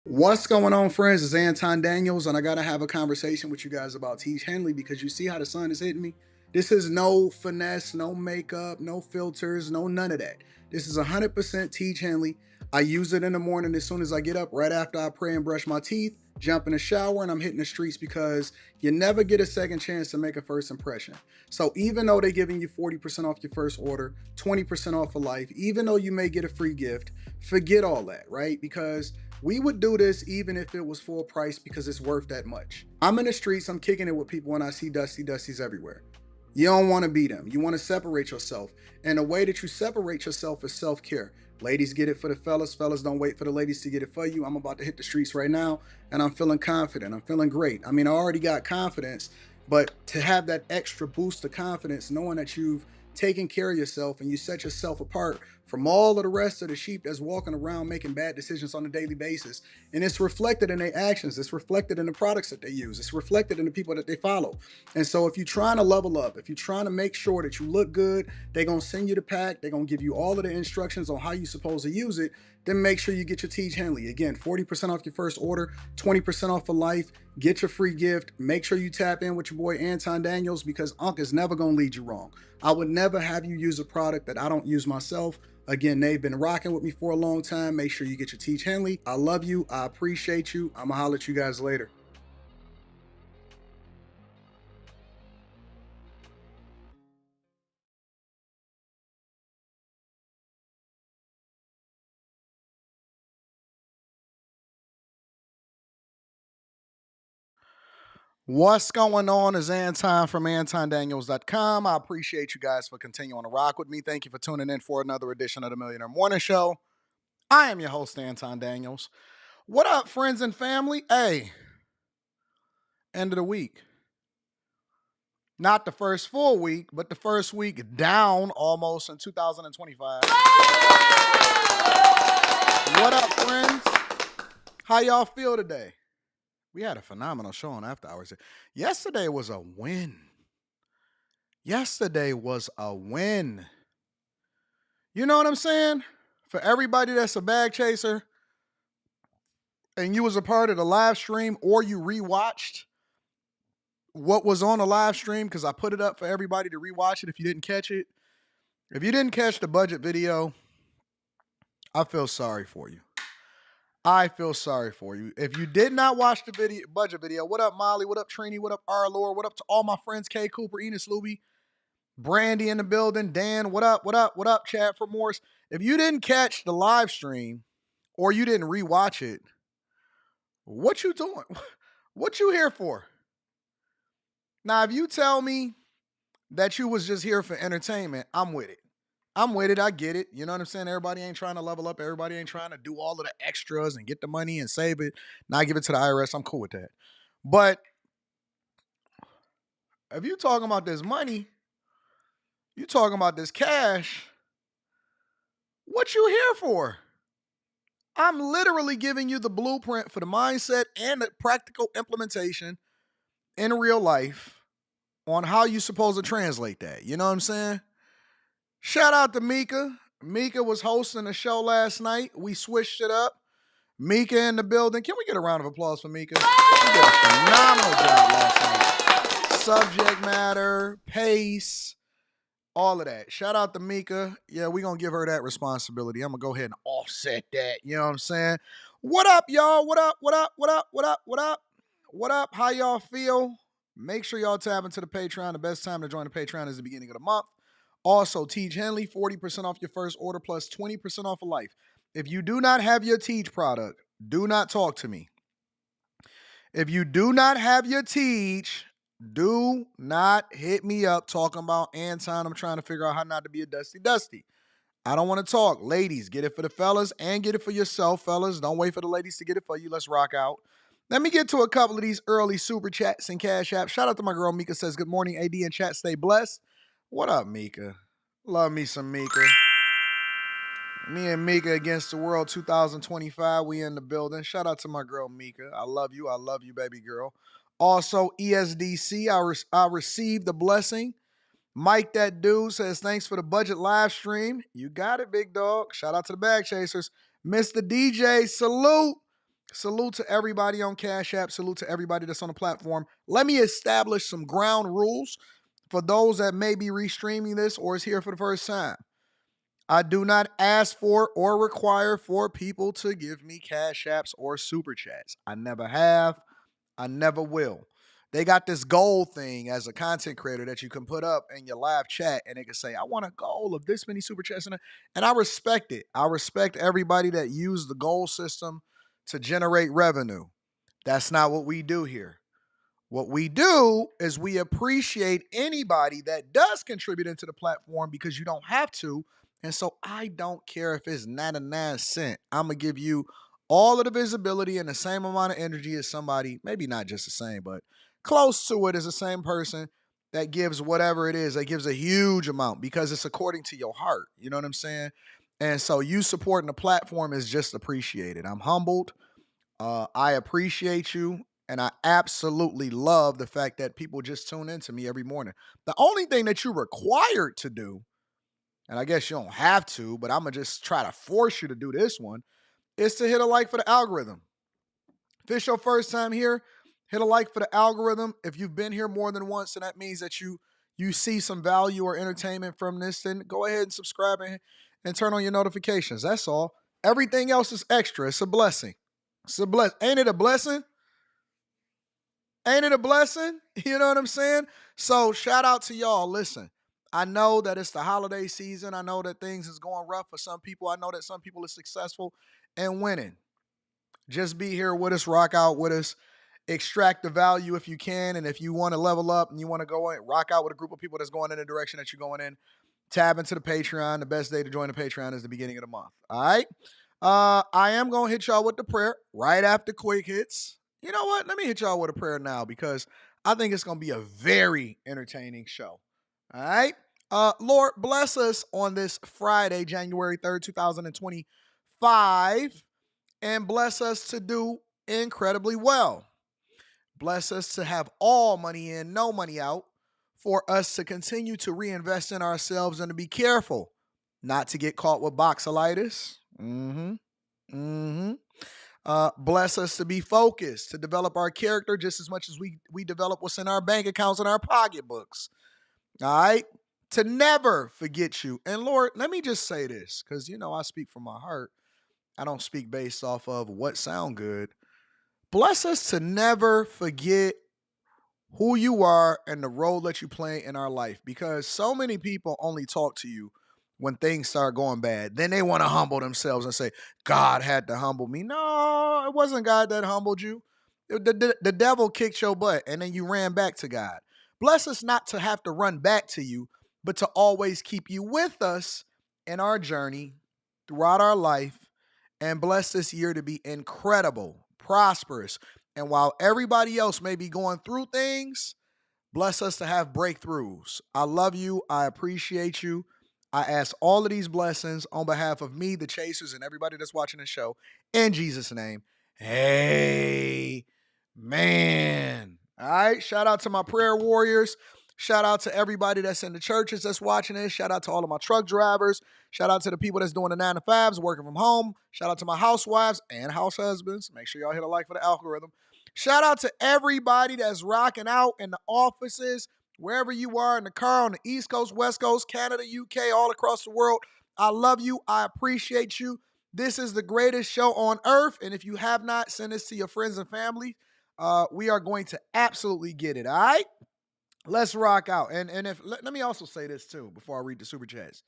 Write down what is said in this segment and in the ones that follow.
What's going on, friends? It's Anton Daniels, and I gotta have a conversation with you guys about Tiege Hanley because you see how the sun is hitting me. This is no finesse, no makeup, no filters, no none of that. This is 100% Tiege Hanley. I use it in the morning as soon as I get up, right after I pray and brush my teeth, jump in the shower, and I'm hitting the streets because you never get a second chance to make a first impression. So even though they're giving you 40% off your first order, 20% off for life, even though you may get a free gift, forget all that, right? Because we would do this even if it was full price because it's worth that much. I'm in the streets, I'm kicking it with people when I see Dusties everywhere. You don't want to be them. You want to separate yourself. And the way that you separate yourself is self-care. Ladies get it for the fellas. Fellas don't wait for the ladies to get it for you. I'm about to hit the streets right now and I'm feeling confident. I'm feeling great. I mean, I already got confidence, but to have that extra boost of confidence, knowing that you've taken care of yourself and you set yourself apart from all of the rest of the sheep that's walking around making bad decisions on a daily basis. And it's reflected in their actions. It's reflected in the products that they use. It's reflected in the people that they follow. And so if you're trying to level up, if you're trying to make sure that you look good, they're going to send you the pack. They're going to give you all of the instructions on how you're supposed to use it. Then make sure you get your Tiege Hanley. Again, 40% off your first order, 20% off for life. Get your free gift. Make sure you tap in with your boy Anton Daniels because Unc is never going to lead you wrong. I would never have you use a product that I don't use myself. Again, they've been rocking with me for a long time. Make sure you get your Tiege Hanley. I love you. I appreciate you. I'm going to holler at you guys later. What's going on is Anton from AntonDaniels.com. I appreciate you guys for continuing to rock with me. Thank you for tuning in for another edition of the Millionaire Morning Show. I am your host, Anton Daniels. What up, friends and family? Hey, end of the week. Not the first full week, but the first week down almost in 2025. What up, friends? How y'all feel today? We had a phenomenal show on After Hours. Yesterday was a win. Yesterday was a win. You know what I'm saying? For everybody that's a bag chaser and you was a part of the live stream or you rewatched what was on the live stream, because I put it up for everybody to rewatch it if you didn't catch it. If you didn't catch the budget video, I feel sorry for you. I feel sorry for you. If you did not watch the budget video, what up, Molly? What up, Trini? What up, Arlor? What up to all my friends, K Cooper, Enos Luby, Brandy in the building, Dan? What up? What up? What up, Chad for Morris? If you didn't catch the live stream or you didn't rewatch it, what you doing? What you here for? Now, if you tell me that you was just here for entertainment, I'm with it. I'm with it. I get it. You know what I'm saying? Everybody ain't trying to level up. Everybody ain't trying to do all of the extras and get the money and save it. Not give it to the IRS. I'm cool with that. But if you talking about this money, you talking about this cash, what you here for? I'm literally giving you the blueprint for the mindset and the practical implementation in real life on how you supposed to translate that. You know what I'm saying? Shout out to Mika. Mika was hosting a show last night. We switched it up. Mika in the building. Can we get a round of applause for Mika? She did a phenomenal job last night. Subject matter, pace, all of that. Shout out to Mika. Yeah, we're going to give her that responsibility. I'm going to go ahead and offset that. You know what I'm saying? What up, y'all? What up? What up? What up? What up? What up? What up? How y'all feel? Make sure y'all tap into the Patreon. The best time to join the Patreon is the beginning of the month. Also, Tiege Hanley, 40% off your first order plus 20% off of life. If you do not have your Tiege product, do not talk to me. If you do not have your Tiege, do not hit me up talking about Anton. I'm trying to figure out how not to be a dusty. I don't want to talk. Ladies, get it for the fellas and get it for yourself, fellas. Don't wait for the ladies to get it for you. Let's rock out. Let me get to a couple of these early super chats and cash apps. Shout out to my girl Mika, says, good morning, AD and chat. Stay blessed. What up, Mika? Love me some Mika. Me and Mika against the world 2025. We in the building. Shout out to my girl Mika. I love you. I love you, baby girl. Also, ESDC, I received the blessing. Mike, that dude, says, thanks for the budget live stream. You got it, big dog. Shout out to the bag chasers. Mr. DJ, salute. Salute to everybody on Cash App. Salute to everybody that's on the platform. Let me establish some ground rules for those that may be restreaming this or is here for the first time. I do not ask for or require for people to give me Cash Apps or Super Chats. I never have. I never will. They got this goal thing as a content creator that you can put up in your live chat and they can say, I want a goal of this many super chats. And I respect it. I respect everybody that used the goal system to generate revenue. That's not what we do here. What we do is we appreciate anybody that does contribute into the platform because you don't have to. And so I don't care if it's 99 cents. I'm going to give you all of the visibility and the same amount of energy as somebody, maybe not just the same, but close to it as the same person that gives whatever it is. That gives a huge amount because it's according to your heart. You know what I'm saying? And so you supporting the platform is just appreciated. I'm humbled. I appreciate you. And I absolutely love the fact that people just tune into me every morning. The only thing that you're required to do, and I guess you don't have to, but I'm going to just try to force you to do this one, is to hit a like for the algorithm. If it's your first time here, hit a like for the algorithm. If you've been here more than once, and that means that you see some value or entertainment from this, then go ahead and subscribe and turn on your notifications. That's all. Everything else is extra. It's a blessing. It's a blessing. Ain't it a blessing? Ain't it a blessing? You know what I'm saying? So shout out to y'all. Listen, I know that it's the holiday season. I know that things is going rough for some people. I know that some people are successful and winning. Just be here with us, rock out with us, extract the value if you can. And if you want to level up and you want to go in, rock out with a group of people that's going in the direction that you're going in, tab into the Patreon. The best day to join the Patreon is the beginning of the month. All right. I am going to hit y'all with the prayer right after Quick Hits. You know what? Let me hit y'all with a prayer now because I think it's going to be a very entertaining show. All right. Lord, bless us on this Friday, January 3rd, 2025, and bless us to do incredibly well. Bless us to have all money in, no money out, for us to continue to reinvest in ourselves and to be careful not to get caught with boxolitis. Bless us to be focused, to develop our character just as much as we develop what's in our bank accounts and our pocketbooks. All right? To never forget you. And Lord, let me just say this, because I speak from my heart. I don't speak based off of what sound good. Bless us to never forget who you are and the role that you play in our life, because so many people only talk to you when things start going bad. Then they want to humble themselves and say, God had to humble me. No, it wasn't God that humbled you. The devil kicked your butt and then you ran back to God. Bless us not to have to run back to you, but to always keep you with us in our journey throughout our life. And bless this year to be incredible, prosperous. And while everybody else may be going through things, bless us to have breakthroughs. I love you. I appreciate you. I ask all of these blessings on behalf of me, the Chasers, and everybody that's watching the show. In Jesus' name, amen. All right. Shout out to my prayer warriors. Shout out to everybody that's in the churches that's watching this. Shout out to all of my truck drivers. Shout out to the people that's doing the 9-to-5s, working from home. Shout out to my housewives and house husbands. Make sure y'all hit a like for the algorithm. Shout out to everybody that's rocking out in the offices, wherever you are, in the car, on the East Coast, West Coast, Canada, UK, all across the world. I love you. I appreciate you. This is the greatest show on earth. And if you have not, send this to your friends and family. We are going to absolutely get it. All right. Let's rock out. And if let me also say this too before I read the super chats.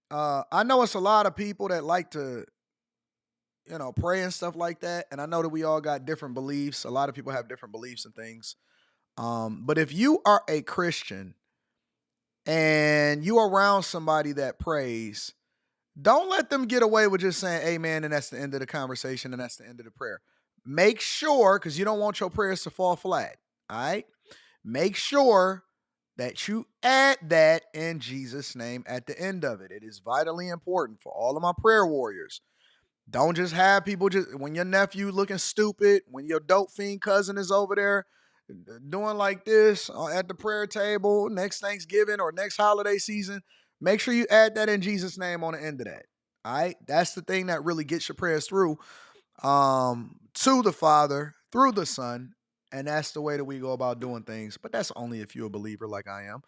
I know it's a lot of people that like to, pray and stuff like that. And I know that we all got different beliefs. A lot of people have different beliefs and things. But if you are a Christian and you are around somebody that prays, don't let them get away with just saying amen and that's the end of the conversation and that's the end of the prayer. Make sure, because you don't want your prayers to fall flat. All right. Make sure that you add that in Jesus' name at the end of it. It is vitally important for all of my prayer warriors. Don't just have people when your nephew looking stupid, when your dope fiend cousin is over there doing like this at the prayer table next Thanksgiving or next holiday season, make sure you add that in Jesus' name on the end of that. All right? That's the thing that really gets your prayers through. to the Father through the Son, and that's the way that we go about doing things. But that's only if you're a believer like I am.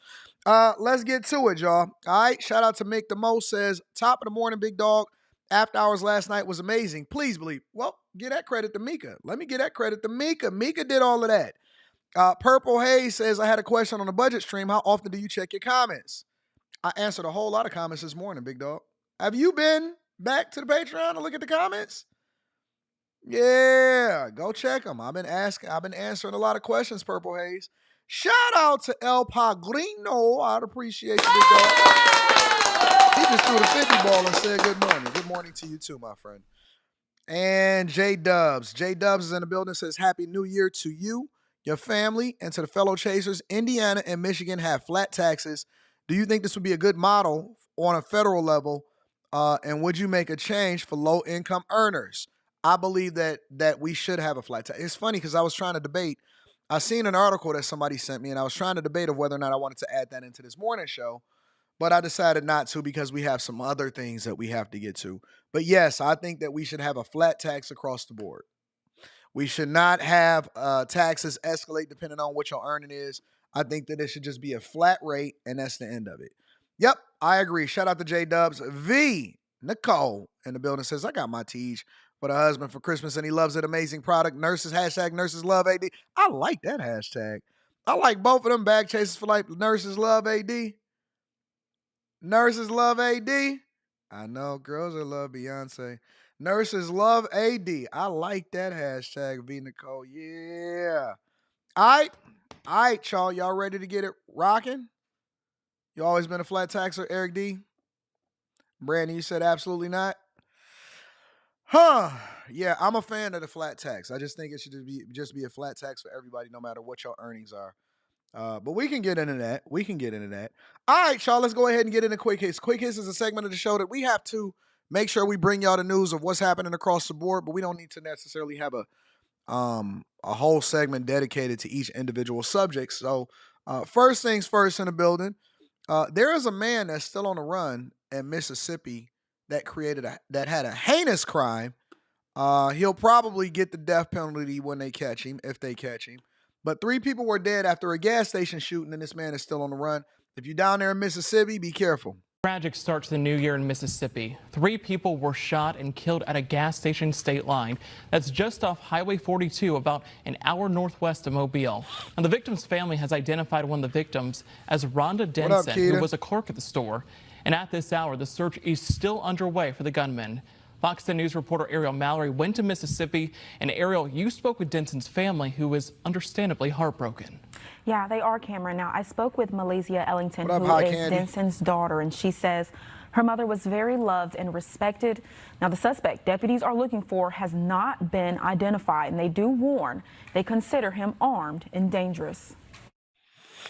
Let's get to it, y'all. All right. Shout out to Mick the Most says, top of the morning, big dog. After hours last night was amazing. Please believe. Well, give that credit to Mika. Let me give that credit to Mika. Mika did all of that. Purple Haze says, I had a question on the budget stream. How often do you check your comments? I answered a whole lot of comments this morning, big dog. Have you been back to the Patreon to look at the comments? Yeah, go check them. I've been answering a lot of questions, Purple Haze. Shout out to El Pagrino. I'd appreciate you, big dog. He just threw the 50 ball and said good morning. Good morning to you too, my friend. And J Dubs. J Dubs is in the building, says Happy New Year to you, your family, and to the fellow chasers. Indiana and Michigan have flat taxes. Do you think this would be a good model on a federal level? And would you make a change for low-income earners? I believe that we should have a flat tax. It's funny because I was trying to debate. I seen an article that somebody sent me, and I was trying to debate of whether or not I wanted to add that into this morning show. But I decided not to because we have some other things that we have to get to. But yes, I think that we should have a flat tax across the board. We should not have taxes escalate depending on what your earning is. I think that it should just be a flat rate, and that's the end of it. Yep, I agree. Shout out to J Dubs. V. Nicole in the building says, I got my Tiege for the husband for Christmas, and he loves it. Amazing product. Nurses, hashtag nurses love AD. I like that hashtag. I like both of them. Bag chasers for life. Nurses love AD. Nurses love AD. I know girls that love Beyonce. Nurses love AD. I like that hashtag, V Nicole. Yeah. All right, y'all. Y'all ready to get it rocking? You always been a flat taxer, Eric D? Brandon, you said absolutely not? Huh. Yeah, I'm a fan of the flat tax. I just think it should just be a flat tax for everybody, no matter what your earnings are. But we can get into that. All right, y'all, let's go ahead and get into Quick Hits. Quick Hits is a segment of the show that we have to make sure we bring y'all the news of what's happening across the board, but we don't need to necessarily have a whole segment dedicated to each individual subject. So first things first in the building, there is a man that's still on the run in Mississippi that had a heinous crime. He'll probably get the death penalty when they catch him, if they catch him. But 3 people were dead after a gas station shooting, and this man is still on the run. If you're down there in Mississippi, be careful. Tragic start to the new year in Mississippi. 3 people were shot and killed at a gas station state line that's just off Highway 42, about an hour northwest of Mobile. Now, the victim's family has identified one of the victims as Rhonda Denson, who was a clerk at the store. And at this hour, the search is still underway for the gunman. Fox 10 News reporter Ariel Mallory went to Mississippi. And Ariel, you spoke with Denson's family, who is understandably heartbroken. Yeah, they are, Cameron. Now, I spoke with Malaysia Ellington, who is Denson's daughter, and she says her mother was very loved and respected. Now, the suspect deputies are looking for has not been identified, and they do warn they consider him armed and dangerous.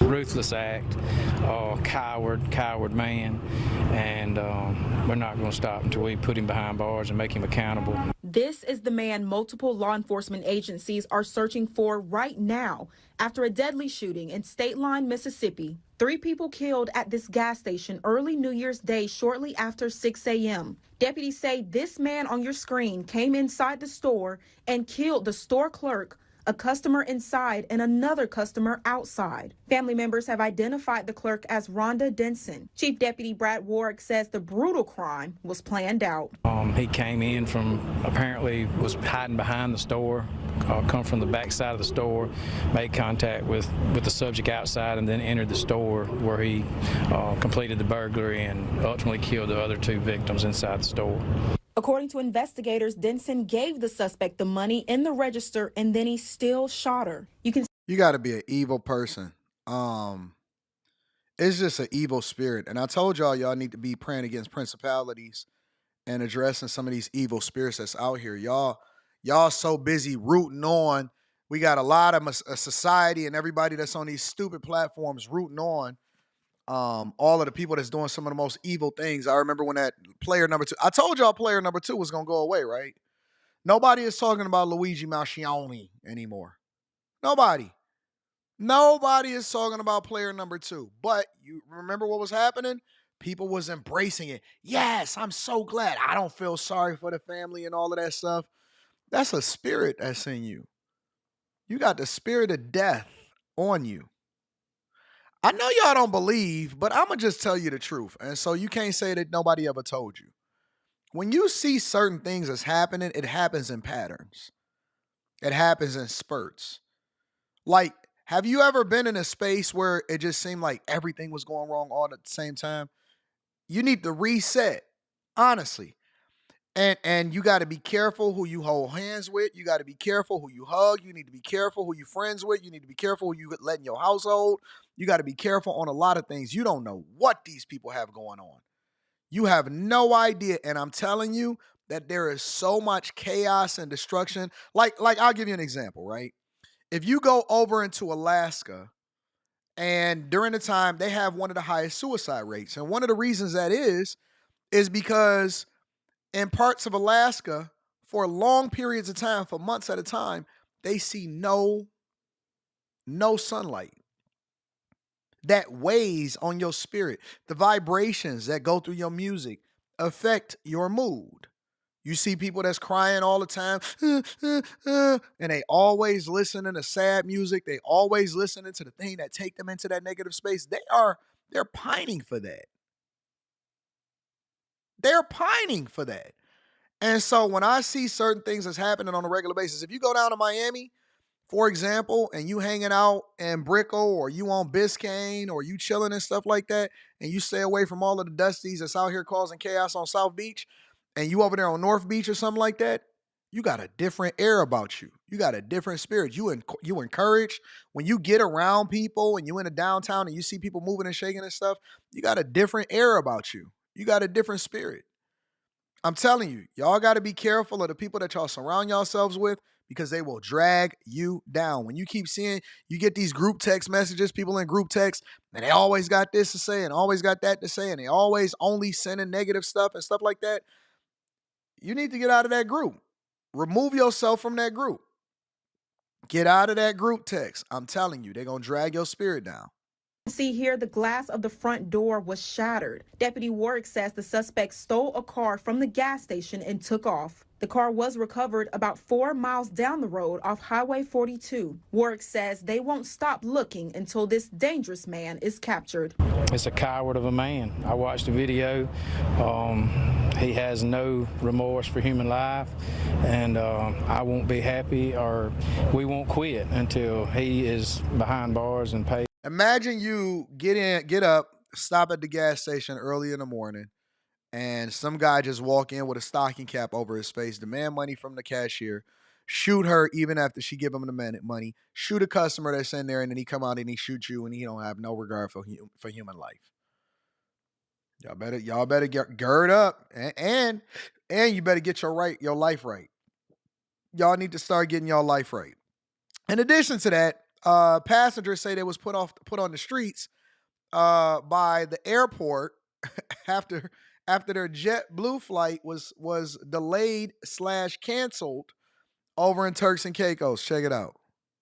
Ruthless act, coward man, and we're not going to stop until we put him behind bars and make him accountable. This is the man multiple law enforcement agencies are searching for right now after a deadly shooting in State Line, Mississippi. 3 people killed at this gas station early New Year's Day shortly after 6 a.m. Deputies say this man on your screen came inside the store and killed the store clerk, a customer inside, and another customer outside. Family members have identified the clerk as Rhonda Denson. Chief Deputy Brad Warwick says the brutal crime was planned out. He came in from, apparently was hiding behind the store, come from the back side of the store, made contact with the subject outside, and then entered the store where he completed the burglary and ultimately killed the other 2 victims inside the store. According to investigators, Denson gave the suspect the money in the register, and then he still shot her. You got to be an evil person. It's just an evil spirit. And I told y'all need to be praying against principalities and addressing some of these evil spirits that's out here. Y'all so busy rooting on. We got a lot of a society and everybody that's on these stupid platforms rooting on all of the people that's doing some of the most evil things. I remember when that player number 2, I told y'all player number 2 was going to go away, right? Nobody is talking about Luigi Marchioni anymore. Nobody is talking about player number 2. But you remember what was happening? People was embracing it. Yes, I'm so glad. I don't feel sorry for the family and all of that stuff. That's a spirit that's in you. You got the spirit of death on you. I know y'all don't believe, but I'm going to just tell you the truth. And so you can't say that nobody ever told you. When you see certain things that's happening, it happens in patterns. It happens in spurts. Like, have you ever been in a space where it just seemed like everything was going wrong all at the same time? You need to reset, honestly. And you got to be careful who you hold hands with. You got to be careful who you hug. You need to be careful who you friends with. You need to be careful who you let in your household. You got to be careful on a lot of things. You don't know what these people have going on. You have no idea. And I'm telling you that there is so much chaos and destruction. Like I'll give you an example, right? If you go over into Alaska, and during the time they have one of the highest suicide rates. And one of the reasons that is because in parts of Alaska, for long periods of time, for months at a time, they see no sunlight. That weighs on your spirit. The vibrations that go through your music affect your mood. You see people that's crying all the time, and they always listening to sad music. They always listening to the thing that take them into that negative space. They're pining for that. They're pining for that. And so when I see certain things that's happening on a regular basis, if you go down to Miami, for example, and you hanging out in Brickell or you on Biscayne or you chilling and stuff like that, and you stay away from all of the dusties that's out here causing chaos on South Beach, and you over there on North Beach or something like that, you got a different air about you. You got a different spirit. You encourage when you get around people and you in a downtown and you see people moving and shaking and stuff, you got a different air about you. You got a different spirit. I'm telling you, y'all got to be careful of the people that y'all surround yourselves with because they will drag you down. When you keep seeing, you get these group text messages, people in group text, and they always got this to say and always got that to say, and they always only sending negative stuff and stuff like that. You need to get out of that group. Remove yourself from that group. Get out of that group text. I'm telling you, they're going to drag your spirit down. See here, the glass of the front door was shattered. Deputy Warwick says the suspect stole a car from the gas station and took off. The car was recovered about 4 miles down the road off Highway 42. Warwick says they won't stop looking until this dangerous man is captured. It's a coward of a man. I watched the video. He has no remorse for human life, and I won't be happy, or we won't quit until he is behind bars and paid. Imagine you get up, stop at the gas station early in the morning, and some guy just walk in with a stocking cap over his face, demand money from the cashier, shoot her even after she give him the money, shoot a customer that's in there, and then he come out and he shoot you, and he don't have no regard for human life. Y'all better get gird up, and you better get your life right. Y'all need to start getting y'all life right. In addition to that, passengers say they was put on the streets by the airport after their JetBlue flight was delayed / canceled over in Turks and Caicos. Check it out.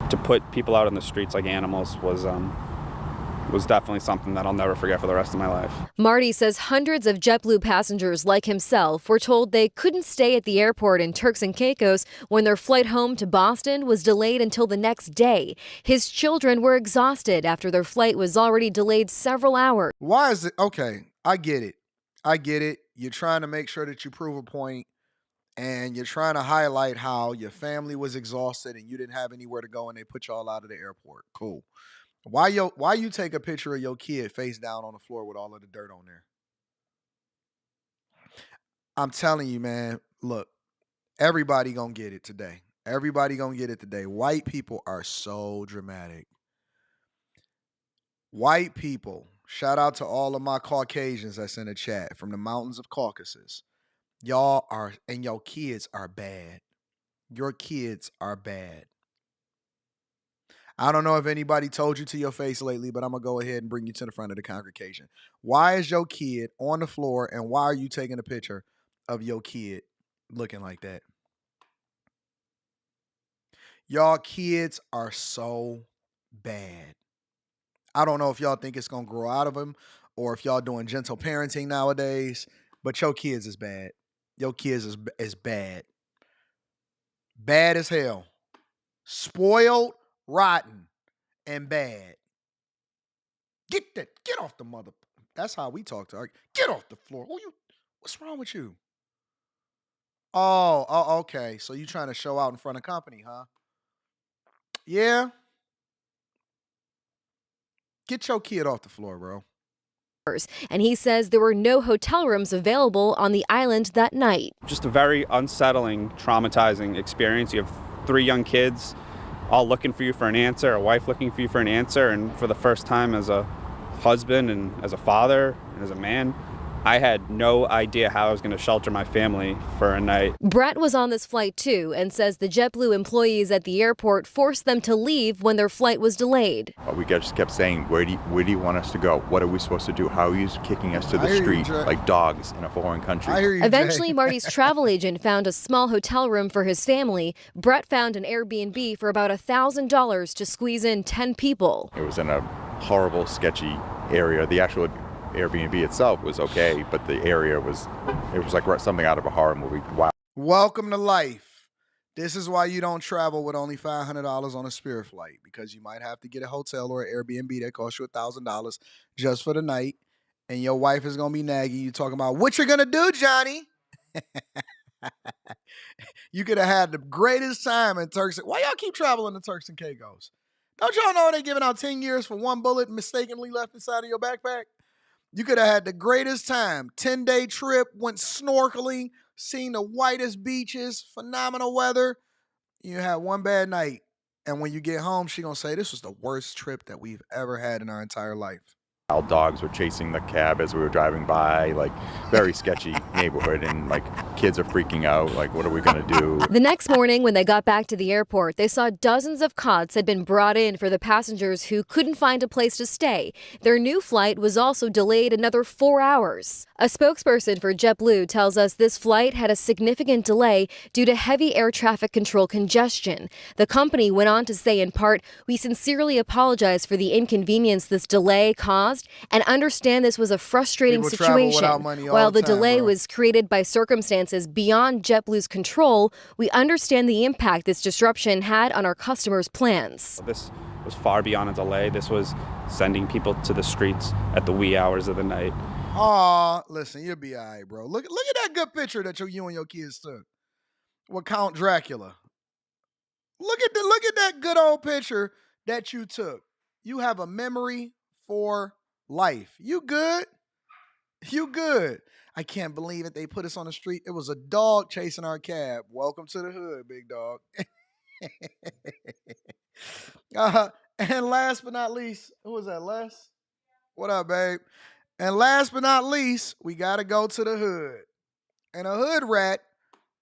To put people out on the streets like animals was definitely something that I'll never forget for the rest of my life. Marty says hundreds of JetBlue passengers like himself were told they couldn't stay at the airport in Turks and Caicos when their flight home to Boston was delayed until the next day. His children were exhausted after their flight was already delayed several hours. Why is it? Okay, I get it. You're trying to make sure that you prove a point, and you're trying to highlight how your family was exhausted and you didn't have anywhere to go and they put y'all out of the airport. Cool. Why you take a picture of your kid face down on the floor with all of the dirt on there? I'm telling you, man, look, everybody gonna get it today. Everybody gonna get it today. White people are so dramatic. White people, shout out to all of my Caucasians that's in the chat from the mountains of Caucasus. Y'all are, and your kids are bad. Your kids are bad. I don't know if anybody told you to your face lately, but I'm going to go ahead and bring you to the front of the congregation. Why is your kid on the floor, and why are you taking a picture of your kid looking like that? Y'all kids are so bad. I don't know if y'all think it's going to grow out of them or if y'all doing gentle parenting nowadays, but your kids is bad. Your kids is bad. Bad as hell. Spoiled, rotten, and bad. Get off the mother. That's how we talk to her. Get off the floor. What's wrong with you? Oh, okay. So you trying to show out in front of company, huh? Yeah. Get your kid off the floor, bro. And he says there were no hotel rooms available on the island that night. Just a very unsettling, traumatizing experience. You have 3 young kids all looking for you for an answer, a wife looking for you for an answer, and for the first time as a husband and as a father and as a man, I had no idea how I was going to shelter my family for a night. Brett was on this flight too and says the JetBlue employees at the airport forced them to leave when their flight was delayed. We just kept saying, where do you want us to go? What are we supposed to do? How are you kicking us to the street like dogs in a foreign country? Eventually, Marty's travel agent found a small hotel room for his family. Brett found an Airbnb for about $1,000 to squeeze in 10 people. It was in a horrible, sketchy area. The actual Airbnb itself was okay, but the area was like something out of a horror movie. Wow. Welcome to life. This is why you don't travel with only $500 on a Spirit flight, because you might have to get a hotel or an Airbnb that costs you $1,000 just for the night, and your wife is gonna be nagging you talking about what you're gonna do, Johnny. You could have had the greatest time in Turks. Why y'all keep traveling to Turks and Caicos? Don't y'all know they're giving out 10 years for one bullet mistakenly left inside of your backpack? You could have had the greatest time. 10-day trip, went snorkeling, seen the whitest beaches, phenomenal weather. You had one bad night. And when you get home, she gonna say, this was the worst trip that we've ever had in our entire life. Our dogs were chasing the cab as we were driving by, like very sketchy neighborhood, and like kids are freaking out, like what are we gonna do? The next morning when they got back to the airport, they saw dozens of cots had been brought in for the passengers who couldn't find a place to stay. Their new flight was also delayed another 4 hours. A spokesperson for JetBlue tells us this flight had a significant delay due to heavy air traffic control congestion. The company went on to say in part, "We sincerely apologize for the inconvenience this delay caused and understand this was a frustrating situation. While the delay was created by circumstances beyond JetBlue's control, we understand the impact this disruption had on our customers' plans." This was far beyond a delay. This was sending people to the streets at the wee hours of the night. Aw, listen, you'll be all right, bro. Look at that good picture that you and your kids took with Count Dracula. Look at that good old picture that you took. You have a memory for life. You good? You good. I can't believe it. They put us on the street. It was a dog chasing our cab. Welcome to the hood, big dog. And last but not least, who was that, Les? What up, babe? And last but not least, we got to go to the hood. And a hood rat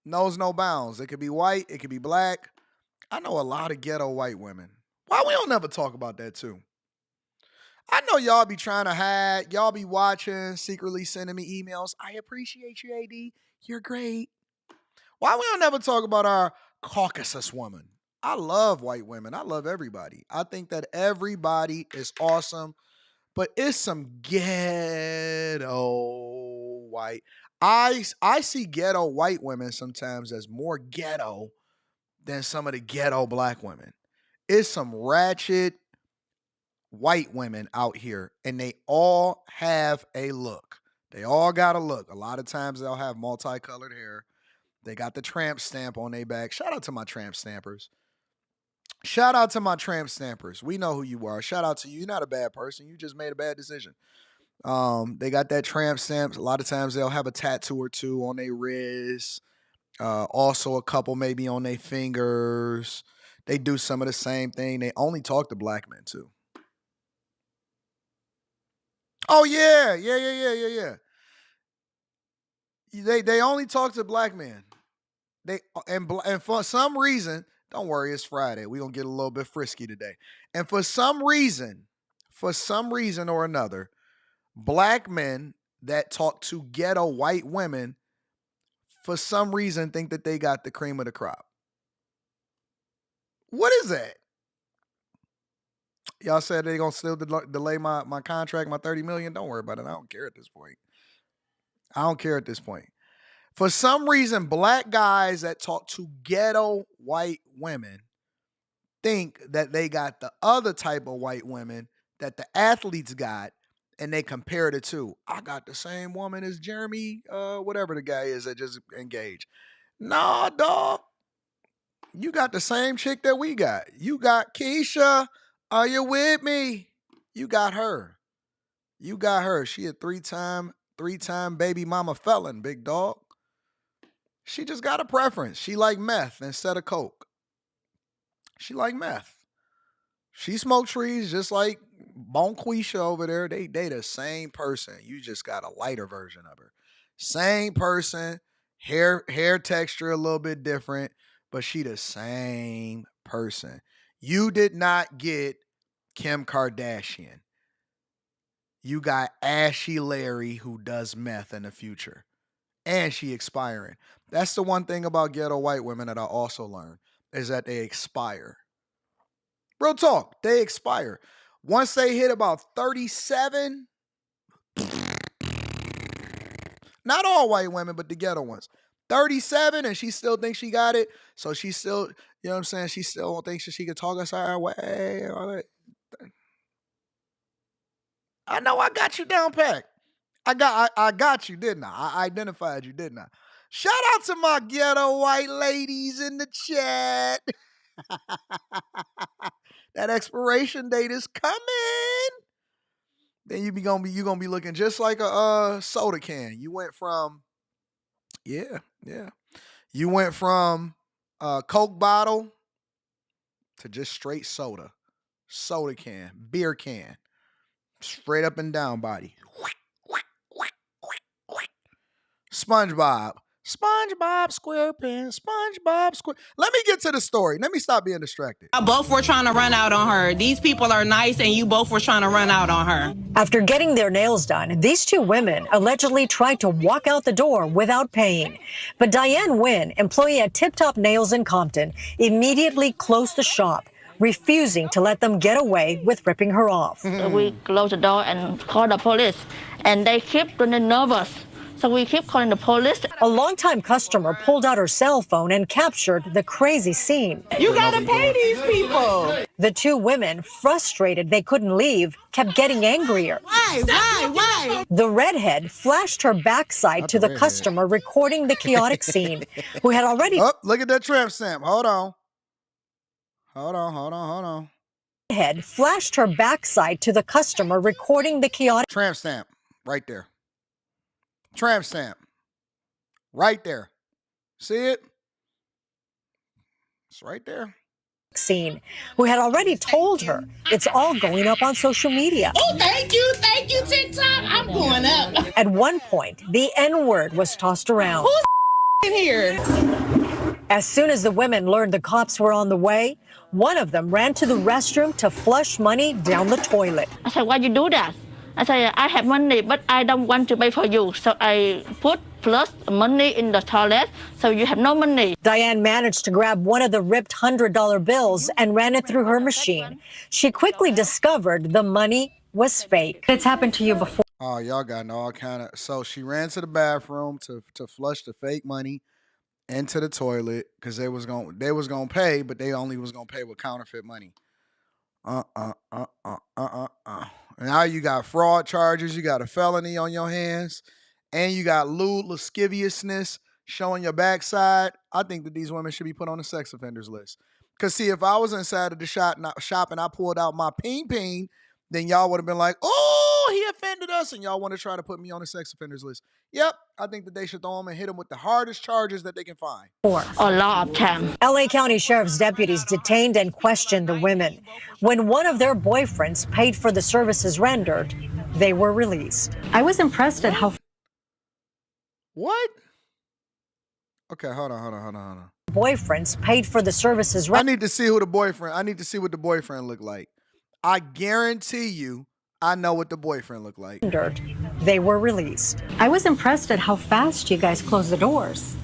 knows no bounds. It could be white. It could be black. I know a lot of ghetto white women. Why we don't never talk about that too? I know y'all be trying to hide. Y'all be watching, secretly sending me emails. I appreciate you, AD. You're great. Why we don't never talk about our Caucasus woman? I love white women. I love everybody. I think that everybody is awesome. But it's some ghetto white. I see ghetto white women sometimes as more ghetto than some of the ghetto black women. It's some ratchet white women out here, and they all have a look. They all got a look. A lot of times they'll have multicolored hair. They got the tramp stamp on their back. Shout out to my tramp stampers. Shout out to my tramp stampers. We know who you are. Shout out to you. You're not a bad person. You just made a bad decision. They got that tramp stamp. A lot of times they'll have a tattoo or two on their wrists. Also a couple maybe on their fingers. They do some of the same thing. They only talk to black men too. Oh yeah. They only talk to black men. And for some reason, don't worry, it's Friday. We're going to get a little bit frisky today. And for some reason or another, black men that talk to ghetto white women, for some reason, think that they got the cream of the crop. What is that? Y'all said they're going to still delay my contract, my $30 million. Don't worry about it. I don't care at this point. For some reason, black guys that talk to ghetto white women think that they got the other type of white women that the athletes got, and they compare the two. I got the same woman as Jeremy, whatever the guy is that just engaged. Nah, dog. You got the same chick that we got. You got Keisha. Are you with me? You got her. You got her. She a three-time baby mama felon, big dog. She just got a preference. She like meth instead of coke. She like meth. She smoke trees just like Bonquisha over there. They the same person. You just got a lighter version of her. Same person. Hair texture a little bit different, but she the same person. You did not get Kim Kardashian. You got Ashy Larry, who does meth in the future. And she expiring. That's the one thing about ghetto white women that I also learned, is that they expire. Real talk, they expire. Once they hit about 37, not all white women, but the ghetto ones, 37, and she still thinks she got it. So she still, you know what I'm saying? She still thinks she can talk us our way. All that. I know I got you down pat. I got you, didn't I? I identified you, didn't I? Shout out to my ghetto white ladies in the chat. That expiration date is coming. Then you gonna be looking just like a soda can. You went from You went from Coke bottle to just straight soda. Soda can, beer can. Straight up and down body. SpongeBob SquarePants, SpongeBob Square. Let me get to the story. Let me stop being distracted. Both were trying to run out on her. These people are nice, and you both were trying to run out on her. After getting their nails done, these two women allegedly tried to walk out the door without paying. But Diane Nguyen, employee at Tip Top Nails in Compton, immediately closed the shop, refusing to let them get away with ripping her off. We closed the door and called the police, and they keep getting nervous. So we keep calling the police. A longtime customer pulled out her cell phone and captured the crazy scene. You gotta pay these people. The two women, frustrated they couldn't leave, kept getting angrier. Why? The redhead flashed her backside to the customer recording the chaotic scene, who had already... Oh, look at that tramp stamp. Hold on. Redhead flashed her backside to the customer recording the chaotic... Tramp stamp, right there. Tramp stamp. Right there. See it? It's right there. Scene, who had already told her it's all going up on social media. Oh, thank you, TikTok. I'm going up. At one point, the N-word was tossed around. Who's in here? As soon as the women learned the cops were on the way, one of them ran to the restroom to flush money down the toilet. I said, why you do that? I said, I have money, but I don't want to pay for you. So I put plus money in the toilet, so you have no money. Diane managed to grab one of the ripped $100 bills and ran it through her machine. She quickly discovered the money was fake. It's happened to you before. Oh, y'all got all kind of... So she ran to the bathroom to flush the fake money into the toilet because they was gonna pay, but they only was gonna pay with counterfeit money. Now you got fraud charges, you got a felony on your hands, and you got lewd lasciviousness showing your backside. I think that these women should be put on the sex offenders list. Because, see, if I was inside of the shop and I pulled out my peen, then y'all would have been like, oh, he offended us, and y'all want to try to put me on the sex offenders list. Yep, I think that they should throw them and hit them with the hardest charges that they can find. A lot of time. LA County Sheriff's deputies detained and questioned the women. When one of their boyfriends paid for the services rendered, they were released. I was impressed at how... What? Okay, hold on. Boyfriends paid for the services I rendered. need to see what the boyfriend looked like. I guarantee you, I know what the boyfriend looked like. They were released. I was impressed at how fast you guys closed the doors.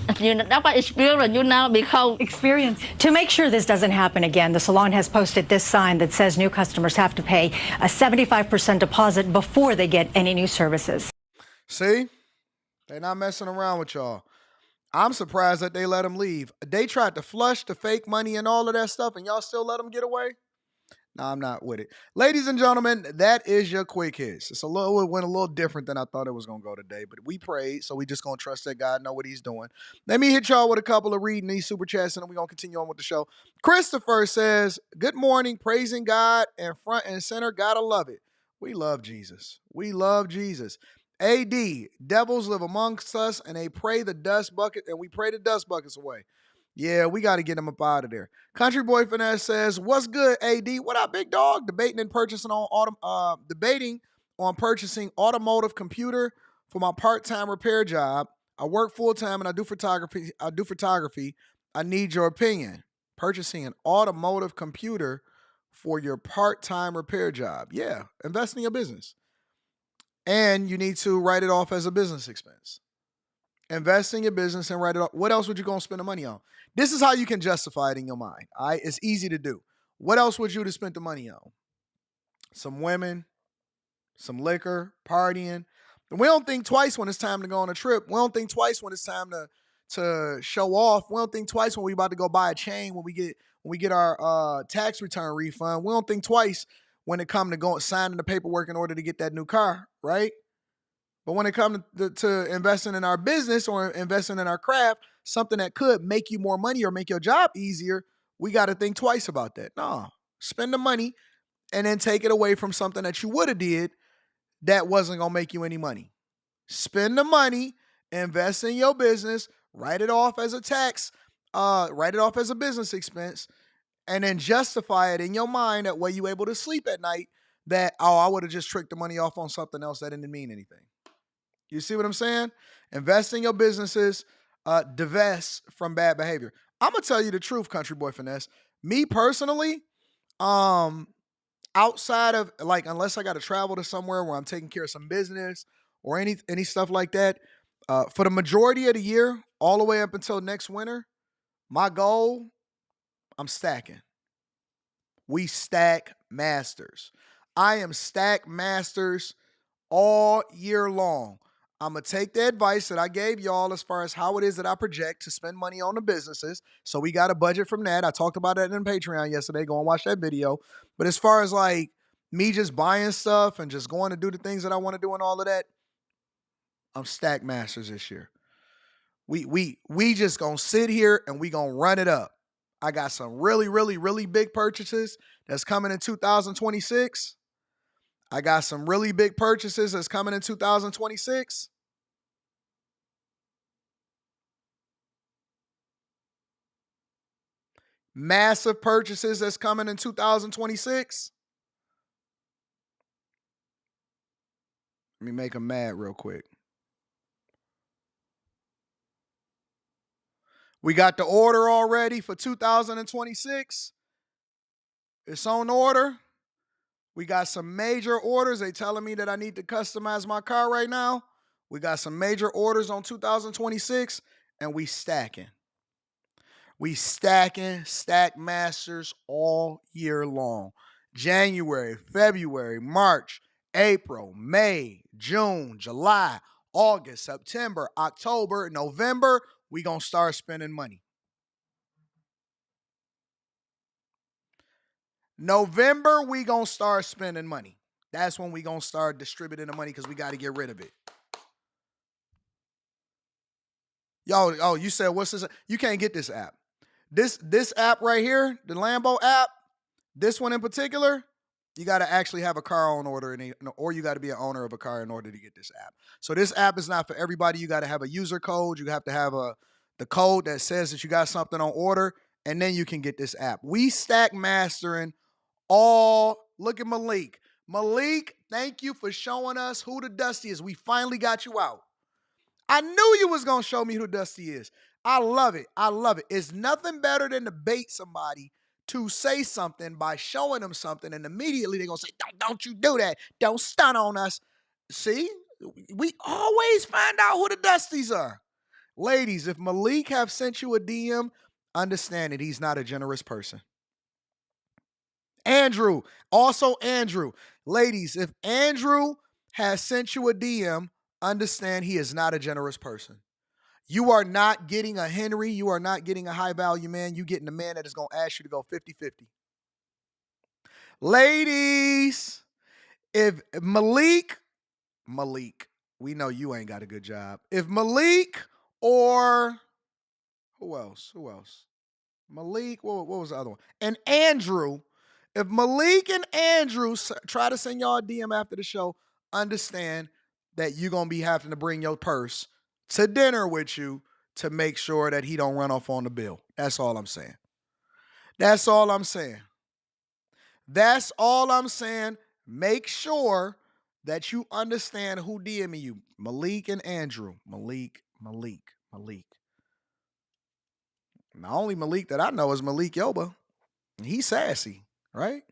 That's what experience you now become. Experience. To make sure this doesn't happen again, the salon has posted this sign that says new customers have to pay a 75% deposit before they get any new services. See? They're not messing around with y'all. I'm surprised that they let him leave. They tried to flush the fake money and all of that stuff, and y'all still let him get away? No, I'm not with it. Ladies and gentlemen, that is your quick hits. It went a little different than I thought it was going to go today, but we prayed, so we just going to trust that God know what he's doing. Let me hit y'all with a couple of reading these super chats, and then we're going to continue on with the show. Christopher says, good morning, praising God and front and center. Gotta love it. We love Jesus. We love Jesus. AD, devils live amongst us, and they pray the dust bucket, and we pray the dust buckets away. Yeah, we got to get them up out of there. Country Boy Finesse says, what's good, AD? What up, big dog? Debating on purchasing automotive computer for my part-time repair job. I work full-time and I do photography. I need your opinion. Purchasing an automotive computer for your part-time repair job. Yeah, invest in your business. And you need to write it off as a business expense. Invest in your business and write it off. What else would you go and spend the money on? This is how you can justify it in your mind. All right, it's easy to do. What else would you have spent the money on? Some women, some liquor, partying. And we don't think twice when it's time to go on a trip. We don't think twice when it's time to show off. We don't think twice when we about to go buy a chain when we get our tax return refund. We don't think twice when it comes to going signing the paperwork in order to get that new car, right? But when it comes to investing in our business or investing in our craft, something that could make you more money or make your job easier, we got to think twice about that. No, spend the money and then take it away from something that you would have did that wasn't going to make you any money. Spend the money, invest in your business, write it off as a tax, write it off as a business expense, and then justify it in your mind that way you able to sleep at night that, oh, I would have just tricked the money off on something else that didn't mean anything. You see what I'm saying? Invest in your businesses, divest from bad behavior. I'm going to tell you the truth, Country Boy Finesse. Me personally, outside of, like, unless I got to travel to somewhere where I'm taking care of some business or any stuff like that, for the majority of the year, all the way up until next winter, my goal, I'm stacking. We stack masters. I am stack masters all year long. I'm going to take the advice that I gave y'all as far as how it is that I project to spend money on the businesses. So we got a budget from that. I talked about that in Patreon yesterday. Go and watch that video. But as far as like me just buying stuff and just going to do the things that I want to do and all of that, I'm stack masters this year. We just going to sit here and we going to run it up. I got some really, really, really big purchases that's coming in 2026. I got some really big purchases that's coming in 2026. Massive purchases that's coming in 2026. Let me make them mad real quick. We got the order already for 2026. It's on order. We got some major orders. They telling me that I need to customize my car right now. We got some major orders on 2026, and we stacking. We stacking stack masters all year long. January, February, March, April, May, June, July, August, September, October, November, we going to start spending money. November, we going to start spending money. That's when we going to start distributing the money because we got to get rid of it. Yo, oh, you said, what's this? You can't get this app. This app right here, the Lambo app, this one in particular, you got to actually have a car on order or you got to be an owner of a car in order to get this app. So this app is not for everybody. You got to have a user code. You have to have the code that says that you got something on order, and then you can get this app. We stack mastering all. Look at Malik. Malik, thank you for showing us who the Dusty is. We finally got you out. I knew you was going to show me who Dusty is. I love it. I love it. It's nothing better than to bait somebody to say something by showing them something, and immediately they're going to say, don't you do that. Don't stunt on us. See? We always find out who the Dusties are. Ladies, if Malik have sent you a DM, understand that he's not a generous person. Andrew, also Andrew. Ladies, if Andrew has sent you a DM, understand he is not a generous person. You are not getting a Henry. You are not getting a high-value man. You're getting a man that is going to ask you to go 50-50. Ladies, if Malik, we know you ain't got a good job. If Malik or who else? Malik, what was the other one? And Andrew. If Malik and Andrew try to send y'all a DM after the show, understand that you're going to be having to bring your purse to dinner with you to make sure that he don't run off on the bill. That's all I'm saying. That's all I'm saying. That's all I'm saying. Make sure that you understand who DMing you. Malik and Andrew. Malik. The only Malik that I know is Malik Yoba. He's sassy, right?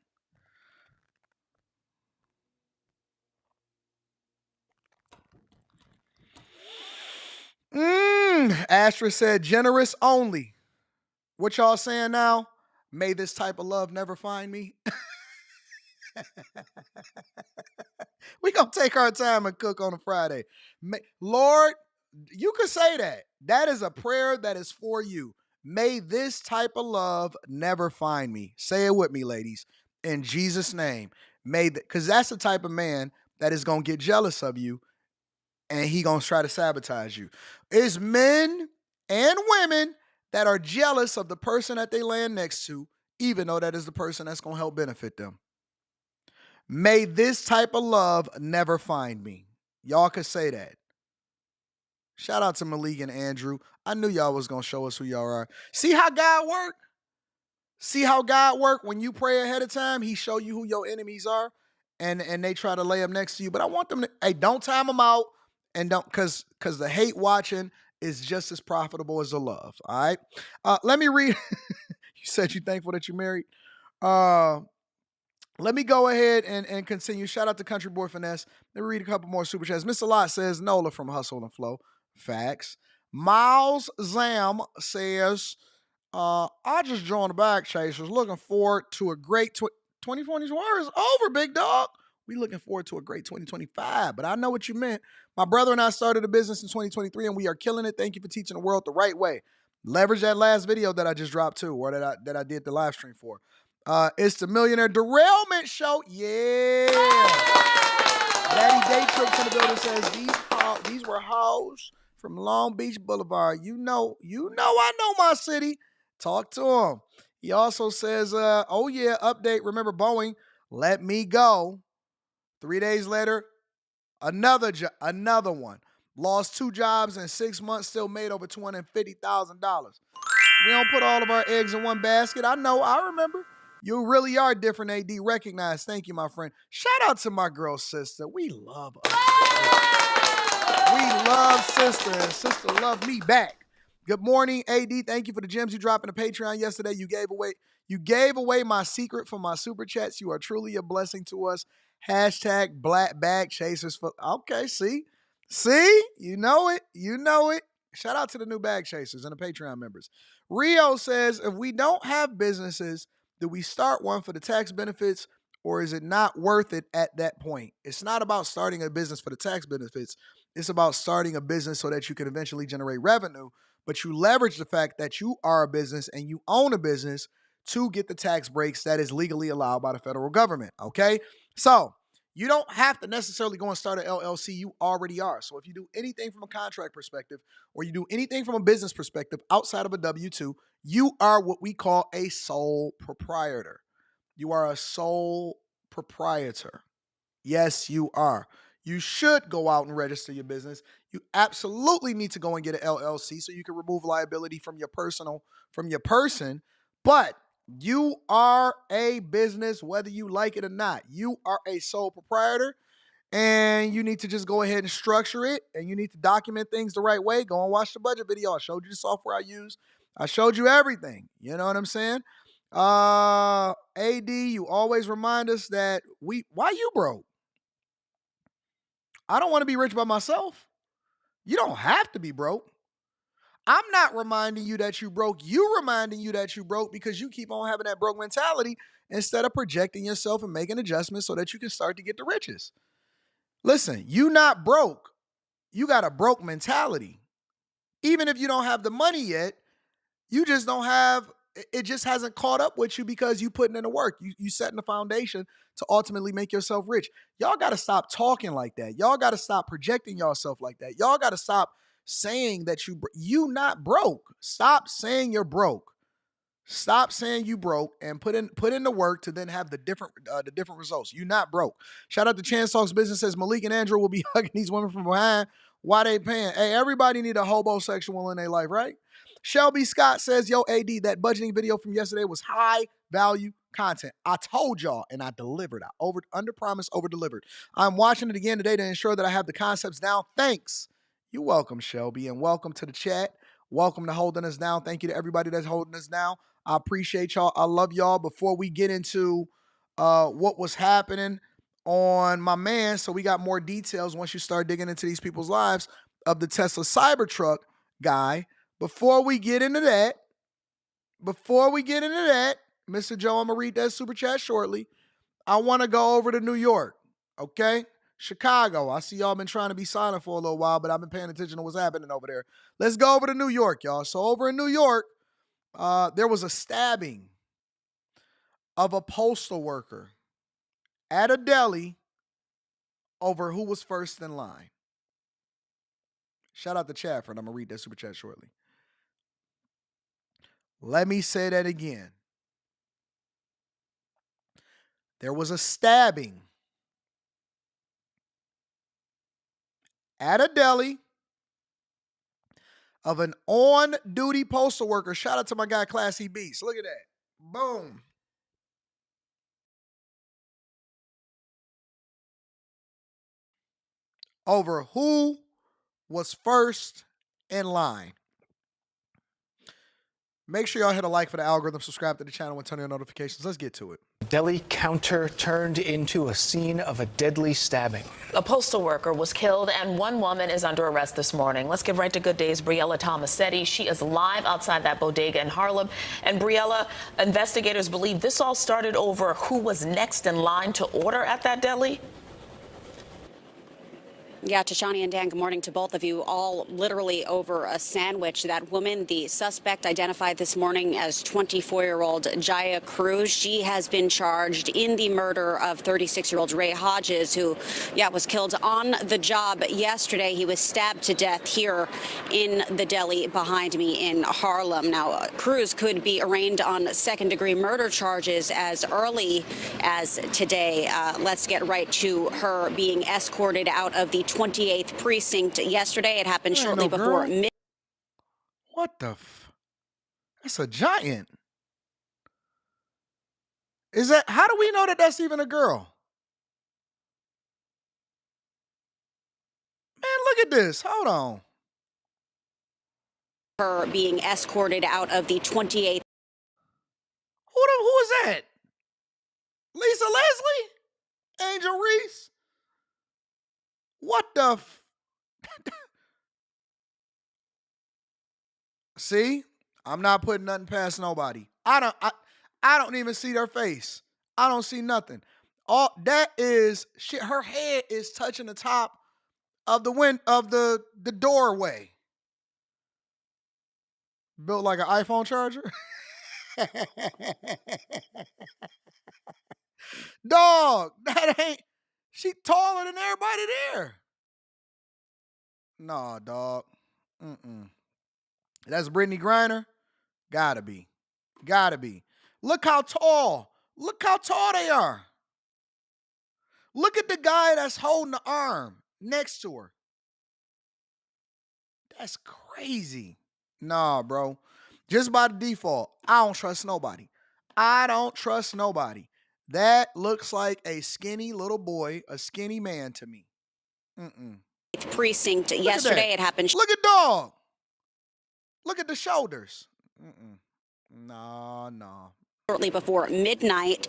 Astra said generous only. What y'all saying now? May this type of love never find me. We gonna take our time and cook on a Friday. Lord, you could say that. That is a prayer that is for you. May this type of love never find me. Say it with me, ladies. In Jesus' name. Because that's the type of man that is gonna get jealous of you and he gonna try to sabotage you. It's men and women that are jealous of the person that they land next to, even though that is the person that's gonna help benefit them. May this type of love never find me. Y'all could say that. Shout out to Malik and Andrew. I knew y'all was going to show us who y'all are. See how God work? See how God work? When you pray ahead of time, he show you who your enemies are, and they try to lay them next to you. But I want them to, hey, don't time them out, and don't, because the hate watching is just as profitable as the love, all right? Let me read. You said you're thankful that you're married. Let me go ahead and continue. Shout out to Country Boy Finesse. Let me read a couple more super chats. Mr. Lot says Nola from Hustle and Flow. Facts. Miles Zam says, I just joined the Back Chasers. Looking forward to a great 2024 is over, big dog. We looking forward to a great 2025, but I know what you meant. My brother and I started a business in 2023, and we are killing it. Thank you for teaching the world the right way. Leverage that last video that I just dropped too, or that I did the live stream for. It's the Millionaire Derailment Show. Yeah. Daddy Day Trips in the building says these were hoes from Long Beach Boulevard. You know I know my city. Talk to him. He also says, oh yeah, update. Remember Boeing let me go. 3 days later, another one. Lost 2 jobs in 6 months, still made over $250,000. We don't put all of our eggs in one basket. I know, I remember. You really are different, AD. Recognize. Thank you, my friend. Shout out to my girl, sister. We love her. We love sister, and sister love me back. Good morning, AD. Thank you for the gems you dropped in the Patreon yesterday. You gave away my secret for my super chats. You are truly a blessing to us. Hashtag Black Bag Chasers. Okay, see? You know it. Shout out to the new Bag Chasers and the Patreon members. Rio says, if we don't have businesses, do we start one for the tax benefits, or is it not worth it at that point? It's not about starting a business for the tax benefits. It's about starting a business so that you can eventually generate revenue, but you leverage the fact that you are a business and you own a business to get the tax breaks that is legally allowed by the federal government, okay? So you don't have to necessarily go and start an LLC. You already are. So if you do anything from a contract perspective, or you do anything from a business perspective outside of a W-2, you are what we call a sole proprietor. You are a sole proprietor. Yes, you are. You should go out and register your business. You absolutely need to go and get an LLC so you can remove liability from your person. But you are a business, whether you like it or not. You are a sole proprietor, and you need to just go ahead and structure it, and you need to document things the right way. Go and watch the budget video. I showed you the software I use. I showed you everything. You know what I'm saying? AD, you always remind us that why you broke? I don't want to be rich by myself. You don't have to be broke. I'm not reminding you that you broke. You reminding you that you broke because you keep on having that broke mentality instead of projecting yourself and making adjustments so that you can start to get the riches. Listen, you not broke. you got a broke mentality. Even if you don't have the money yet, you just don't have, it just hasn't caught up with you because you putting in the work. You setting the foundation to ultimately make yourself rich. Y'all got to stop talking like that. Y'all got to stop projecting yourself like that. Y'all got to stop saying that you not broke. Stop saying you're broke. Stop saying you broke and put in the work to then have the different results. You not broke. Shout out to Chance Talks Business says Malik and Andrew will be hugging these women from behind. Why they paying? Hey, everybody need a homosexual in their life, right? Shelby Scott says, yo, AD, that budgeting video from yesterday was high value content. I told y'all and I delivered. I under promised, over delivered. I'm watching it again today to ensure that I have the concepts down. Thanks. You're welcome, Shelby, and welcome to the chat. Welcome to holding us down. Thank you to everybody that's holding us down. I appreciate y'all. I love y'all. Before we get into what was happening on my man, so we got more details once you start digging into these people's lives of the Tesla Cybertruck guy. Before we get into that, Mr. Joe, I'm going to read that super chat shortly. I want to go over to New York, okay? Chicago. I see y'all been trying to be silent for a little while, but I've been paying attention to what's happening over there. Let's go over to New York, y'all. So over in New York, there was a stabbing of a postal worker at a deli over who was first in line. Shout out to Chadford. I'm going to read that super chat shortly. Let me say that again. There was a stabbing at a deli of an on-duty postal worker. Shout out to my guy, Classy Beast. Look at that. Boom. Over who was first in line. Make sure y'all hit a like for the algorithm, subscribe to the channel, and turn on notifications. Let's get to it. Deli counter turned into a scene of a deadly stabbing. A postal worker was killed and one woman is under arrest this morning. Let's get right to Good Day's Briella Tomasetti. She is live outside that bodega in Harlem. And Briella, investigators believe this all started over who was next in line to order at that deli. Yeah, Tashani and Dan, good morning to both of you. All literally over a sandwich. That woman, the suspect identified this morning as 24-year-old Jaya Cruz. She has been charged in the murder of 36-year-old Ray Hodges, who, was killed on the job yesterday. He was stabbed to death here in the deli behind me in Harlem. Now, Cruz could be arraigned on second-degree murder charges as early as today. Let's get right to her being escorted out of the 28th precinct yesterday. It happened shortly before midnight. What the That's a giant. How do we know that that's even a girl? Man, look at this. Hold on. Her being escorted out of the 28th. Who is that? Lisa Leslie? Angel Reese? What the See? I'm not putting nothing past nobody. I don't even see their face. I don't see nothing. All that is shit. Her head is touching the top of the doorway. Built like an iPhone charger. Dog, that ain't. She taller than everybody there. Nah, dog. That's Brittany Griner? Gotta be. Look how tall they are. Look at the guy that's holding the arm next to her. That's crazy. Nah, bro. Just by the default, I don't trust nobody. That looks like a skinny little boy, a skinny man to me. Precinct yesterday. It happened. Look at dog. Look at the shoulders. No. Shortly before midnight,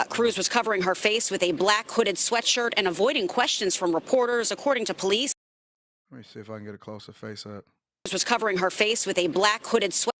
Cruz was covering her face with a black hooded sweatshirt and avoiding questions from reporters, according to police. Let me see if I can get a closer face up. Cruz was covering her face with a black hooded sweatshirt.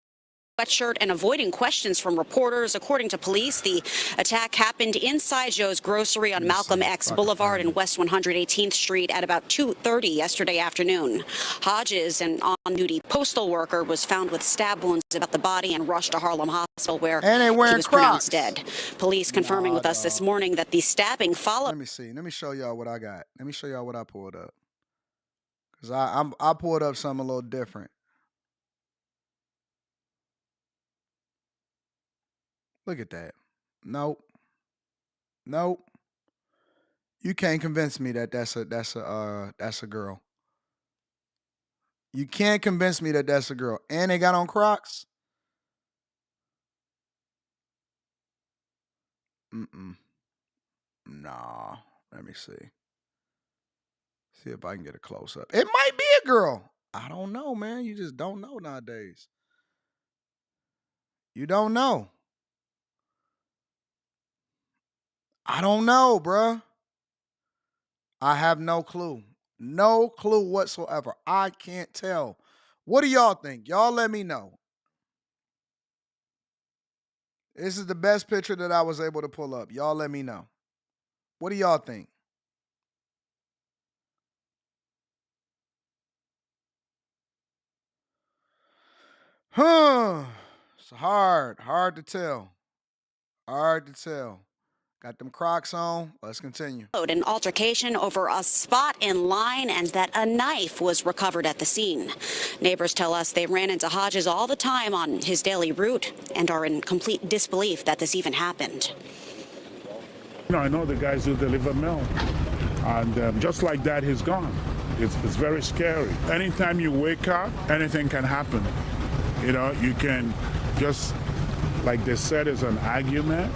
sweatshirt and avoiding questions from reporters. According to police, the attack happened inside Joe's Grocery on Malcolm X Boulevard and West 118th Street at about 2:30 yesterday afternoon. Hodges, an on-duty postal worker, was found with stab wounds about the body and rushed to Harlem Hospital, where he was pronounced dead. Police confirming with us this morning that the stabbing followed. Let me see. Let me show y'all what I got. Let me show y'all what I pulled up. Because I pulled up something a little different. Look at that. Nope. Nope. You can't convince me that that's a girl. You can't convince me that that's a girl. And they got on Crocs. Nah. Let me see. See if I can get a close up. It might be a girl. I don't know, man. You just don't know nowadays. You don't know. I don't know, bruh. I have no clue. No clue whatsoever. I can't tell. What do y'all think? Y'all let me know. This is the best picture that I was able to pull up. Y'all let me know. What do y'all think? It's hard to tell. Hard to tell. Got them Crocs on. Let's continue. An altercation over a spot in line and that a knife was recovered at the scene. Neighbors tell us they ran into Hodges all the time on his daily route and are in complete disbelief that this even happened. I know the guys who deliver mail, and just like that, he's gone. It's very scary. Anytime you wake up, anything can happen. You know, you can just, like they said, it's an argument.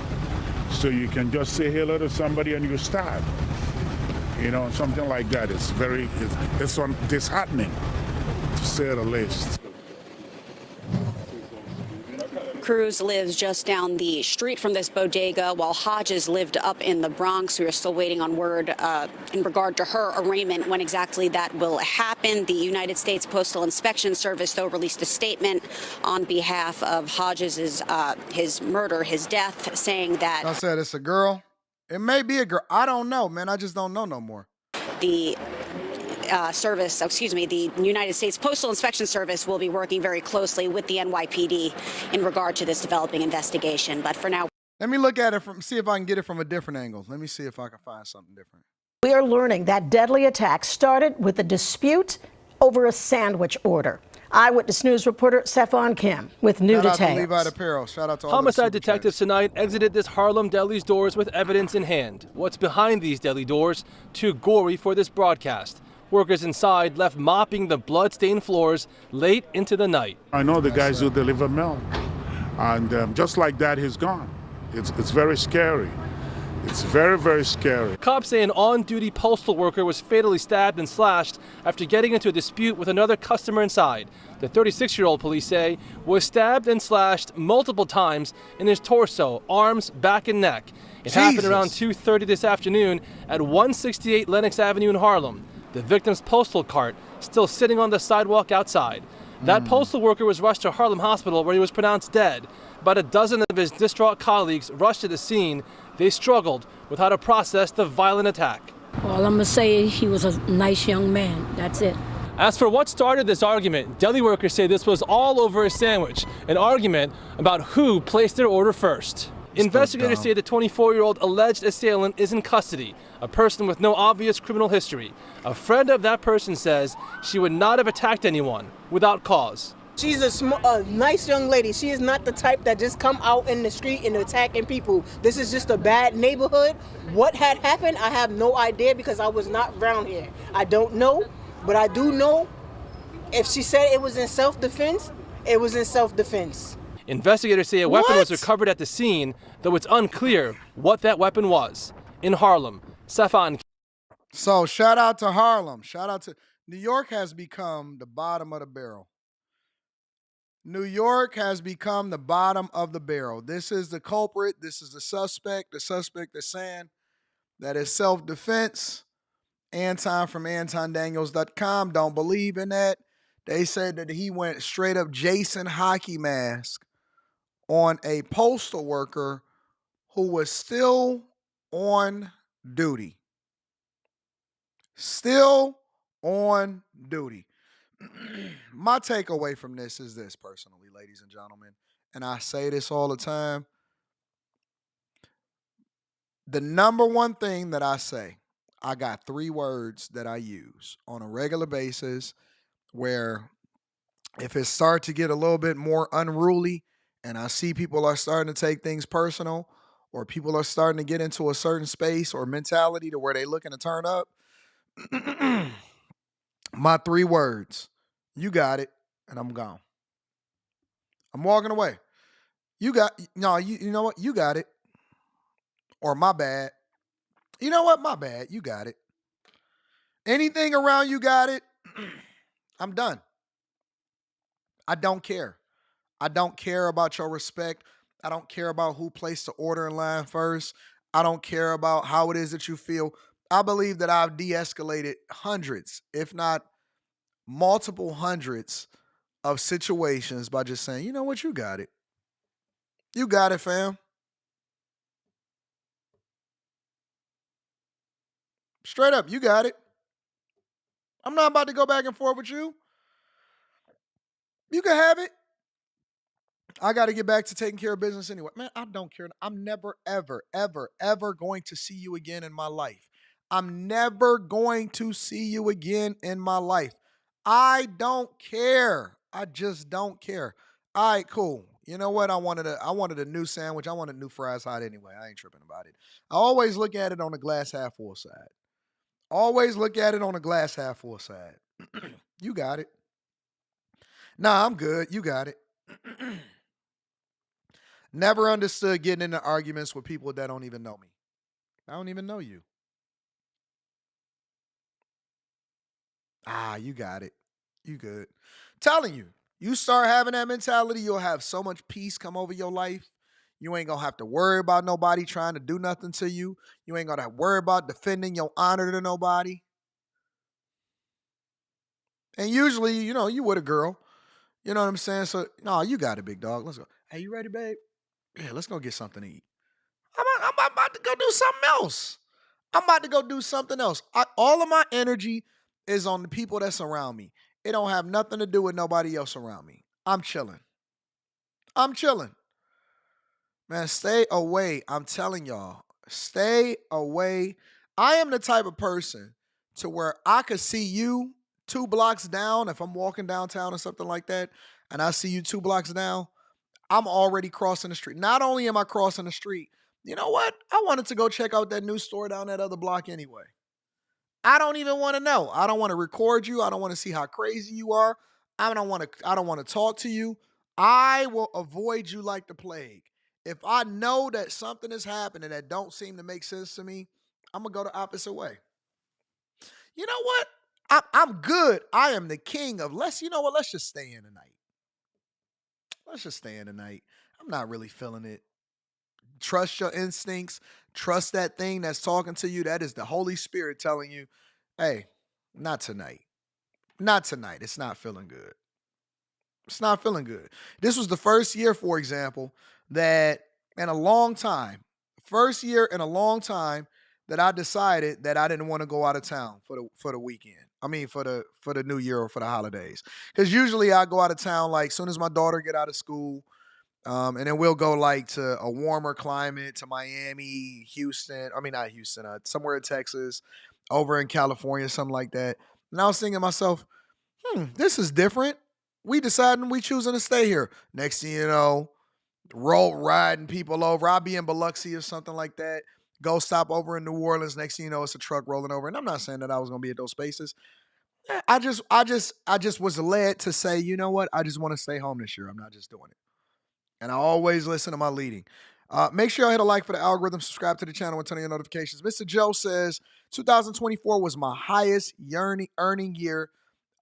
So you can just say hello to somebody and you stab. You know, something like that. It's disheartening, to say the least. Cruz lives just down the street from this bodega, while Hodges lived up in the Bronx. We are still waiting on word in regard to her arraignment, when exactly that will happen. The United States Postal Inspection Service, though, released a statement on behalf of Hodges' his murder, his death, saying that... I said it's a girl. It may be a girl. I don't know, man. I just don't know no more. The the United States Postal Inspection Service will be working very closely with the NYPD in regard to this developing investigation. But for now, let me look at it see if I can get it from a different angle. Let me see if I can find something different. We are learning that deadly attack started with a dispute over a sandwich order. Eyewitness News reporter Stefan Kim with new details. Shout out to Levi Apparel. Shout out to all Homicide detectives tonight exited this Harlem deli's doors with evidence in hand. What's behind these deli doors? Too gory for this broadcast. Workers inside left mopping the blood-stained floors late into the night. I know the guys who deliver mail, and just like that, he's gone. It's very scary. It's very, very scary. Cops say an on-duty postal worker was fatally stabbed and slashed after getting into a dispute with another customer inside. The 36-year-old, police say, was stabbed and slashed multiple times in his torso, arms, back, and neck. It happened around 2:30 this afternoon at 168 Lenox Avenue in Harlem. The victim's postal cart still sitting on the sidewalk outside. That postal worker was rushed to Harlem Hospital, where he was pronounced dead. About a dozen of his distraught colleagues rushed to the scene. They struggled with how to process the violent attack. All I'm going to say, he was a nice young man. That's it. As for what started this argument, deli workers say this was all over a sandwich, an argument about who placed their order first. Investigators say the 24-year-old alleged assailant is in custody, a person with no obvious criminal history. A friend of that person says she would not have attacked anyone without cause. She's a nice young lady. She is not the type that just come out in the street and attacking people. This is just a bad neighborhood. What had happened, I have no idea because I was not around here. I don't know, but I do know if she said it was in self-defense, it was in self-defense. Investigators say a weapon was recovered at the scene, though it's unclear what that weapon was. In Harlem, Stefan. So shout out to Harlem. Shout out to New York has become the bottom of the barrel. New York has become the bottom of the barrel. This is the culprit. This is the suspect. The suspect is saying that it's self-defense. Anton from AntonDaniels.com don't believe in that. They said that he went straight up Jason hockey mask on a postal worker who was still on duty. Still on duty. My takeaway from this is this, personally, ladies and gentlemen, and I say this all the time. The number one thing that I say, I got 3 words that I use on a regular basis where if it starts to get a little bit more unruly and I see people are starting to take things personal or people are starting to get into a certain space or mentality to where they looking to turn up, my 3 words, you got it, and I'm gone. I'm walking away. You know what? You got it. Or my bad. You know what? My bad. You got it. Anything around you got it, I'm done. I don't care. I don't care about your respect. I don't care about who placed the order in line first. I don't care about how it is that you feel. I believe that I've de-escalated hundreds, if not multiple hundreds of situations by just saying, you know what, you got it. You got it, fam. Straight up, you got it. I'm not about to go back and forth with you. You can have it. I got to get back to taking care of business anyway. Man, I don't care. I'm never, ever, ever, ever going to see you again in my life. I'm never going to see you again in my life. I don't care. I just don't care. All right, cool. You know what? I wanted a new sandwich. I wanted new fries hot anyway. I ain't tripping about it. I always look at it on the glass half full side. Always look at it on the glass half full side. You got it. Nah, I'm good. You got it. Never understood getting into arguments with people that don't even know me. I don't even know you. You got it. You good. Telling you, you start having that mentality, you'll have so much peace come over your life. You ain't gonna have to worry about nobody trying to do nothing to you. You ain't gonna worry about defending your honor to nobody. And usually, you with a girl. You know what I'm saying? So, no, you got it, big dog. Let's go. Hey, you ready, babe? Yeah, let's go get something to eat. I'm about to go do something else. I'm about to go do something else. All of my energy is on the people that's around me. It don't have nothing to do with nobody else around me. I'm chilling. Man, stay away. I'm telling y'all, stay away. I am the type of person to where I could see you 2 blocks down if I'm walking downtown or something like that, and I see you 2 blocks down, I'm already crossing the street. Not only am I crossing the street, you know what? I wanted to go check out that new store down that other block anyway. I don't even want to know. I don't want to record you. I don't want to see how crazy you are. I don't want to talk to you. I will avoid you like the plague. If I know that something is happening that don't seem to make sense to me, I'm going to go the opposite way. You know what? I'm good. I am the king of let's just stay in tonight. Let's just stay in tonight. I'm not really feeling it. Trust your instincts. Trust that thing that's talking to you. That is the Holy Spirit telling you, hey, not tonight. Not tonight. It's not feeling good. It's not feeling good. This was the first year, for example, that in a long time, first year in a long time that I decided that I didn't want to go out of town for the weekend. I mean, for the new year or for the holidays. Because usually I go out of town like soon as my daughter get out of school. And then we'll go like to a warmer climate, to Miami, Houston. I mean, not Houston, somewhere in Texas, over in California, something like that. And I was thinking to myself, this is different. We deciding we choosing to stay here. Next thing you know, riding people over. I'll be in Biloxi or something like that. Go stop over in New Orleans. Next thing you know, it's a truck rolling over. And I'm not saying that I was going to be at those spaces. I just was led to say, you know what? I just want to stay home this year. I'm not just doing it. And I always listen to my leading. Make sure you hit a like for the algorithm, subscribe to the channel, and turn on your notifications. Mr. Joe says, 2024 was my highest earning year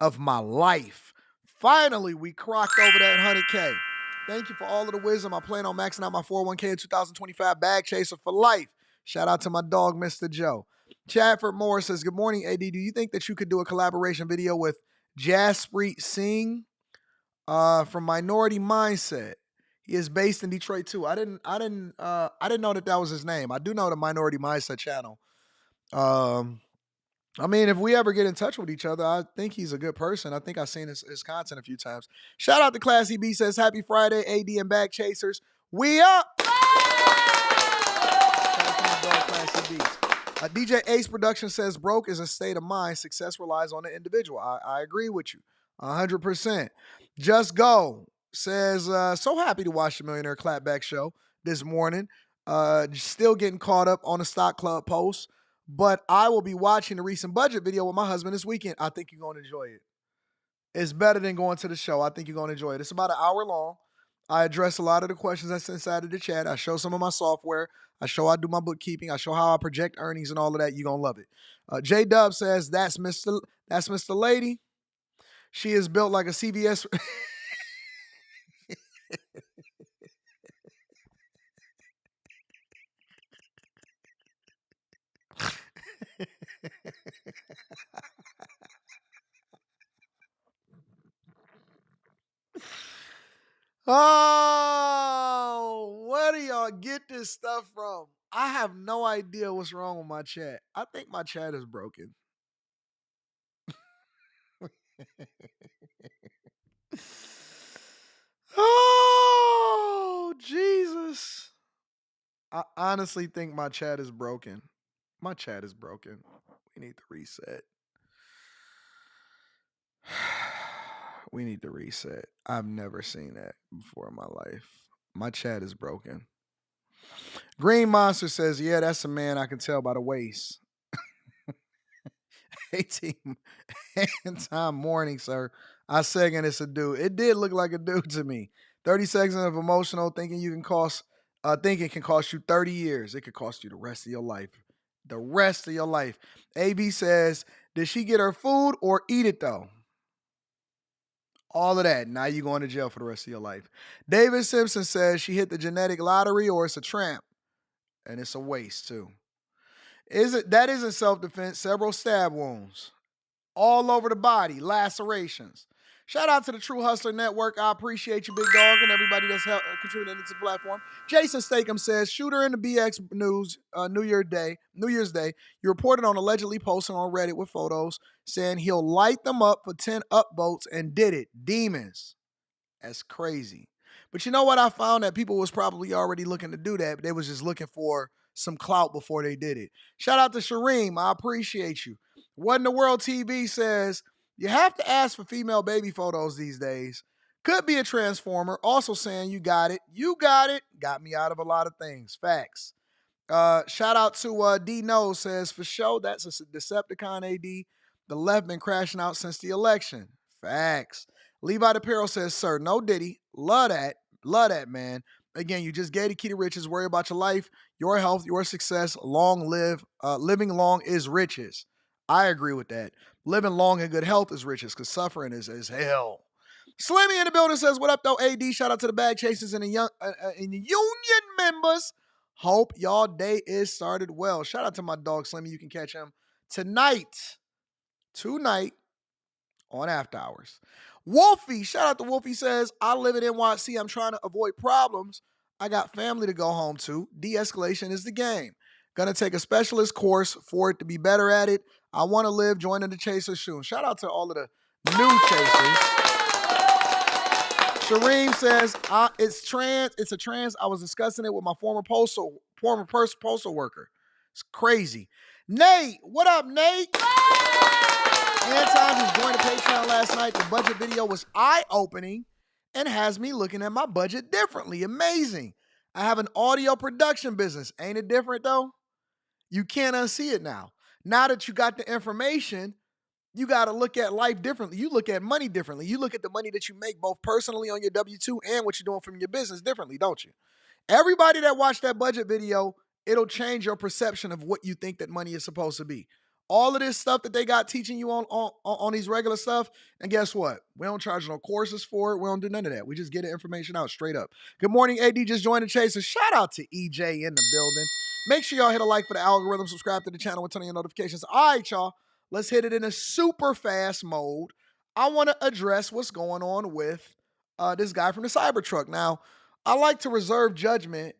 of my life. Finally, we crocked over that 100K. Thank you for all of the wisdom. I plan on maxing out my 401k in 2025. Bag chaser for life. Shout out to my dog, Mr. Joe. Chadford Moore says, good morning, AD. Do you think that you could do a collaboration video with Jaspreet Singh from Minority Mindset? He is based in Detroit too. I didn't know that was his name. I do know the Minority Mindset channel. I mean, if we ever get in touch with each other, I think he's a good person. I think I've seen his content a few times. Shout out to Classy B, says, happy Friday, AD and Back Chasers. We up! Classy Beats. DJ Ace Production says, broke is a state of mind. Success relies on the individual. I agree with you 100%. Just Go says, so happy to watch the Millionaire Clapback show this morning. Still getting caught up on the Stock Club post. But I will be watching the recent budget video with my husband this weekend. I think you're going to enjoy it. It's better than going to the show. I think you're going to enjoy it. It's about an hour long. I address a lot of the questions that's inside of the chat. I show some of my software. I show I do my bookkeeping. I show how I project earnings and all of that. You're going to love it. J Dub says, that's Mr. Lady. She is built like a CVS. Oh, where do y'all get this stuff from? I have no idea what's wrong with my chat. I think my chat is broken. Oh, Jesus. I honestly think my chat is broken. My chat is broken. We need to reset. We need to reset. I've never seen that before in my life. My chat is broken. Green Monster says, yeah, that's a man. I can tell by the waist. 18 Anton morning, sir. I second it's a dude. It did look like a dude to me. 30 seconds of emotional thinking can cost you 30 years. It could cost you the rest of your life. The rest of your life. AB says, did she get her food or eat it though? All of that. Now you're going to jail for the rest of your life. David Simpson says she hit the genetic lottery or it's a tramp. And it's a waste too. That isn't self-defense. Several stab wounds. All over the body. Lacerations. Shout out to the True Hustler Network. I appreciate you, big dog, and everybody that's contributing to the platform. Jason Statham says, shooter in the BX news, New Year's Day, you reported on allegedly posting on Reddit with photos saying he'll light them up for 10 upvotes and did it. Demons. That's crazy. But you know what? I found that people was probably already looking to do that, but they was just looking for some clout before they did it. Shout out to Shareem. I appreciate you. What in the World TV says, you have to ask for female baby photos these days. Could be a transformer. Also saying you got it. You got it. Got me out of a lot of things. Facts. Shout out to D No says, for sure, that's a Decepticon AD. The left been crashing out since the election. Facts. Levi DePero says, sir, no Diddy. Love that. Love that, man. Again, you just gave the key to riches. Worry about your life, your health, your success. Living long is riches. I agree with that. Living long and good health is riches because suffering is hell. Slimmy in the building says, what up, though, AD? Shout out to the Bag Chasers and the union members. Hope y'all day is started well. Shout out to my dog, Slimmy. You can catch him tonight on After Hours. Wolfie, shout out to Wolfie, says, I live in NYC. I'm trying to avoid problems. I got family to go home to. De-escalation is the game. Gonna take a specialist course for it to be better at it. I want to live joining the Chasers soon. Shout out to all of the new Chasers. Shareem says, it's a trans. I was discussing it with my former postal worker. It's crazy. Nate, what up, Nate? Anton just joined the Patreon last night. The budget video was eye-opening and has me looking at my budget differently. Amazing. I have an audio production business. Ain't it different, though? You can't unsee it now. Now that you got the information, you got to look at life differently. You look at money differently. You look at the money that you make both personally on your W-2 and what you're doing from your business differently, don't you? Everybody that watched that budget video, it'll change your perception of what you think that money is supposed to be. All of this stuff that they got teaching you on these regular stuff, and guess what? We don't charge no courses for it. We don't do none of that. We just get the information out straight up. Good morning, AD. Just joined the Chasers. Shout out to EJ in the building. Make sure y'all hit a like for the algorithm. Subscribe to the channel with turn on your notifications. All right, y'all. Let's hit it in a super fast mode. I want to address what's going on with this guy from the Cybertruck. Now, I like to reserve judgment.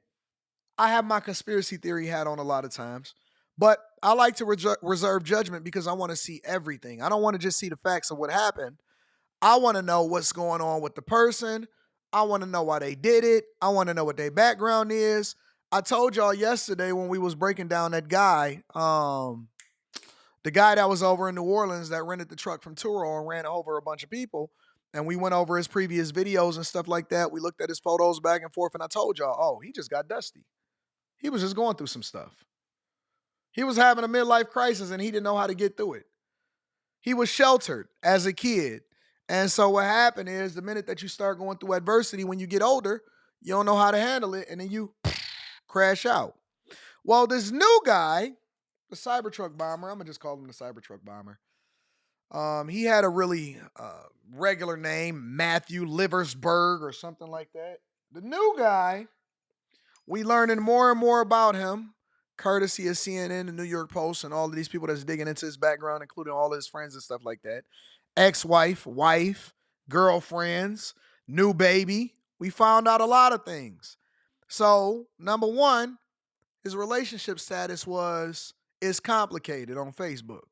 I have my conspiracy theory hat on a lot of times, but I like to reserve judgment because I want to see everything. I don't want to just see the facts of what happened. I want to know what's going on with the person. I want to know why they did it. I want to know what their background is. I told y'all yesterday when we was breaking down that guy, the guy that was over in New Orleans that rented the truck from Turo and ran over a bunch of people. And we went over his previous videos and stuff like that. We looked at his photos back and forth, and I told y'all, oh, he just got dusty. He was just going through some stuff. He was having a midlife crisis, and he didn't know how to get through it. He was sheltered as a kid. And so what happened is the minute that you start going through adversity, when you get older, you don't know how to handle it, and then you crash out. Well, this new guy, the Cybertruck bomber, I'm going to just call him the Cybertruck bomber. He had a really regular name, Matthew Liversberg or something like that. The new guy, we learning more and more about him, courtesy of CNN, the New York Post, and all of these people that's digging into his background, including all his friends and stuff like that. Ex-wife, wife, girlfriends, new baby. We found out a lot of things. So, number one, his relationship status is complicated on Facebook.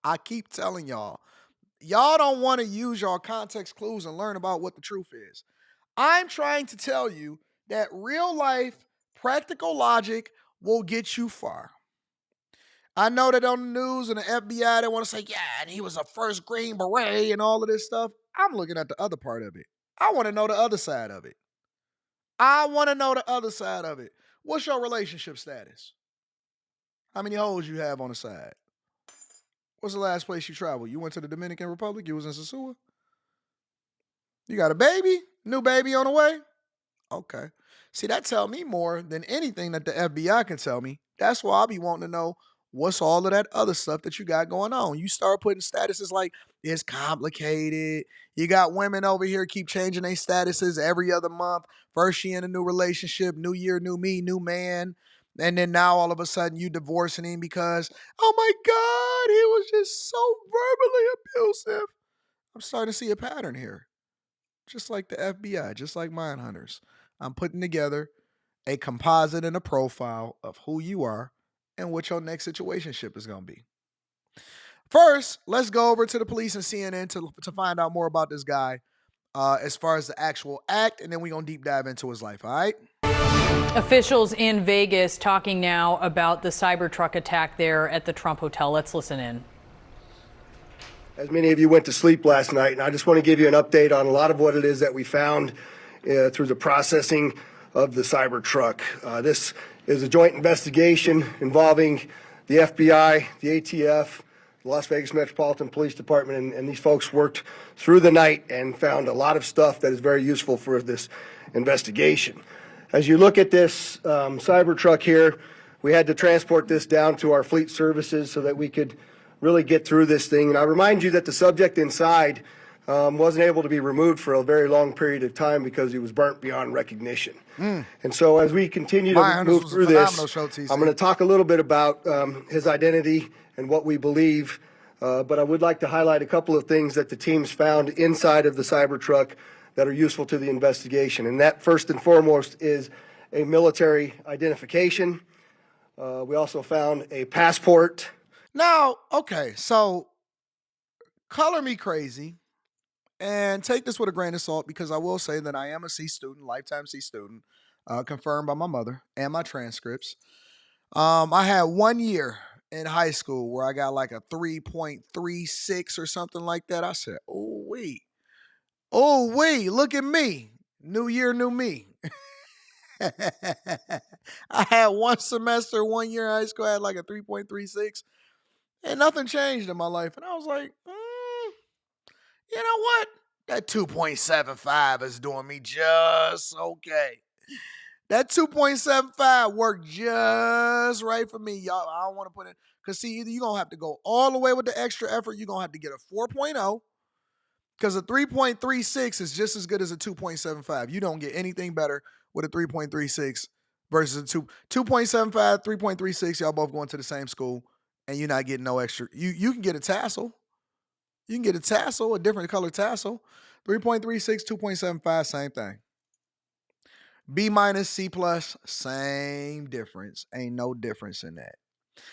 I keep telling y'all don't want to use y'all context clues and learn about what the truth is. I'm trying to tell you that real life, practical logic will get you far. I know that on the news and the FBI, they want to say, yeah, and he was a first Green Beret and all of this stuff. I'm looking at the other part of it. I want to know the other side of it. What's your relationship status? How many hoes you have on the side? What's the last place you traveled? You went to the Dominican Republic? You was in Sosua? You got a baby? New baby on the way? Okay. See, that tell me more than anything that the FBI can tell me. That's why I'll be wanting to know what's all of that other stuff that you got going on. You start putting statuses like, it's complicated. You got women over here keep changing their statuses every other month. First she in a new relationship, new year, new me, new man. And then now all of a sudden you divorcing him because, oh my God, he was just so verbally abusive. I'm starting to see a pattern here. Just like the FBI, just like Mindhunters. I'm putting together a composite and a profile of who you are and what your next situationship is going to be. First, let's go over to the police and CNN to find out more about this guy as far as the actual act, and then we're going to deep dive into his life, all right? Officials in Vegas talking now about the Cybertruck attack there at the Trump Hotel. Let's listen in. As many of you went to sleep last night, and I just want to give you an update on a lot of what it is that we found through the processing of the Cybertruck. This is a joint investigation involving the FBI, the ATF, the Las Vegas Metropolitan Police Department, and these folks worked through the night and found a lot of stuff that is very useful for this investigation. As you look at this Cybertruck here, we had to transport this down to our fleet services so that we could really get through this thing. And I remind you that the subject inside wasn't able to be removed for a very long period of time because he was burnt beyond recognition. And so as we continue to move through this, I'm going to talk a little bit about his identity and what we believe, but I would like to highlight a couple of things that the teams found inside of the Cybertruck that are useful to the investigation. And that, first and foremost, is a military identification. We also found a passport. Now, okay, so color me crazy and take this with a grain of salt because I will say that I am a C student, lifetime C student, confirmed by my mother and my transcripts. I had 1 year in high school where I got like a 3.36 or something like that. I said, oh, wait, look at me. New year, new me. I had one semester, 1 year in high school, I had like a 3.36. And nothing changed in my life. And I was like, you know what? That 2.75 is doing me just okay. That 2.75 worked just right for me, y'all. I don't want to put it, because see, either you're going to have to go all the way with the extra effort, you're going to have to get a 4.0, because a 3.36 is just as good as a 2.75. You don't get anything better with a 3.36 versus a 2.75, 3.36. Y'all both going to the same school. And you're not getting no extra. You can get a tassel. You can get a tassel, a different color tassel. 3.36, 2.75, same thing. B minus, C plus, same difference. Ain't no difference in that.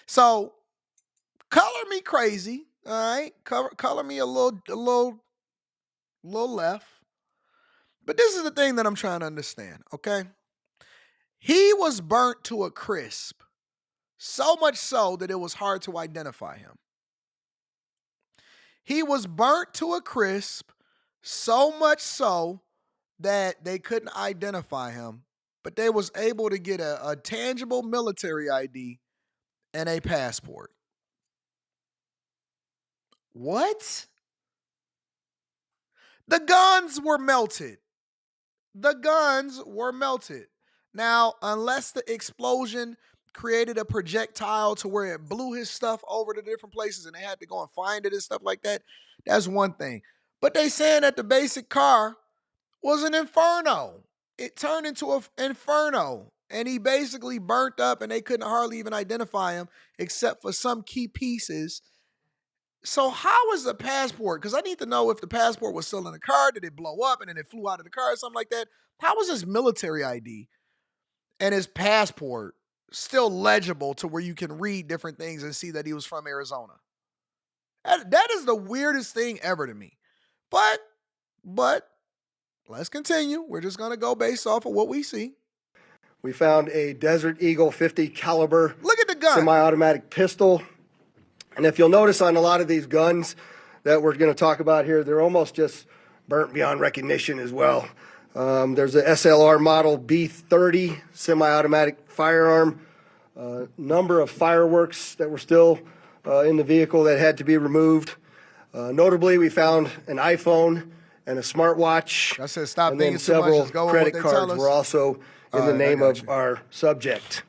So, color me crazy, all right? Color me a little left. But this is the thing that I'm trying to understand, okay? He was burnt to a crisp, so much so that it was hard to identify him. He was burnt to a crisp, so much so that they couldn't identify him, but they was able to get a tangible military ID and a passport. What? The guns were melted. The guns were melted. Now, unless the explosion created a projectile to where it blew his stuff over to different places and they had to go and find it and stuff like that, that's one thing. But they saying that the basic car was an inferno. It turned into an inferno. And he basically burnt up and they couldn't hardly even identify him except for some key pieces. So how is the passport? Because I need to know if the passport was still in the car. Did it blow up and then it flew out of the car or something like that? How was his military ID and his passport still legible to where you can read different things and see that he was from Arizona? That is the weirdest thing ever to me. But let's continue. We're just going to go based off of what we see. We found a Desert Eagle 50 caliber Look at the gun. semi-automatic pistol. And if you'll notice on a lot of these guns that we're going to talk about here, they're almost just burnt beyond recognition as well. There's a SLR model B30 semi-automatic firearm. Number of fireworks that were still in the vehicle that had to be removed. Notably, we found an iPhone and a smartwatch. I said stop and then thinking too much, several just go with credit what they tell cards us. were also in the All right, name I got of you. our subject.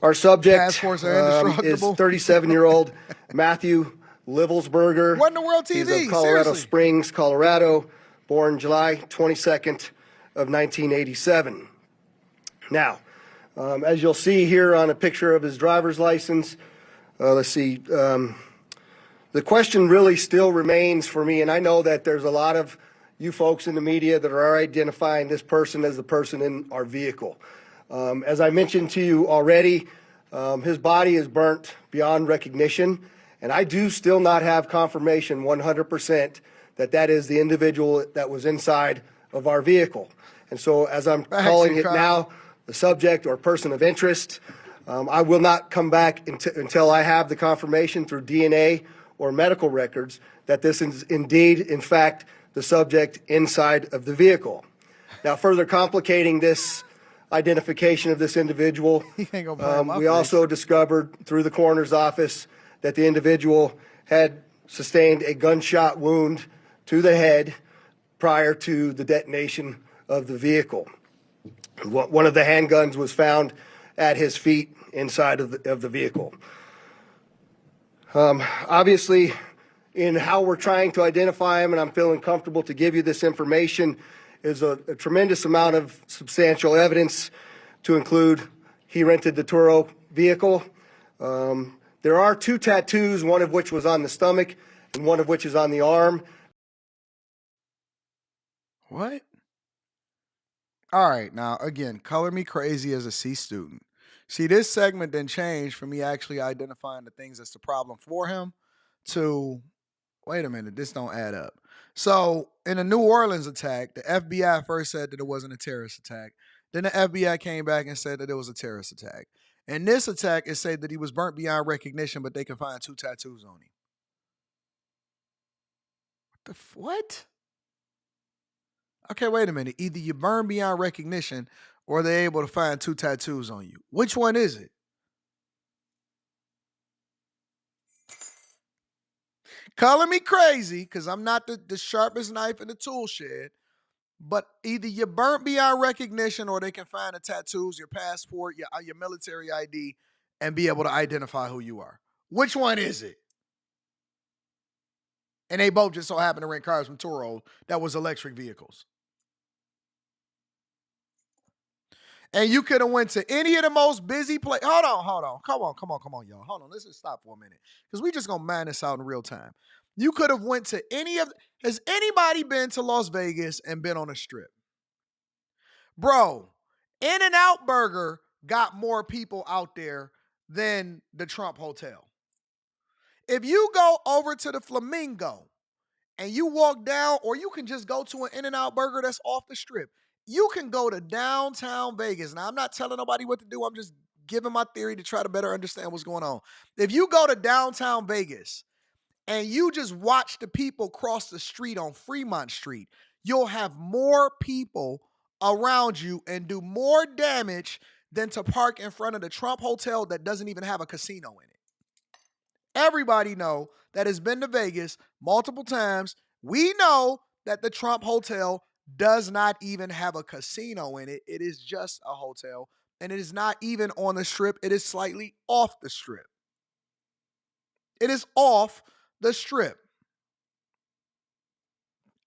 Our subject Passports are is indestructible. 37-year-old Matthew Livelsberger. What in the world, TV? He's of Colorado Seriously. Springs, Colorado, born July 22nd of 1987. Now, as you'll see here on a picture of his driver's license, let's see, the question really still remains for me, and I know that there's a lot of you folks in the media that are identifying this person as the person in our vehicle. As I mentioned to you already, his body is burnt beyond recognition, and I do still not have confirmation 100% that that is the individual that was inside of our vehicle. And so as I'm calling it now, the subject or person of interest, I will not come back until I have the confirmation through DNA or medical records that this is indeed, in fact, the subject inside of the vehicle. Now, further complicating this identification of this individual, we also discovered through the coroner's office that the individual had sustained a gunshot wound to the head prior to the detonation of the vehicle. One of the handguns was found at his feet inside of the vehicle. Obviously, in how we're trying to identify him, and I'm feeling comfortable to give you this information, is a tremendous amount of substantial evidence to include he rented the Turo vehicle. There are 2 tattoos, one of which was on the stomach and one of which is on the arm. What? All right, now again, color me crazy as a C student. See, this segment then changed from me actually identifying the things that's the problem for him to, wait a minute, this don't add up. So in the New Orleans attack, the FBI first said that it wasn't a terrorist attack. Then the FBI came back and said that it was a terrorist attack. In this attack, it said that he was burnt beyond recognition, but they can find 2 tattoos on him. What? Okay, wait a minute. Either you burn beyond recognition or they're able to find 2 tattoos on you. Which one is it? Color me crazy, because I'm not the sharpest knife in the tool shed, but either you're burnt beyond recognition or they can find the tattoos, your passport, your military ID, and be able to identify who you are. Which one is it? And they both just so happen to rent cars from Turo that was electric vehicles. And you could have went to any of the most busy places. Hold on. Come on, y'all. Hold on. Let's just stop for a minute. Because we just going to mine this out in real time. You could have went to has anybody been to Las Vegas and been on a strip? Bro, In-N-Out Burger got more people out there than the Trump Hotel. If you go over to the Flamingo and you walk down, or you can just go to an In-N-Out Burger that's off the strip. You can go to downtown Vegas. Now, I'm not telling nobody what to do. I'm just giving my theory to try to better understand what's going on. If you go to downtown Vegas and you just watch the people cross the street on Fremont Street, you'll have more people around you and do more damage than to park in front of the Trump Hotel that doesn't even have a casino in it. Everybody know that has been to Vegas multiple times. We know that the Trump Hotel does not even have a casino in it. It is just a hotel, and it is not even on the strip. It is slightly off the strip. It is off the strip.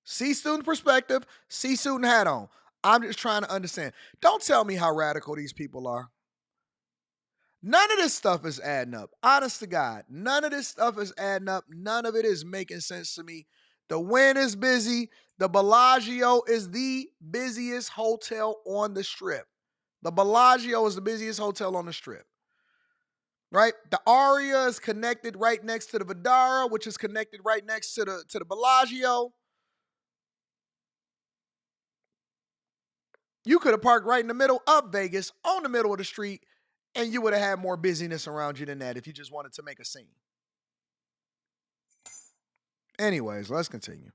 See student perspective, see student hat on. I'm just trying to understand. Don't tell me how radical these people are. None of this stuff is adding up. Honest to God, none of this stuff is adding up. None of it is making sense to me. The Wynn is busy. The Bellagio is the busiest hotel on the strip. The Bellagio is the busiest hotel on the strip. Right? The Aria is connected right next to the Vdara, which is connected right next to the Bellagio. You could have parked right in the middle of Vegas, on the middle of the street, and you would have had more busyness around you than that if you just wanted to make a scene. Anyways, let's continue.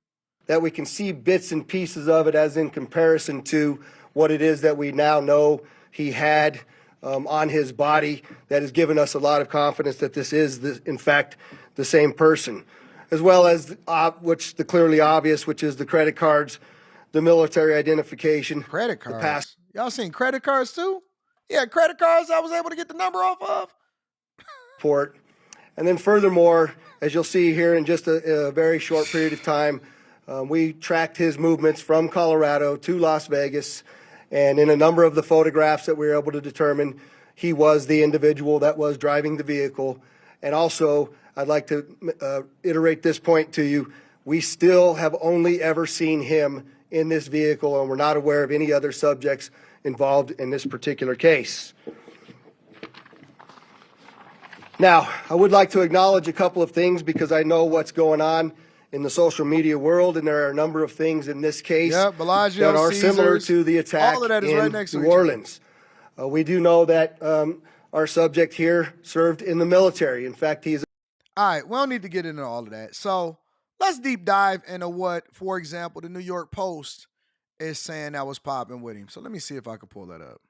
That we can see bits and pieces of it as in comparison to what it is that we now know he had on his body, that has given us a lot of confidence that this is, in fact, the same person. As well as, the clearly obvious, which is the credit cards, the military identification. Credit cards? Y'all seen credit cards too? Yeah, credit cards I was able to get the number off of. Port. And then furthermore, as you'll see here in just a very short period of time, we tracked his movements from Colorado to Las Vegas. And in a number of the photographs that we were able to determine, he was the individual that was driving the vehicle. And also, I'd like to iterate this point to you. We still have only ever seen him in this vehicle, and we're not aware of any other subjects involved in this particular case. Now, I would like to acknowledge a couple of things because I know what's going on in the social media world, and there are a number of things in this case Bellagio, that are Caesars, similar to the attack all of that is in right next to New each other. Orleans. We do know that our subject here served in the military. In fact, he's... All right, we don't need to get into all of that. So let's deep dive into what, for example, the New York Post is saying that was popping with him. So let me see if I can pull that up.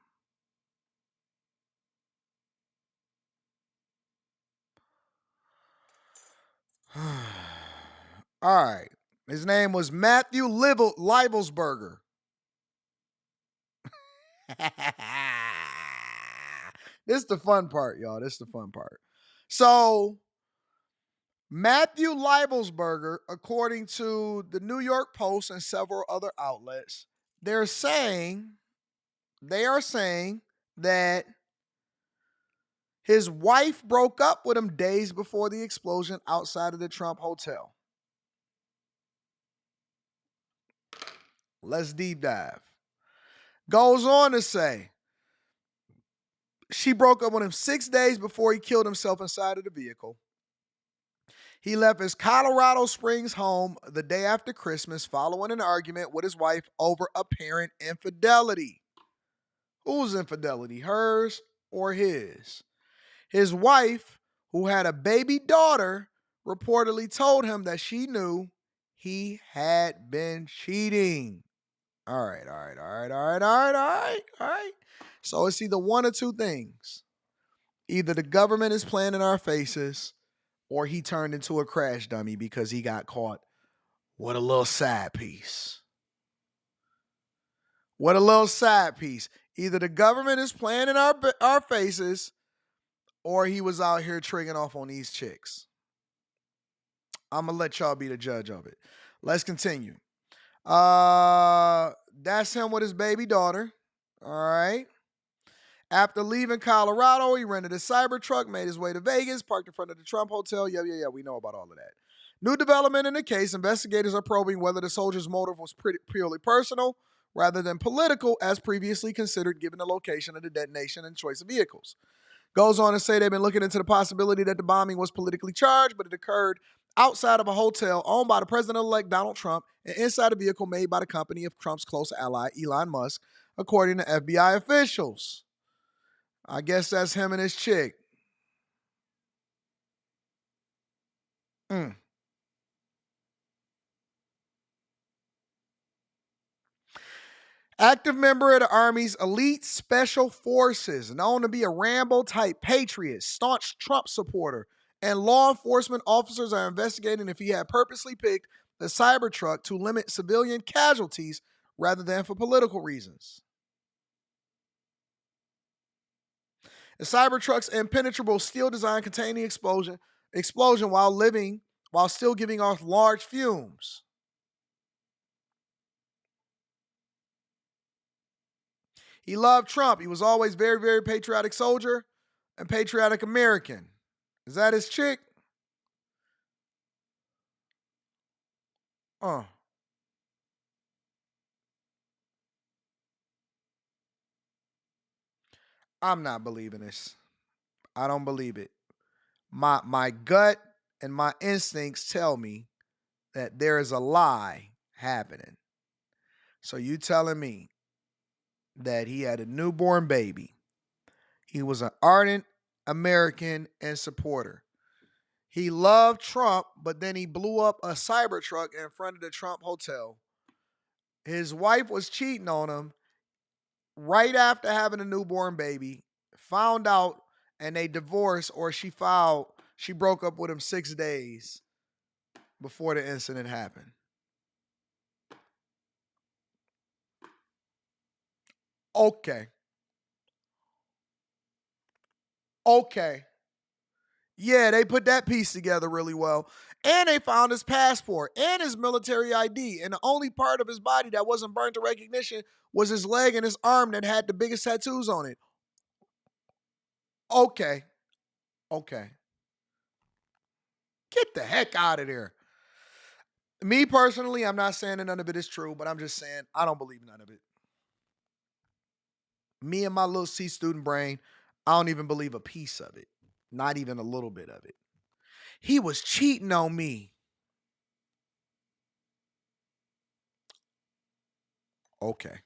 All right. His name was Matthew Leibelsberger. This is the fun part, y'all. This is the fun part. So Matthew Leibelsberger, according to the New York Post and several other outlets, they are saying that his wife broke up with him days before the explosion outside of the Trump Hotel. Let's deep dive. Goes on to say, she broke up with him 6 days before he killed himself inside of the vehicle. He left his Colorado Springs home the day after Christmas following an argument with his wife over apparent infidelity. Whose infidelity? Hers or his? His wife, who had a baby daughter, reportedly told him that she knew he had been cheating. All right. So it's either one or two things. Either the government is playing in our faces, or he turned into a crash dummy because he got caught with a little side piece. What a little side piece. Either the government is playing in our faces, or he was out here triggering off on these chicks. I'm going to let y'all be the judge of it. Let's continue. That's him with his baby daughter. All right. After leaving Colorado, he rented a Cybertruck, made his way to Vegas, parked in front of the Trump Hotel. Yeah, we know about all of that. New development in the case, investigators are probing whether the soldier's motive was purely personal rather than political, as previously considered given the location of the detonation and choice of vehicles. Goes on to say they've been looking into the possibility that the bombing was politically charged, but it occurred outside of a hotel owned by the president-elect Donald Trump and inside a vehicle made by the company of Trump's close ally, Elon Musk, according to FBI officials. I guess that's him and his chick. Active member of the Army's elite special forces, known to be a Rambo-type patriot, staunch Trump supporter, and law enforcement officers are investigating if he had purposely picked the Cybertruck to limit civilian casualties rather than for political reasons. The Cybertruck's impenetrable steel design contained the explosion while still giving off large fumes. He loved Trump. He was always very, very patriotic soldier and patriotic American. Is that his chick? I'm not believing this. I don't believe it. My gut and my instincts tell me that there is a lie happening. So you telling me that he had a newborn baby. He was an ardent American and supporter. He loved Trump, but then he blew up a Cybertruck in front of the Trump hotel. His wife was cheating on him right after having a newborn baby, found out, and they divorced, or she broke up with him 6 days before the incident happened. Okay. Yeah, they put that piece together really well. And they found his passport and his military ID. And the only part of his body that wasn't burnt to recognition was his leg and his arm that had the biggest tattoos on it. Okay. Get the heck out of there. Me personally, I'm not saying that none of it is true, but I'm just saying I don't believe none of it. Me and my little C student brain, I don't even believe a piece of it. Not even a little bit of it. He was cheating on me. Okay.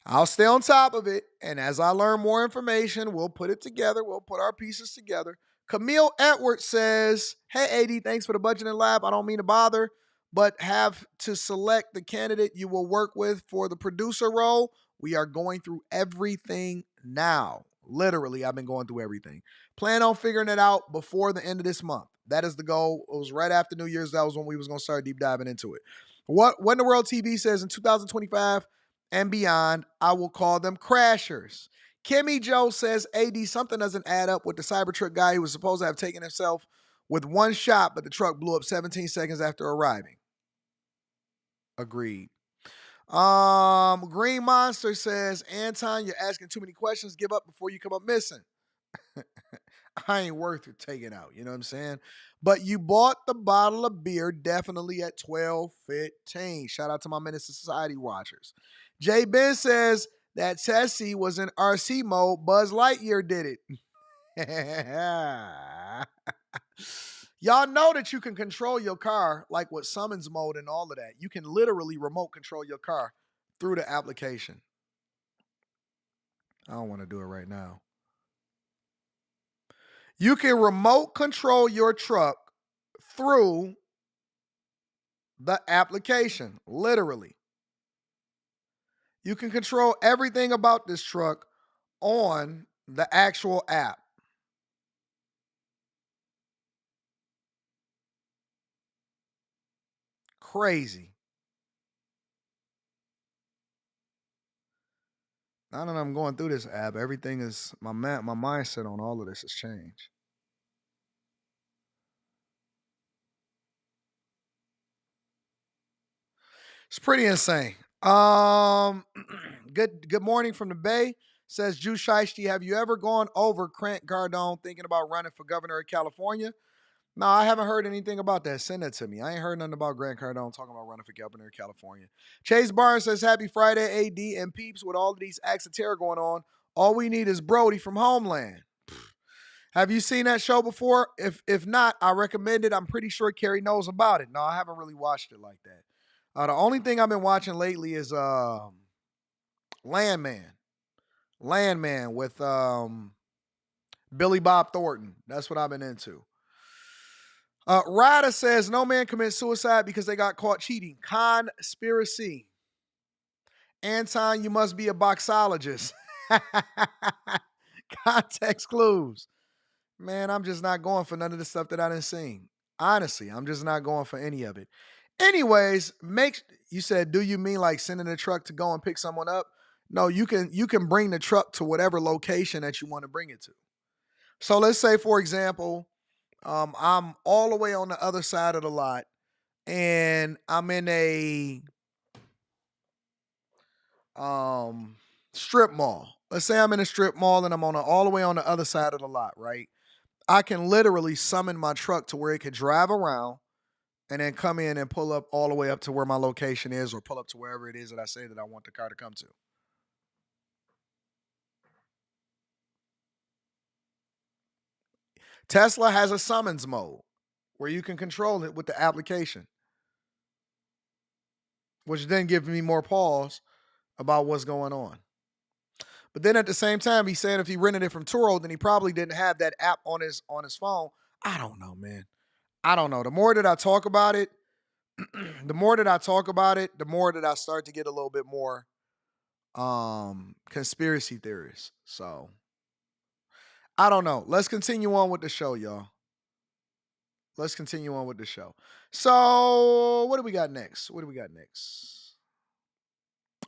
I'll stay on top of it. And as I learn more information, we'll put it together. We'll put our pieces together. Camille Edwards says, hey, AD, thanks for the budgeting lab. I don't mean to bother, but have to select the candidate you will work with for the producer role. We are going through everything now. Literally, I've been going through everything. Plan on figuring it out before the end of this month. That is the goal. It was right after New Year's. That was when we was going to start deep diving into it. What in the World TV says in 2025 and beyond, I will call them crashers. Kimmy Joe says, AD, something doesn't add up with the Cybertruck guy who was supposed to have taken himself with one shot, but the truck blew up 17 seconds after arriving. Agreed. Green Monster says, Anton, you're asking too many questions. Give up before you come up missing. I ain't worth it taking out. You know what I'm saying? But you bought the bottle of beer definitely at 12:15. Shout out to my Menace to Society watchers. Jay Ben says that Tessie was in RC mode. Buzz Lightyear did it. Y'all know that you can control your car like with summons mode and all of that. You can literally remote control your car through the application. I don't want to do it right now. You can remote control your truck through the application, literally. You can control everything about this truck on the actual app. Crazy. Now that I'm going through this app, everything is, my mindset on all of this has changed. It's pretty insane. Good morning from the Bay. Says Jew Shiesty, have you ever gone over Grant Cardone thinking about running for governor of California? No, I haven't heard anything about that. Send that to me. I ain't heard nothing about Grant Cardone talking about running for governor of California. Chase Barnes says, happy Friday, AD and peeps. With all of these acts of terror going on, all we need is Brody from Homeland. Have you seen that show before? If not, I recommend it. I'm pretty sure Carrie knows about it. No, I haven't really watched it like that. The only thing I've been watching lately is Landman. Landman with Billy Bob Thornton. That's what I've been into. Ryder says, no man commits suicide because they got caught cheating. Conspiracy. Anton, you must be a boxologist. Context clues. Man, I'm just not going for none of the stuff that I didn't see. Honestly, I'm just not going for any of it. Anyways, you said, do you mean like sending a truck to go and pick someone up? No, you can bring the truck to whatever location that you want to bring it to. So let's say, for example, I'm all the way on the other side of the lot and I'm in a strip mall. Let's say I'm in a strip mall and I'm all the way on the other side of the lot, right? I can literally summon my truck to where it could drive around and then come in and pull up all the way up to where my location is, or pull up to wherever it is that I say that I want the car to come to. Tesla has a summons mode where you can control it with the application, which then gives me more pause about what's going on. But then at the same time, he's saying if he rented it from Turo, then he probably didn't have that app on his phone. I don't know, man. I don't know. The more that I talk about it, the more that I start to get a little bit more conspiracy theories. So I don't know. Let's continue on with the show, y'all. Let's continue on with the show. So what do we got next?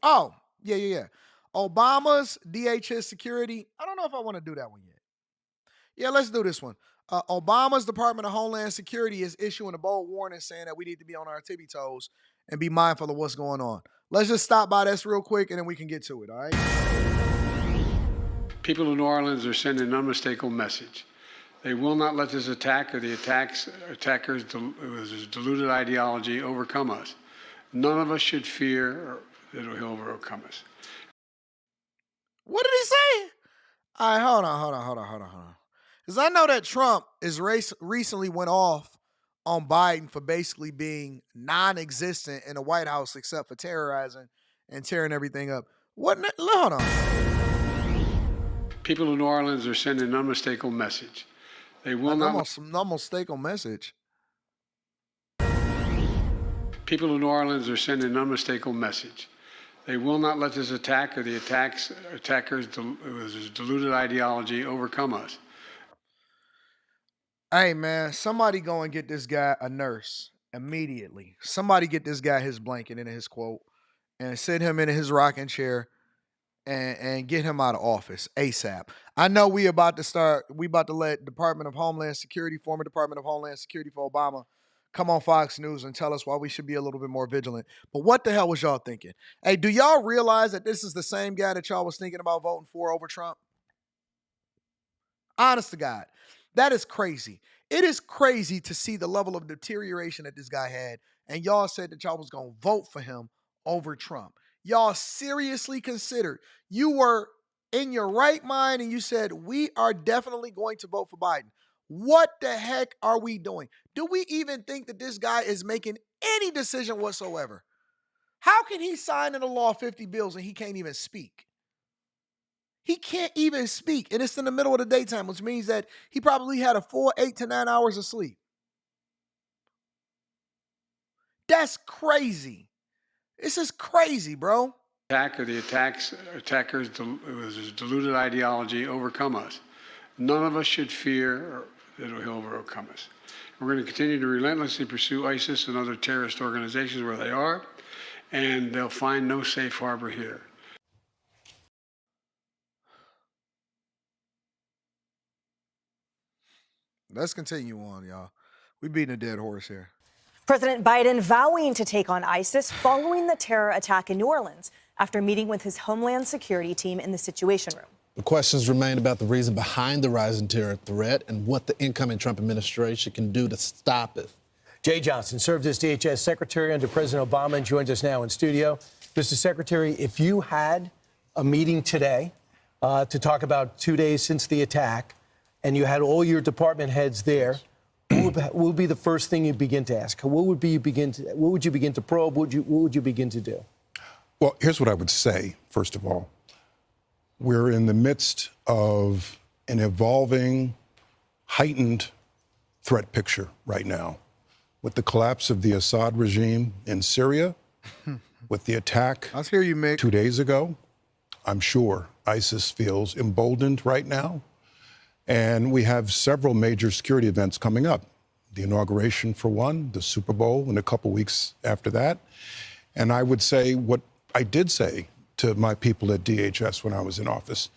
Oh, yeah. Obama's DHS security. I don't know if I want to do that one yet. Yeah, let's do this one. Obama's Department of Homeland Security is issuing a bold warning saying that we need to be on our tippy toes and be mindful of what's going on. Let's just stop by this real quick and then we can get to it, all right? People in New Orleans are sending an unmistakable message. They will not let this attack or the attackers' deluded ideology overcome us. None of us should fear that he'll overcome us. What did he say? All right, hold on. Because I know that Trump recently went off on Biden for basically being non-existent in the White House except for terrorizing and tearing everything up. Hold on. People in New Orleans are sending an unmistakable message. They will not. Unmistakable message. People in New Orleans are sending an unmistakable message. They will not let this attack or the attackers' deluded ideology overcome us. Hey, man, somebody go and get this guy a nurse immediately. Somebody get this guy his blanket and his quote and sit him in his rocking chair and get him out of office ASAP. I know we about to let Department of Homeland Security, former Department of Homeland Security for Obama, come on Fox News and tell us why we should be a little bit more vigilant. But what the hell was y'all thinking? Hey, do y'all realize that this is the same guy that y'all was thinking about voting for over Trump? Honest to God, that is crazy. It is crazy to see the level of deterioration that this guy had, and y'all said that y'all was going to vote for him over Trump. Y'all seriously considered, you were in your right mind and you said, we are definitely going to vote for Biden. What the heck are we doing? Do we even think that this guy is making any decision whatsoever? How can he sign into law 50 bills and he can't even speak? He can't even speak, and it's in the middle of the daytime, which means that he probably had a full 8 to 9 hours of sleep. That's crazy. This is crazy, bro. Attack or the attackers' deluded ideology overcome us. None of us should fear that he'll overcome us. We're going to continue to relentlessly pursue ISIS and other terrorist organizations where they are, and they'll find no safe harbor here. Let's continue on, y'all. We're beating a dead horse here. President Biden vowing to take on ISIS following the terror attack in New Orleans after meeting with his Homeland Security team in the Situation Room. The questions remain about the reason behind the rising terror threat and what the incoming Trump administration can do to stop it. Jay Johnson served as DHS Secretary under President Obama and joins us now in studio. Mr. Secretary, if you had a meeting today to talk about 2 days since the attack, and you had all your department heads there, what would be the first thing you begin to ask? What would you begin to probe? What would you begin to do? Well, here's what I would say, first of all. We're in the midst of an evolving, heightened threat picture right now. With the collapse of the Assad regime in Syria, with the attack 2 days ago, I'm sure ISIS feels emboldened right now. And we have several major security events coming up. The inauguration for one, the Super Bowl in a couple weeks after that. And I would say what I did say to my people at DHS when I was in office,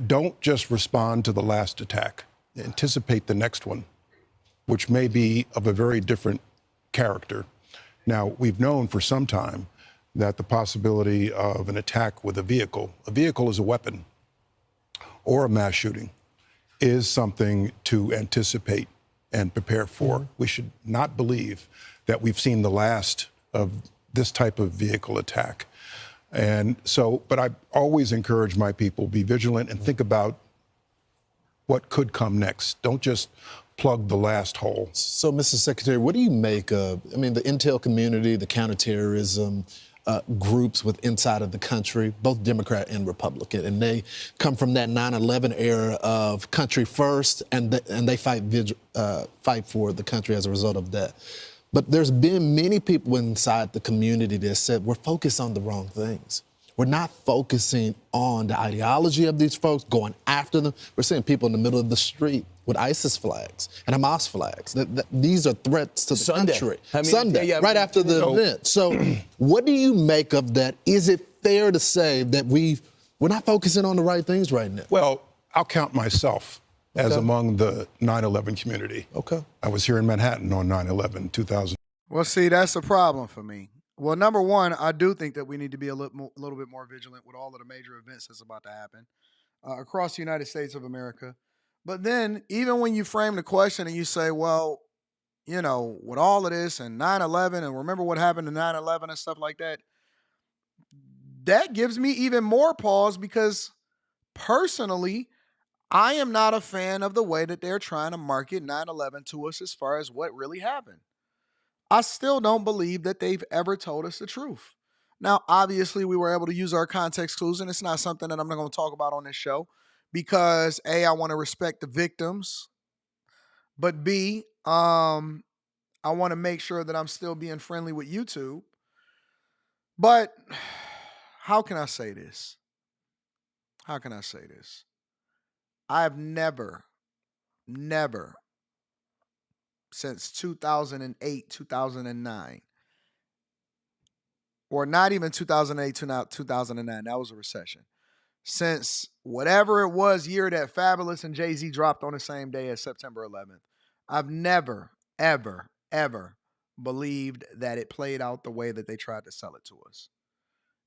don't just respond to the last attack, anticipate the next one, which may be of a very different character. Now, we've known for some time that the possibility of an attack with a vehicle is a weapon, or a mass shooting, is something to anticipate and prepare for. We should not believe that we've seen the last of this type of vehicle attack. And so, but I always encourage my people, be vigilant and think about what could come next. Don't just plug the last hole. So, Mr. Secretary, what do you make of, the intel community, the counterterrorism groups inside of the country, both Democrat and Republican, and they come from that 9/11 era of country first, and they fight for the country as a result of that. But there's been many people inside the community that said we're focused on the wrong things. We're not focusing on the ideology of these folks, going after them. We're seeing people in the middle of the street with ISIS flags and Hamas flags. These are threats to the country. Sunday, right after the event. So what do you make of that? Is it fair to say that we're not focusing on the right things right now? Well, I'll count myself as among the 9/11 community. Okay. I was here in Manhattan on 9/11, 2000. Well, see, that's a problem for me. Well, number one, I do think that we need to be a little bit more vigilant with all of the major events that's about to happen across the United States of America. But then, even when you frame the question and you say, well, with all of this and 9/11 and remember what happened in 9/11 and stuff like that, that gives me even more pause because personally, I am not a fan of the way that they're trying to market 9/11 to us as far as what really happened. I still don't believe that they've ever told us the truth. Now, obviously, we were able to use our context clues, and it's not something that I'm not going to talk about on this show because, A, I want to respect the victims, but B, I want to make sure that I'm still being friendly with YouTube. But how can I say this? How can I say this? I've never, since 2008, 2009, or not even 2008 to 2009, that was a recession. Since whatever it was year that Fabulous and Jay-Z dropped on the same day as September 11th, I've never, ever, ever believed that it played out the way that they tried to sell it to us.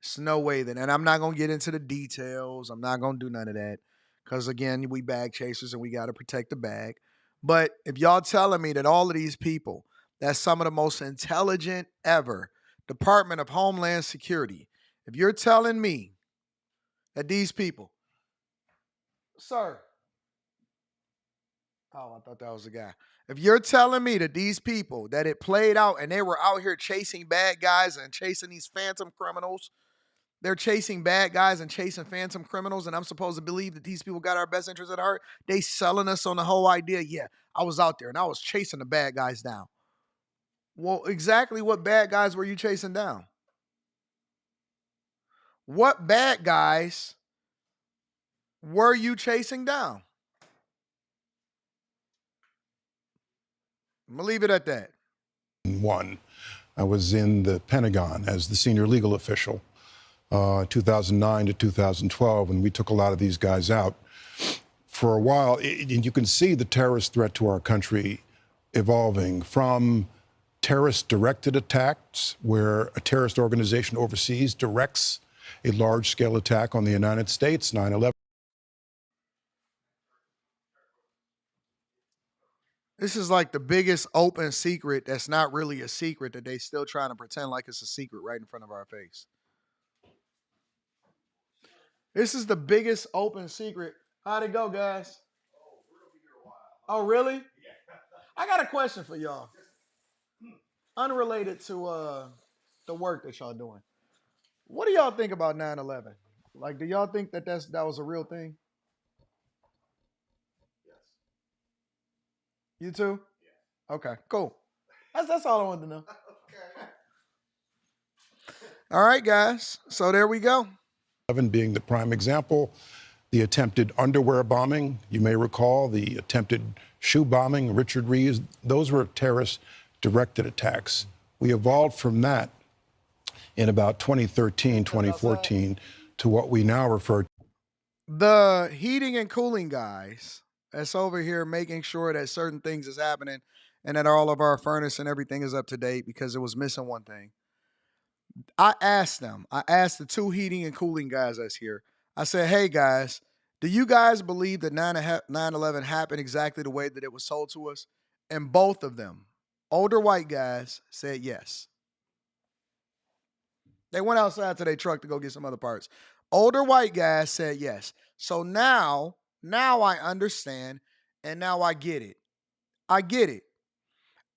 It's no way that, and I'm not going to get into the details. I'm not going to do none of that because, again, we bag chasers and we got to protect the bag. But if y'all telling me that all of these people, that's some of the most intelligent ever, Department of Homeland Security, if you're telling me that these people, sir, oh, I thought that was the guy. If you're telling me that these people, that it played out and they were out here chasing bad guys and chasing these phantom criminals, they're chasing bad guys and chasing phantom criminals, and I'm supposed to believe that these people got our best interests at heart. They selling us on the whole idea. Yeah, I was out there and I was chasing the bad guys down. Well, exactly what bad guys were you chasing down? What bad guys were you chasing down? I'm going to leave it at that. I was in the Pentagon as the senior legal official. 2009 to 2012, and we took a lot of these guys out. For a while, and you can see the terrorist threat to our country evolving from terrorist-directed attacks, where a terrorist organization overseas directs a large-scale attack on the United States, 9/11. This is like the biggest open secret that's not really a secret that they still trying to pretend like it's a secret right in front of our face. This is the biggest open secret. How'd it go, guys? Oh, really? I got a question for y'all. Unrelated to the work that y'all doing. What do y'all think about 9/11? Like, do y'all think that that was a real thing? You too? Okay, cool. That's all I wanted to know. All right, guys. So there we go. Being the prime example, the attempted underwear bombing, you may recall, the attempted shoe bombing, Richard Reeves, those were terrorist directed attacks. We evolved from that in about 2013, 2014 to what we now refer to. The heating and cooling guys that's over here making sure that certain things is happening and that all of our furnace and everything is up to date because it was missing one thing. I asked the two heating and cooling guys that's here. I said, hey guys, do you guys believe that 9/11 happened exactly the way that it was told to us? And both of them, older white guys, said yes. They went outside to their truck to go get some other parts. Older white guys said yes. So now I understand, and now I get it. I get it.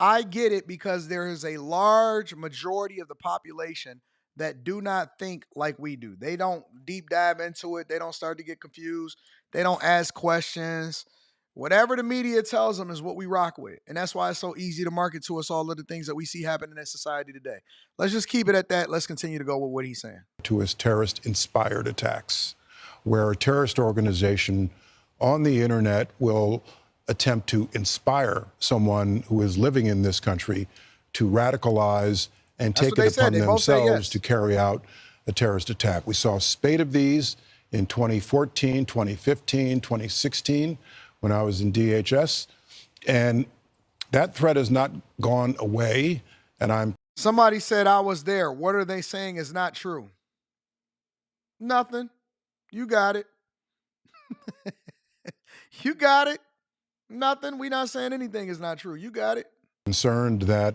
I get it because there is a large majority of the population that do not think like we do. They don't deep dive into it. They don't start to get confused. They don't ask questions. Whatever the media tells them is what we rock with. And that's why it's so easy to market to us all of the things that we see happening in society today. Let's just keep it at that. Let's continue to go with what he's saying. To as terrorist-inspired attacks, where a terrorist organization on the internet will attempt to inspire someone who is living in this country to radicalize and take it upon themselves to carry out a terrorist attack. We saw a spate of these in 2014, 2015, 2016, when I was in DHS. And that threat has not gone away. And Somebody said I was there. What are they saying is not true? Nothing. You got it. You got it. Nothing. We're not saying anything is not true. You got it. Concerned that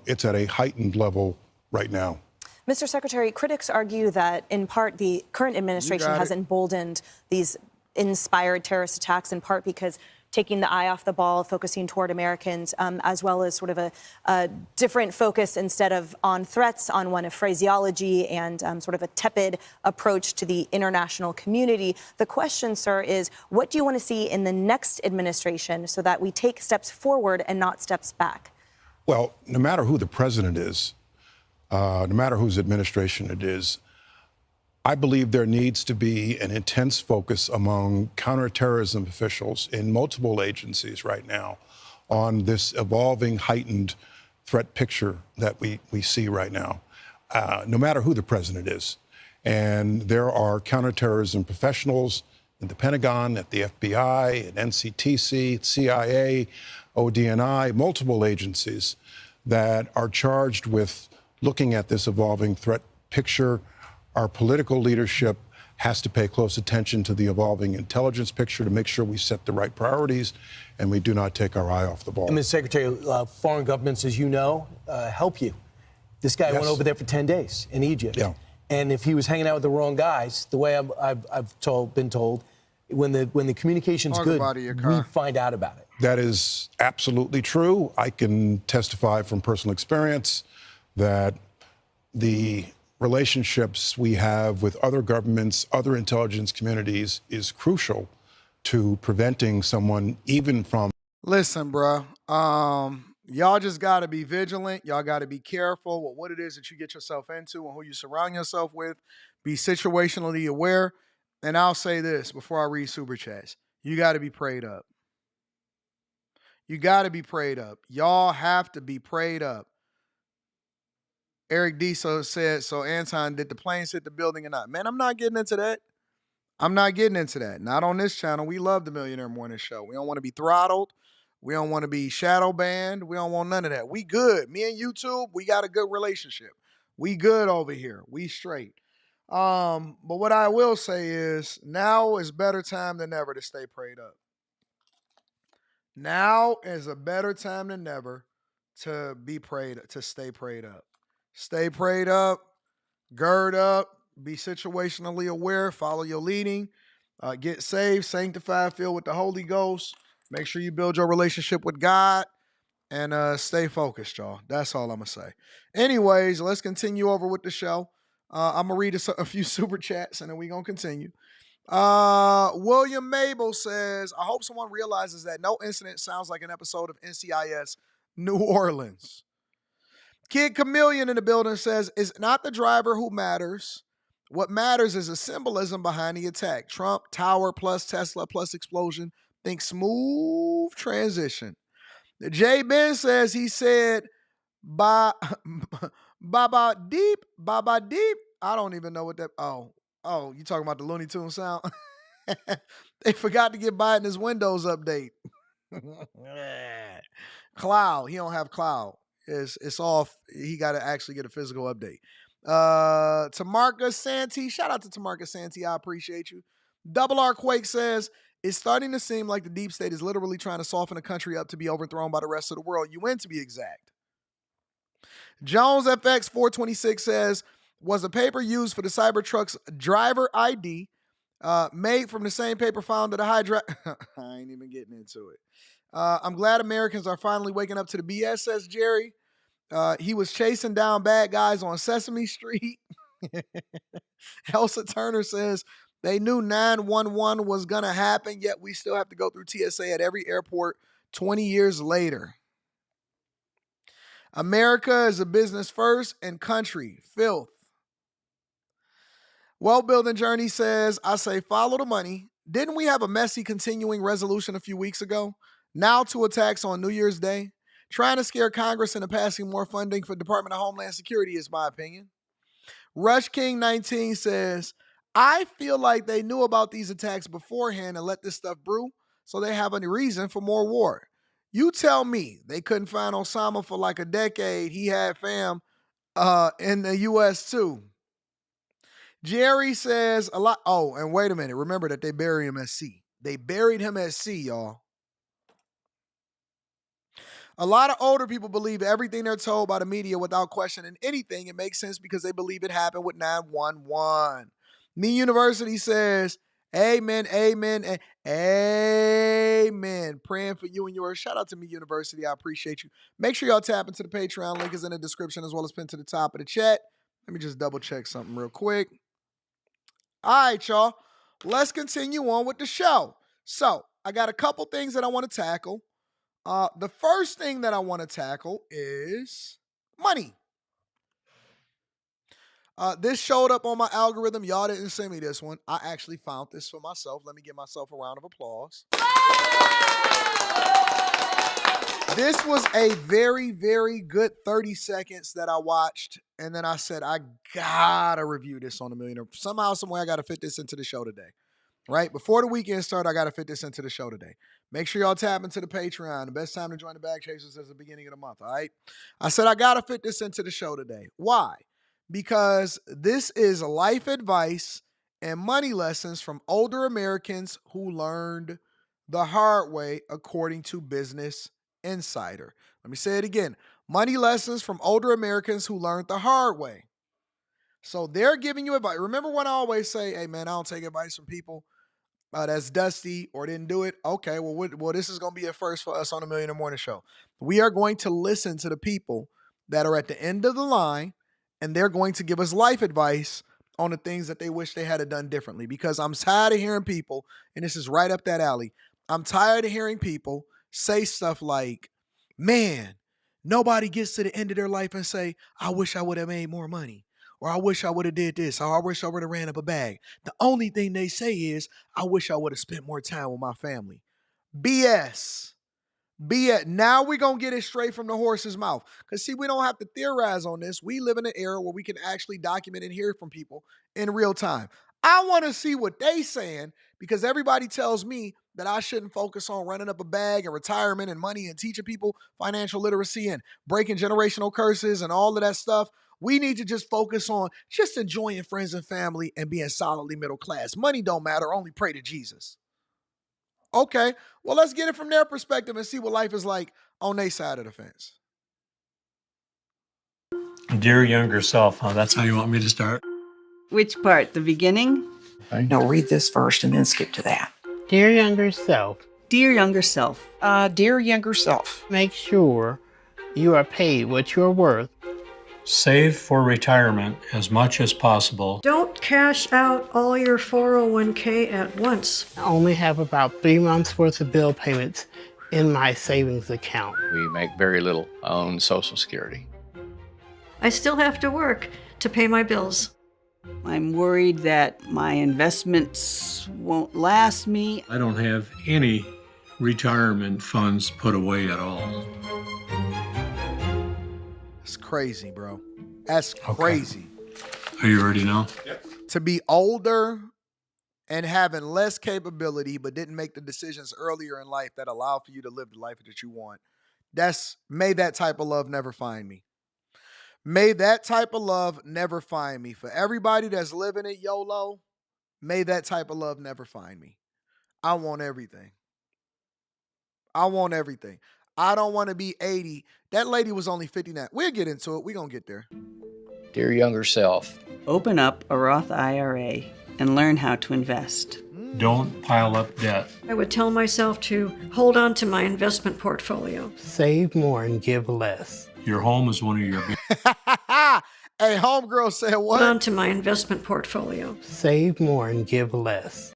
it's at a heightened level right now. Mr. Secretary, critics argue that in part the current administration has emboldened these inspired terrorist attacks in part because taking the eye off the ball, focusing toward Americans, as well as sort of a different focus instead of on threats, on one of phraseology and sort of a tepid approach to the international community. The question, sir, is what do you want to see in the next administration so that we take steps forward and not steps back? Well, no matter who the president is, no matter whose administration it is, I believe there needs to be an intense focus among counterterrorism officials in multiple agencies right now on this evolving, heightened threat picture that we see right now, no matter who the president is. And there are counterterrorism professionals in the Pentagon, at the FBI, at NCTC, CIA, ODNI, multiple agencies that are charged with looking at this evolving threat picture. Our political leadership has to pay close attention to the evolving intelligence picture to make sure we set the right priorities and we do not take our eye off the ball. And Mr. Secretary, foreign governments, as you know, help you. This guy went over there for 10 days in Egypt. Yeah. And if he was hanging out with the wrong guys, the way I've been told, when the communication's good, we find out about it. That is absolutely true. I can testify from personal experience that the relationships we have with other governments, other intelligence communities is crucial to preventing someone even from. Listen, bro. Y'all just got to be vigilant. Y'all got to be careful with what it is that you get yourself into and who you surround yourself with. Be situationally aware. And I'll say this before I read Super Chats. You got to be prayed up. You got to be prayed up. Y'all have to be prayed up. Eric D. said, so Anton, did the planes hit the building or not? Man, I'm not getting into that. I'm not getting into that. Not on this channel. We love the Millionaire Morning Show. We don't want to be throttled. We don't want to be shadow banned. We don't want none of that. We good. Me and YouTube, we got a good relationship. We good over here. We straight. But what I will say is now is better time than ever to stay prayed up. Now is a better time than ever to stay prayed up. Stay prayed up, gird up, be situationally aware, follow your leading, get saved, sanctified, filled with the Holy Ghost. Make sure you build your relationship with God and stay focused, y'all. That's all I'm going to say. Anyways, let's continue over with the show. I'm going to read a few super chats and then we're going to continue. William Mabel says, I hope someone realizes that no incident sounds like an episode of NCIS New Orleans. Kid Chameleon in the building says, it's not the driver who matters. What matters is the symbolism behind the attack. Trump, Tower, plus Tesla, plus explosion. Think smooth transition. Jay Ben says, he said, Baba deep. I don't even know what that, oh, you talking about the Looney Tunes sound? They forgot to give Biden his Windows update. Cloud, he don't have cloud. It's off. He got to actually get a physical update. Tamarka Santee, shout out to Tamarka Santee. I appreciate you. Double R Quake says, it's starting to seem like the deep state is literally trying to soften the country up to be overthrown by the rest of the world. UN to be exact. Jones FX 426 says, was the paper used for the Cybertruck's driver ID made from the same paper found at a Hydra? I ain't even getting into it. I'm glad Americans are finally waking up to the BS, says Jerry. He was chasing down bad guys on Sesame Street. Elsa Turner says, they knew 911 was going to happen, yet we still have to go through TSA at every airport 20 years later. America is a business first and country filth. Well Building Journey says, I say follow the money. Didn't we have a messy continuing resolution a few weeks ago? Now 2 attacks on New Year's Day. Trying to scare Congress into passing more funding for Department of Homeland Security is my opinion. Rush King 19 says, I feel like they knew about these attacks beforehand and let this stuff brew, so they have any reason for more war. You tell me they couldn't find Osama for like a decade. He had fam in the U.S. too. Jerry says a lot. Oh, and wait a minute. Remember that they buried him at sea. They buried him at sea, y'all. A lot of older people believe everything they're told by the media without questioning anything. It makes sense because they believe it happened with 911. Me University says, amen, amen, amen. Praying for you and yours. Shout out to Me University. I appreciate you. Make sure y'all tap into the Patreon. Link is in the description as well as pinned to the top of the chat. Let me just double check something real quick. All right, y'all. Let's continue on with the show. So I got a couple things that I want to tackle. The first thing that I want to tackle is money. This showed up on my algorithm. Y'all didn't send me this one. I actually found this for myself. Let me give myself a round of applause. This was a very, very good 30 seconds that I watched. And then I said, I gotta review this on The Millionaire. Somehow, somewhere, I gotta fit this into the show today. Right? Before the weekend started, I gotta fit this into the show today. Make sure y'all tap into the Patreon. The best time to join the Bag Chasers is the beginning of the month. All right? I said, I gotta fit this into the show today. Why? Because this is life advice and money lessons from older Americans who learned the hard way, according to Business Insider. Let me say it again. Money lessons from older Americans who learned the hard way. So they're giving you advice. Remember when I always say, hey, man, I don't take advice from people that's dusty or didn't do it. Okay, well, this is going to be a first for us on the Millionaire Morning Show. We are going to listen to the people that are at the end of the line, and they're going to give us life advice on the things that they wish they had done differently. Because I'm tired of hearing people, and this is right up that alley, I'm tired of hearing people say stuff like, man, nobody gets to the end of their life and say, I wish I would have made more money. Or I wish I would have did this. Or I wish I would have ran up a bag. The only thing they say is, I wish I would have spent more time with my family. BS. Now we're going to get it straight from the horse's mouth. Because see, we don't have to theorize on this. We live in an era where we can actually document and hear from people in real time. I want to see what they saying because everybody tells me that I shouldn't focus on running up a bag and retirement and money and teaching people financial literacy and breaking generational curses and all of that stuff. We need to just focus on just enjoying friends and family and being solidly middle class. Money don't matter. Only pray to Jesus. Okay, well, let's get it from their perspective and see what life is like on their side of the fence. Dear younger self, that's how you want me to start? Which part? The beginning? No, read this first and then skip to that. Dear younger self. Dear younger self. Dear younger self. Make sure you are paid what you're worth. Save for retirement as much as possible. Don't cash out all your 401k at once. I only have about 3 months worth of bill payments in my savings account. We make very little on Social Security. I still have to work to pay my bills. I'm worried that my investments won't last me. I don't have any retirement funds put away at all. It's crazy, bro. That's crazy. Are you ready now? Yep. To be older and having less capability, but didn't make the decisions earlier in life that allow for you to live the life that you want. May that type of love never find me. May that type of love never find me. For everybody that's living it YOLO, may that type of love never find me. I want everything. I want everything. I don't want to be 80. That lady was only 59. We'll get into it. We're going to get there. Dear younger self. Open up a Roth IRA and learn how to invest. Don't pile up debt. I would tell myself to hold on to my investment portfolio. Save more and give less. Your home is one of your... Hey, homegirl said what? Hold on to my investment portfolio. Save more and give less.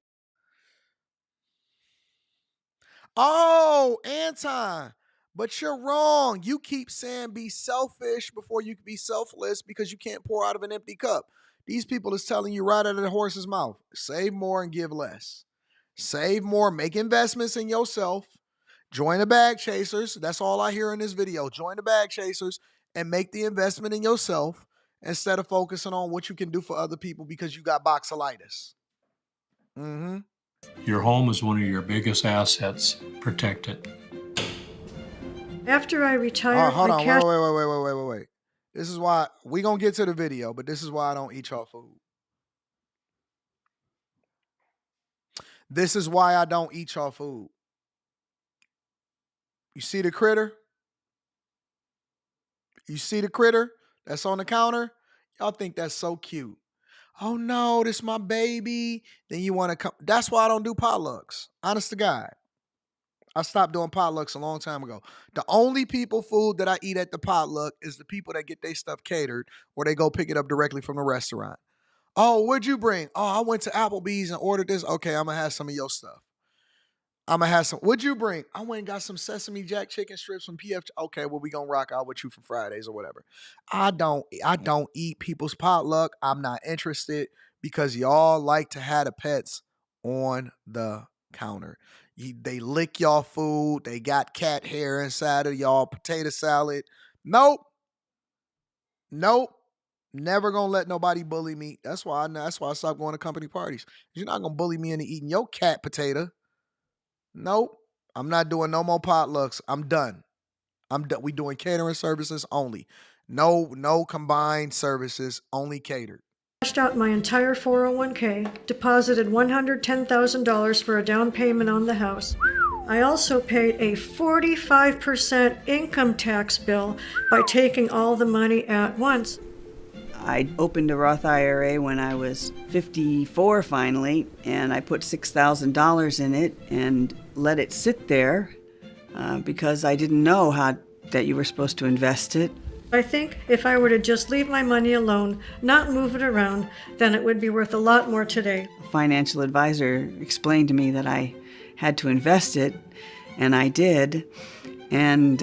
Oh, Anton, but you're wrong. You keep saying be selfish before you can be selfless because you can't pour out of an empty cup. These people is telling you right out of the horse's mouth. Save more and give less. Save more, make investments in yourself. Join the bag chasers. That's all I hear in this video. Join the bag chasers and make the investment in yourself instead of focusing on what you can do for other people because you got boxolitis. Mm-hmm. Your home is one of your biggest assets. Protect it. After I retire, hold on. Wait. This is why we gonna get to the video, but this is why I don't eat y'all food. This is why I don't eat y'all food. You see the critter? You see the critter that's on the counter? Y'all think that's so cute. Oh no, this my baby. Then you want to come. That's why I don't do potlucks. Honest to God. I stopped doing potlucks a long time ago. The only food that I eat at the potluck is the people that get their stuff catered or they go pick it up directly from the restaurant. Oh, what'd you bring? Oh, I went to Applebee's and ordered this. Okay, I'm going to have some of your stuff. I'm going to have some. What'd you bring? I went and got some sesame jack chicken strips from PF. Okay, well, we going to rock out with you for Fridays or whatever. I don't eat people's potluck. I'm not interested because y'all like to have the pets on the counter. They lick y'all food. They got cat hair inside of y'all potato salad. Nope. Never gonna let nobody bully me. That's why I stopped going to company parties. You're not gonna bully me into eating your cat potato. Nope. I'm not doing no more potlucks. I'm done. We doing catering services only. No combined services, only catered. Cashed out my entire 401k, deposited $110,000 for a down payment on the house. I also paid a 45% income tax bill by taking all the money at once. I opened a Roth IRA when I was 54 finally, and I put $6,000 in it and let it sit there because I didn't know that you were supposed to invest it. I think if I were to just leave my money alone, not move it around, then it would be worth a lot more today. A financial advisor explained to me that I had to invest it, and I did, and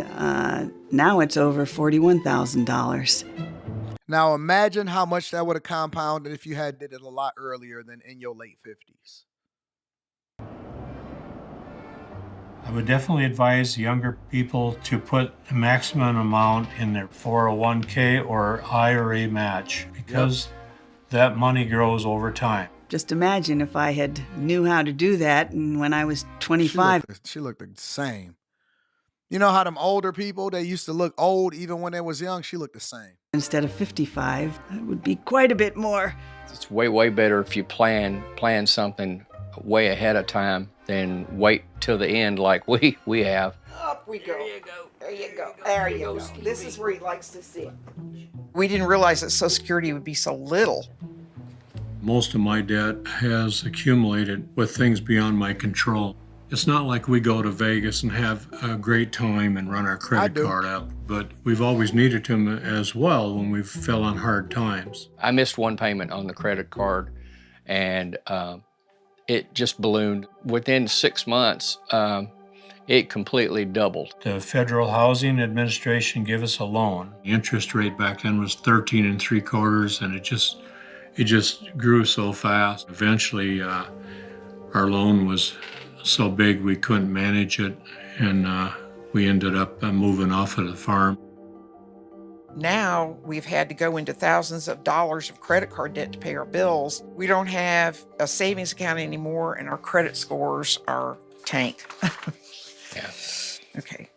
now it's over $41,000. Now imagine how much that would have compounded if you had did it a lot earlier than in your late 50s. I would definitely advise younger people to put a maximum amount in their 401k or IRA match because that money grows over time. Just imagine if I had knew how to do that and when I was 25. She looked the same. You know how them older people, they used to look old even when they was young? She looked the same. Instead of 55, that would be quite a bit more. It's way better if you plan something way ahead of time than wait till the end like we have. Up we go. There you go. There you go. There you go. This is where he likes to sit. We didn't realize that Social Security would be so little. Most of my debt has accumulated with things beyond my control. It's not like we go to Vegas and have a great time and run our credit card up, but we've always needed them as well when we fell on hard times. I missed one payment on the credit card, and it just ballooned. Within 6 months, it completely doubled. The Federal Housing Administration gave us a loan. The interest rate back then was 13 3/4, and it just grew so fast. Eventually, our loan was so big we couldn't manage it, and we ended up moving off of the farm. Now we've had to go into thousands of dollars of credit card debt to pay our bills. We don't have a savings account anymore, and our credit scores are tank. Yeah. Okay.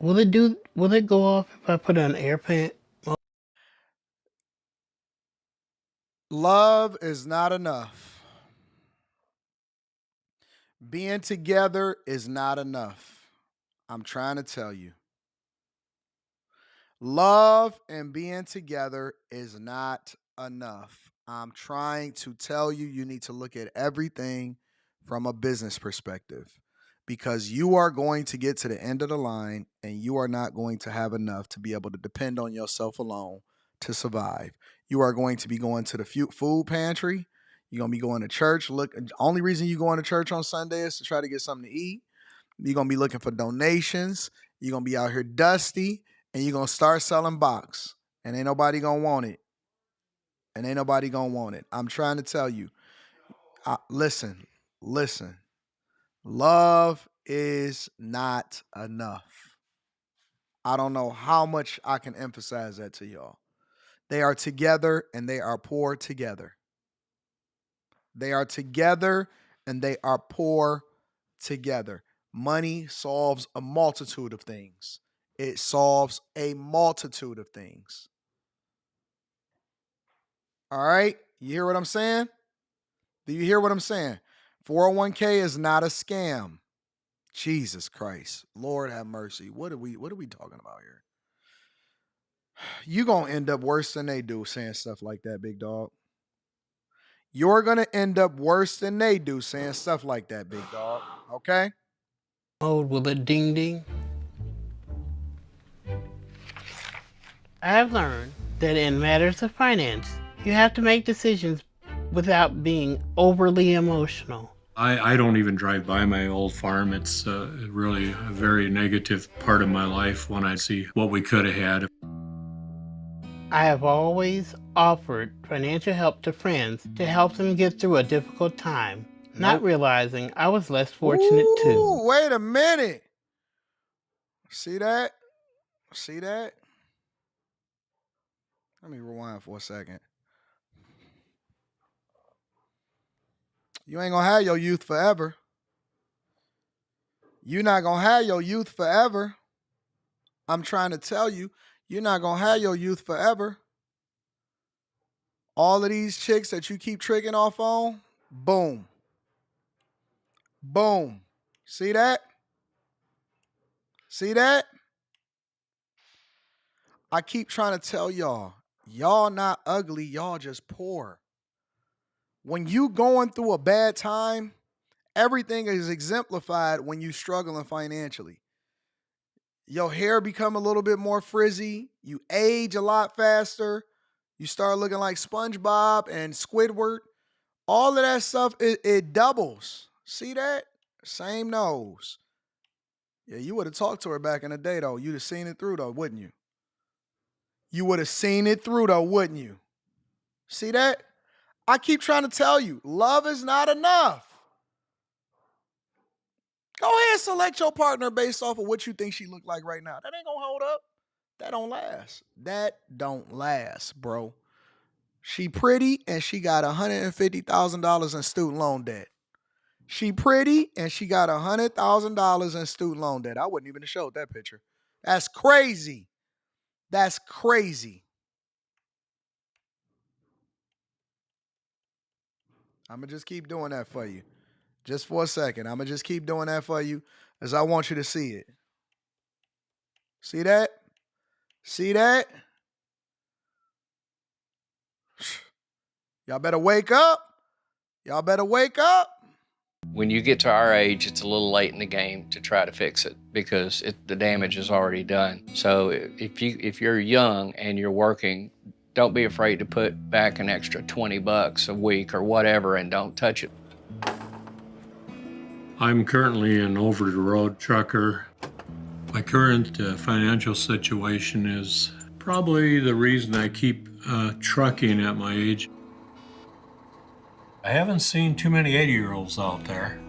Will it go off if I put on airplane? Love is not enough. Being together is not enough. I'm trying to tell you. Love and being together is not enough. I'm trying to tell you, you need to look at everything from a business perspective, because you are going to get to the end of the line and you are not going to have enough to be able to depend on yourself alone to survive. You are going to be going to the food pantry. You're going to be going to church. Look, the only reason you're going to church on Sunday is to try to get something to eat. You're going to be looking for donations. You're going to be out here dusty, and you're going to start selling box. And ain't nobody going to want it. And ain't nobody going to want it. I'm trying to tell you. Listen. Love is not enough. I don't know how much I can emphasize that to y'all. They are together and they are poor together. They are together and they are poor together. Money solves a multitude of things. It solves a multitude of things. All right? You hear what I'm saying? Do you hear what I'm saying? 401k is not a scam. Jesus Christ. Lord have mercy. What are we talking about here? You're going to end up worse than they do saying stuff like that, big dog. You're going to end up worse than they do saying stuff like that, big dog. Okay? Mode with a ding ding. I've learned that in matters of finance, you have to make decisions without being overly emotional. I don't even drive by my old farm. It's really a very negative part of my life when I see what we could have had. I have always offered financial help to friends to help them get through a difficult time, not realizing I was less fortunate too. Wait a minute. See that? See that? Let me rewind for a second. You ain't gonna have your youth forever. You're not gonna have your youth forever. I'm trying to tell you, you're not gonna have your youth forever. All of these chicks that you keep tricking off on, boom. Boom. See that? See that? I keep trying to tell y'all, y'all not ugly, y'all just poor. When you going through a bad time, everything is exemplified when you struggling financially. Your hair become a little bit more frizzy. You age a lot faster. You start looking like SpongeBob and Squidward. All of that stuff, it doubles. See that? Same nose. Yeah, you would have talked to her back in the day, though. You'd have seen it through, though, wouldn't you? You would have seen it through, though, wouldn't you? See that? I keep trying to tell you, love is not enough. Go ahead and select your partner based off of what you think she look like right now. That ain't gonna hold up. That don't last. That don't last, bro. She pretty and she got $150,000 in student loan debt. She pretty and she got $100,000 in student loan debt. I wouldn't even have showed that picture. That's crazy. That's crazy. I'm going to just keep doing that for you. Just for a second. I'm going to just keep doing that for you as I want you to see it. See that? See that? Y'all better wake up. Y'all better wake up. When you get to our age, it's a little late in the game to try to fix it because the damage is already done. So if you're young and you're working, don't be afraid to put back an extra $20 a week or whatever and don't touch it. I'm currently an over-the-road trucker. My current financial situation is probably the reason I keep trucking at my age. I haven't seen too many 80-year-olds out there.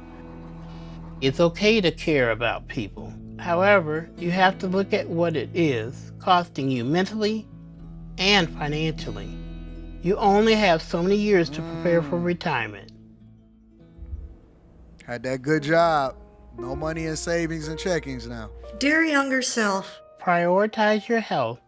It's okay to care about people. However, you have to look at what it is costing you mentally and financially. You only have so many years to prepare for retirement. Had that good job. No money in savings and checkings now. Dear younger self, prioritize your health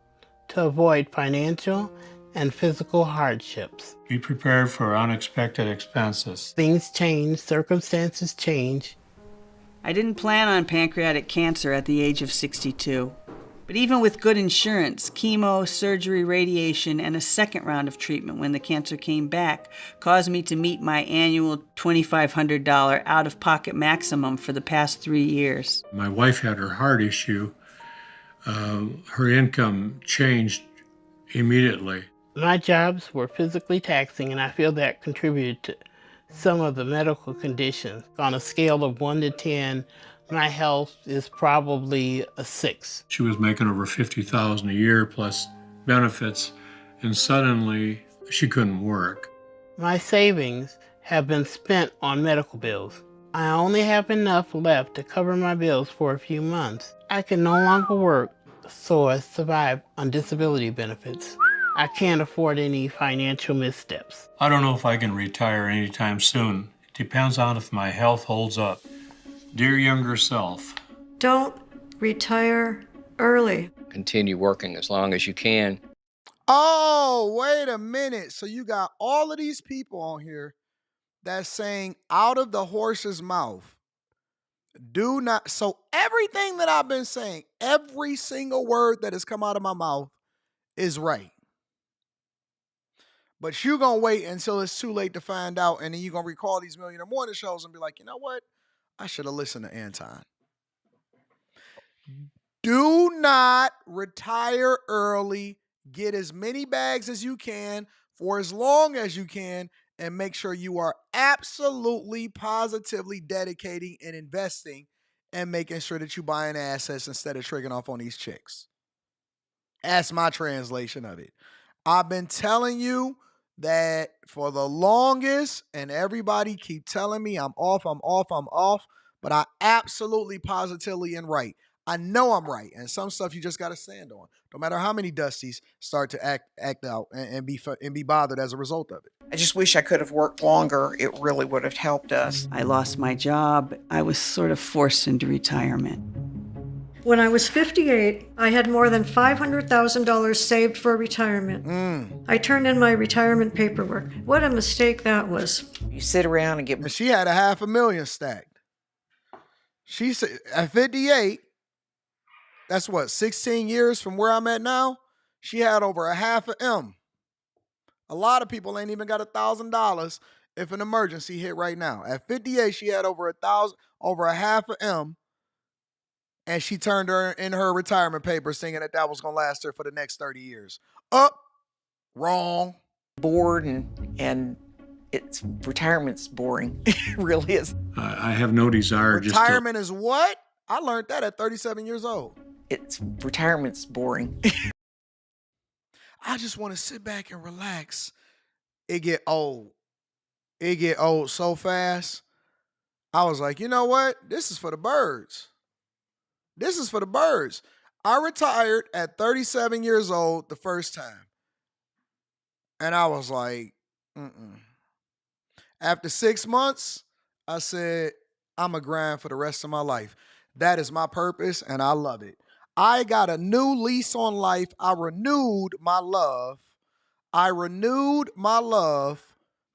to avoid financial and physical hardships. Be prepared for unexpected expenses. Things change, circumstances change. I didn't plan on pancreatic cancer at the age of 62. But even with good insurance, chemo, surgery, radiation, and a second round of treatment when the cancer came back caused me to meet my annual $2,500 out-of-pocket maximum for the past 3 years. My wife had her heart issue. Her income changed immediately. My jobs were physically taxing, and I feel that contributed to some of the medical conditions. On a scale of 1 to 10, my health is probably a 6. She was making over $50,000 a year plus benefits, and suddenly she couldn't work. My savings have been spent on medical bills. I only have enough left to cover my bills for a few months. I can no longer work, so I survive on disability benefits. I can't afford any financial missteps. I don't know if I can retire anytime soon. It depends on if my health holds up. Dear younger self, don't retire early. Continue working as long as you can. Oh, wait a minute. So you got all of these people on here that's saying out of the horse's mouth, do not. So everything that I've been saying, every single word that has come out of my mouth is right. But you're going to wait until it's too late to find out. And then you're going to recall these Millionaire Morning shows and be like, you know what? I should have listened to Anton. Do not retire early. Get as many bags as you can for as long as you can, and make sure you are absolutely, positively dedicating and investing and making sure that you're buying assets instead of tricking off on these chicks. That's my translation of it. I've been telling you that for the longest, and everybody keep telling me I'm off, but I absolutely, positively am right. I know I'm right, and some stuff you just got to stand on. No matter how many Dusties start to act out and be bothered as a result of it. I just wish I could have worked longer. It really would have helped us. I lost my job. I was sort of forced into retirement. When I was 58, I had more than $500,000 saved for retirement. I turned in my retirement paperwork. What a mistake that was. You sit around and get... And she had $500,000 stacked. She said at 58, that's what, 16 years from where I'm at now? She had over $500,000. A lot of people ain't even got $1,000 if an emergency hit right now. At 58, she had over $500,000. And she turned her in her retirement papers thinking that was going to last her for the next 30 years. Wrong. Bored and retirement's boring. It really is. I have no desire Retirement is what? I learned that at 37 years old. Retirement's boring. I just want to sit back and relax. It get old. It get old so fast. I was like, you know what? This is for the birds. This is for the birds. I retired at 37 years old the first time. And I was like, After 6 months, I said, I'm going to grind for the rest of my life. That is my purpose, and I love it. I got a new lease on life. I renewed my love.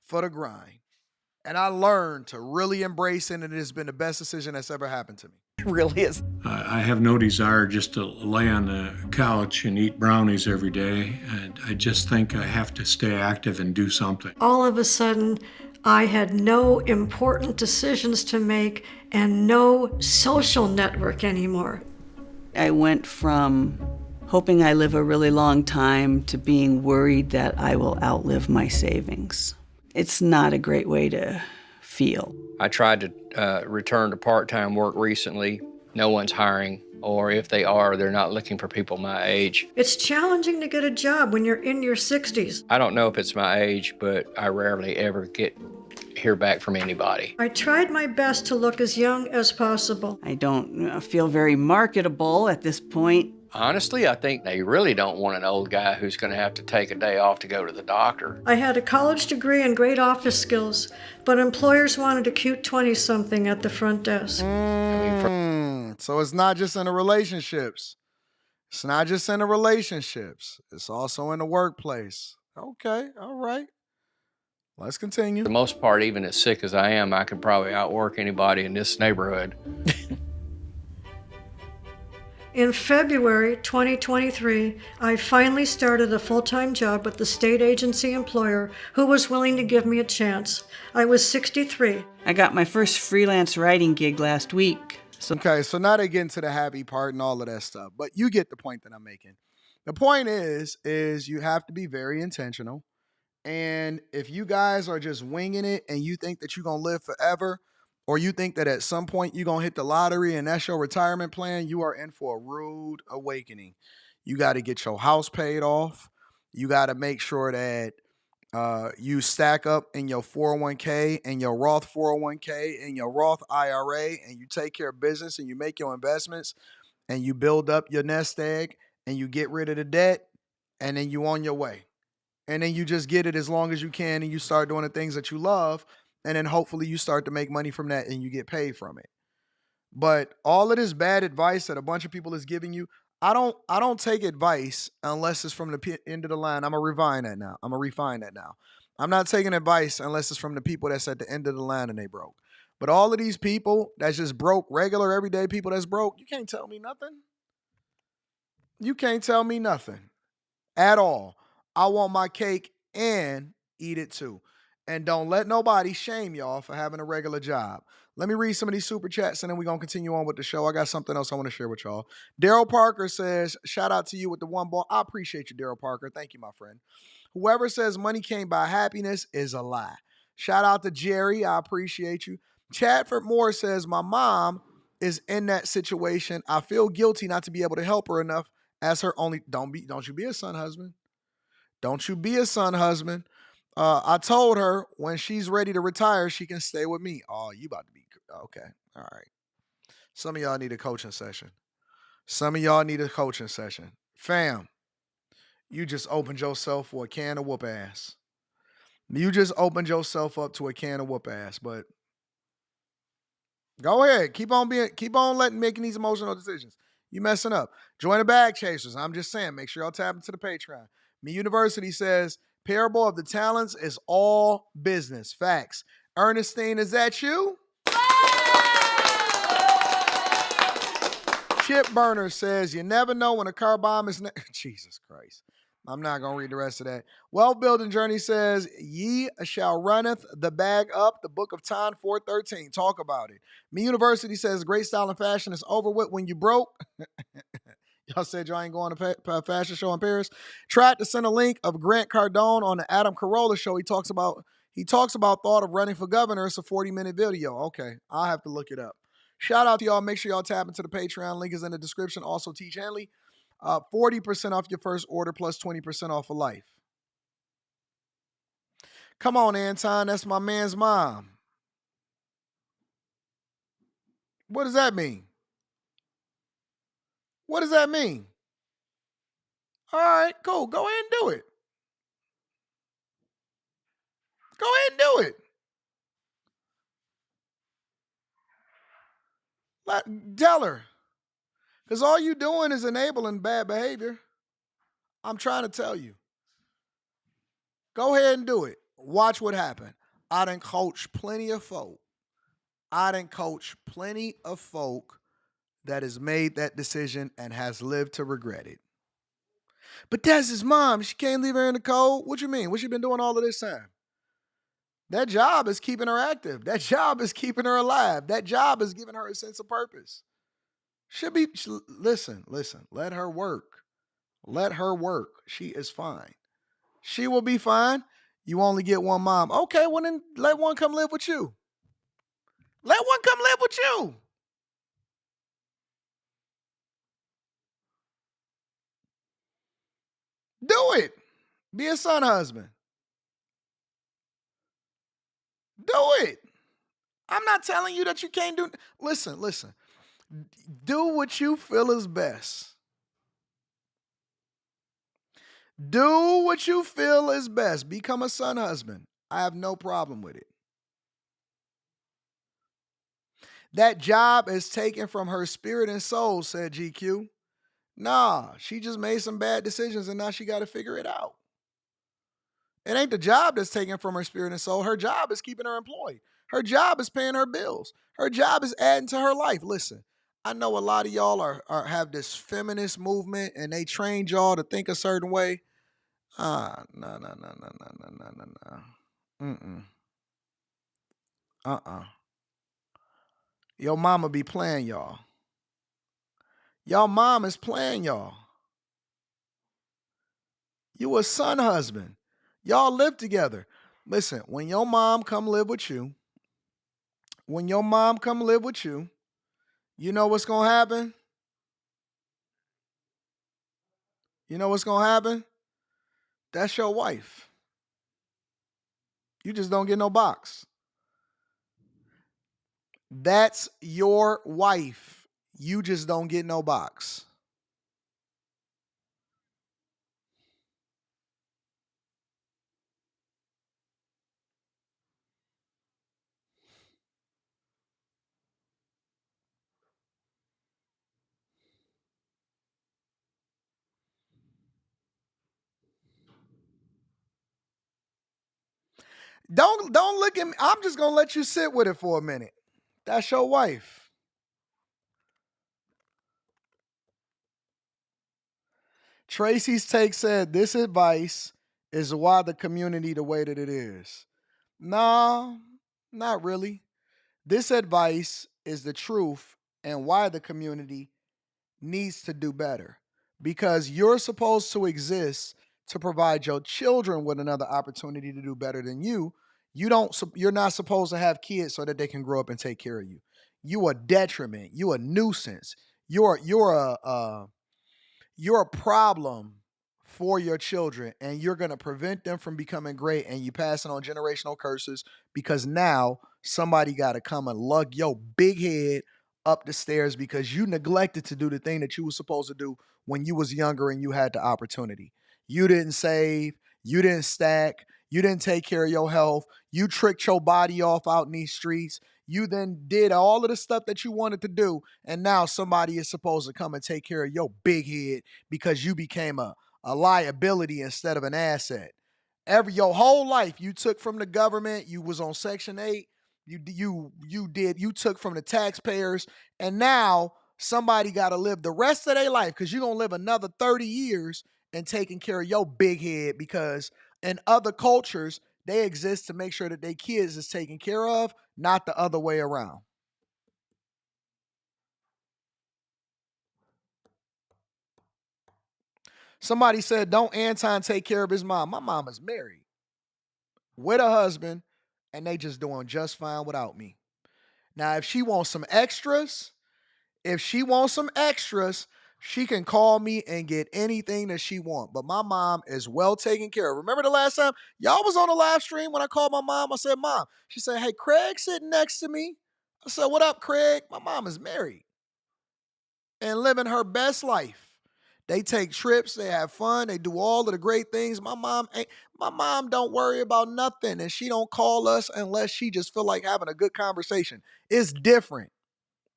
For the grind. And I learned to really embrace it, and it has been the best decision that's ever happened to me. It really is. I have no desire just to lay on the couch and eat brownies every day. And I just think I have to stay active and do something. All of a sudden, I had no important decisions to make and no social network anymore. I went from hoping I live a really long time to being worried that I will outlive my savings. It's not a great way to feel. I tried to return to part-time work recently. No one's hiring, or if they are, they're not looking for people my age. It's challenging to get a job when you're in your 60s. I don't know if it's my age, but I rarely ever hear back from anybody. I tried my best to look as young as possible. I don't feel very marketable at this point. Honestly, I think they really don't want an old guy who's going to have to take a day off to go to the doctor. I had a college degree and great office skills, but employers wanted a cute 20-something at the front desk. So it's not just in the relationships. It's not just in the relationships. It's also in the workplace. Okay, all right. Let's continue. For the most part, even as sick as I am, I could probably outwork anybody in this neighborhood. In February 2023, I finally started a full-time job with the state agency employer who was willing to give me a chance. I was 63. I got my first freelance writing gig last week. Okay, so now they get into the happy part and all of that stuff, but you get the point that I'm making. The point is you have to be very intentional. And if you guys are just winging it and you think that you're going to live forever, or you think that at some point you're going to hit the lottery and that's your retirement plan, you are in for a rude awakening. You got to get your house paid off. You got to make sure that you stack up in your 401k and your Roth 401k and your Roth IRA, and you take care of business and you make your investments and you build up your nest egg and you get rid of the debt, and then you on your way. And then you just get it as long as you can and you start doing the things that you love. And then hopefully you start to make money from that and you get paid from it. But all of this bad advice that a bunch of people is giving you, I don't take advice unless it's from the end of the line. I'm going to refine that now. I'm not taking advice unless it's from the people that's at the end of the line and they broke. But all of these people that's just broke, regular everyday people that's broke, you can't tell me nothing. You can't tell me nothing at all. I want my cake and eat it too. And don't let nobody shame y'all for having a regular job. Let me read some of these super chats and then we're going to continue on with the show. I got something else I want to share with y'all. Daryl Parker says, shout out to you with the one ball. I appreciate you, Daryl Parker. Thank you, my friend. Whoever says money can't buy happiness is a lie. Shout out to Jerry. I appreciate you. Chadford Moore says, my mom is in that situation. I feel guilty not to be able to help her enough as her only. Don't you be a son husband. Don't you be a son husband. I told her when she's ready to retire, she can stay with me. Oh, you about to be okay. All right. Some of y'all need a coaching session. Fam, you just opened yourself for a can of whoop ass. You just opened yourself up to a can of whoop ass. But go ahead. Keep on making these emotional decisions. You messing up. Join the Bag Chasers. I'm just saying, make sure y'all tap into the Patreon. Me University says, Parable of the Talents is all business. Facts. Ernestine, is that you? Chip Burner says, you never know when a car bomb is... Jesus Christ. I'm not going to read the rest of that. Wealth Building Journey says, ye shall runneth the bag up, the book of Tom 4:13. Talk about it. Me University says, great style and fashion is over with when you broke. Y'all said y'all ain't going to a fashion show in Paris. Tried to send a link of Grant Cardone on the Adam Carolla show. He talks about thought of running for governor. It's a 40-minute video. Okay, I'll have to look it up. Shout out to y'all. Make sure y'all tap into the Patreon. Link is in the description. Also, Tiege Hanley. 40% off your first order plus 20% off for life. Come on, Anton. That's my man's mom. What does that mean? What does that mean? All right, cool. Go ahead and do it. Go ahead and do it. Tell her. Because all you doing is enabling bad behavior. I'm trying to tell you. Go ahead and do it. Watch what happens. I done coached plenty of folk. I done coached plenty of folk that has made that decision and has lived to regret it. But that's his mom. She can't leave her in the cold. What you mean? What she been doing all of this time? That job is keeping her active. That job is keeping her alive. That job is giving her a sense of purpose. Listen. Let her work. Let her work. She is fine. She will be fine. You only get one mom. Okay, well then let one come live with you. Let one come live with you. Do it. Be a son husband. Do it. I'm not telling you that you can't do. Listen. Do what you feel is best. Do what you feel is best. Become a son husband. I have no problem with it. That job is taken from her spirit and soul, said GQ. Nah, she just made some bad decisions and now she got to figure it out. It ain't the job that's taken from her spirit and soul. Her job is keeping her employed. Her job is paying her bills. Her job is adding to her life. Listen, I know a lot of y'all have this feminist movement and they trained y'all to think a certain way. No. Your mama be playing y'all. Y'all mom is playing y'all. You a son husband. Y'all live together. Listen, when your mom come live with you, you know what's going to happen? You know what's going to happen? That's your wife. You just don't get no box. That's your wife. You just don't get no box. Don't look at me. I'm just going to let you sit with it for a minute. That's your wife. Tracy's take said, this advice is why the community the way that it is. No, not really. This advice is the truth and why the community needs to do better. Because you're supposed to exist to provide your children with another opportunity to do better than you. You're not supposed to have kids so that they can grow up and take care of you. You a detriment. You a nuisance. You're a problem for your children, and you're going to prevent them from becoming great, and you passing on generational curses because now somebody got to come and lug your big head up the stairs because you neglected to do the thing that you were supposed to do when you was younger and you had the opportunity. You didn't save, you didn't stack, you didn't take care of your health, you tricked your body off out in these streets. You then did all of the stuff that you wanted to do, and now somebody is supposed to come and take care of your big head because you became a liability instead of an asset. Your whole life you took from the government. You was on Section 8. You took from the taxpayers, and now somebody got to live the rest of their life because you're gonna live another 30 years and taking care of your big head because in other cultures they exist to make sure that their kids is taken care of, not the other way around. Somebody said, don't Anton take care of his mom? My mom is married with a husband, and they just doing just fine without me. Now, if she wants some extras, she can call me and get anything that she wants. But my mom is well taken care of. Remember the last time y'all was on the live stream when I called my mom? I said, Mom. She said, hey, Craig's sitting next to me. I said, what up, Craig? My mom is married and living her best life. They take trips, they have fun, they do all of the great things. My mom don't worry about nothing, and she don't call us unless she just feel like having a good conversation. It's different.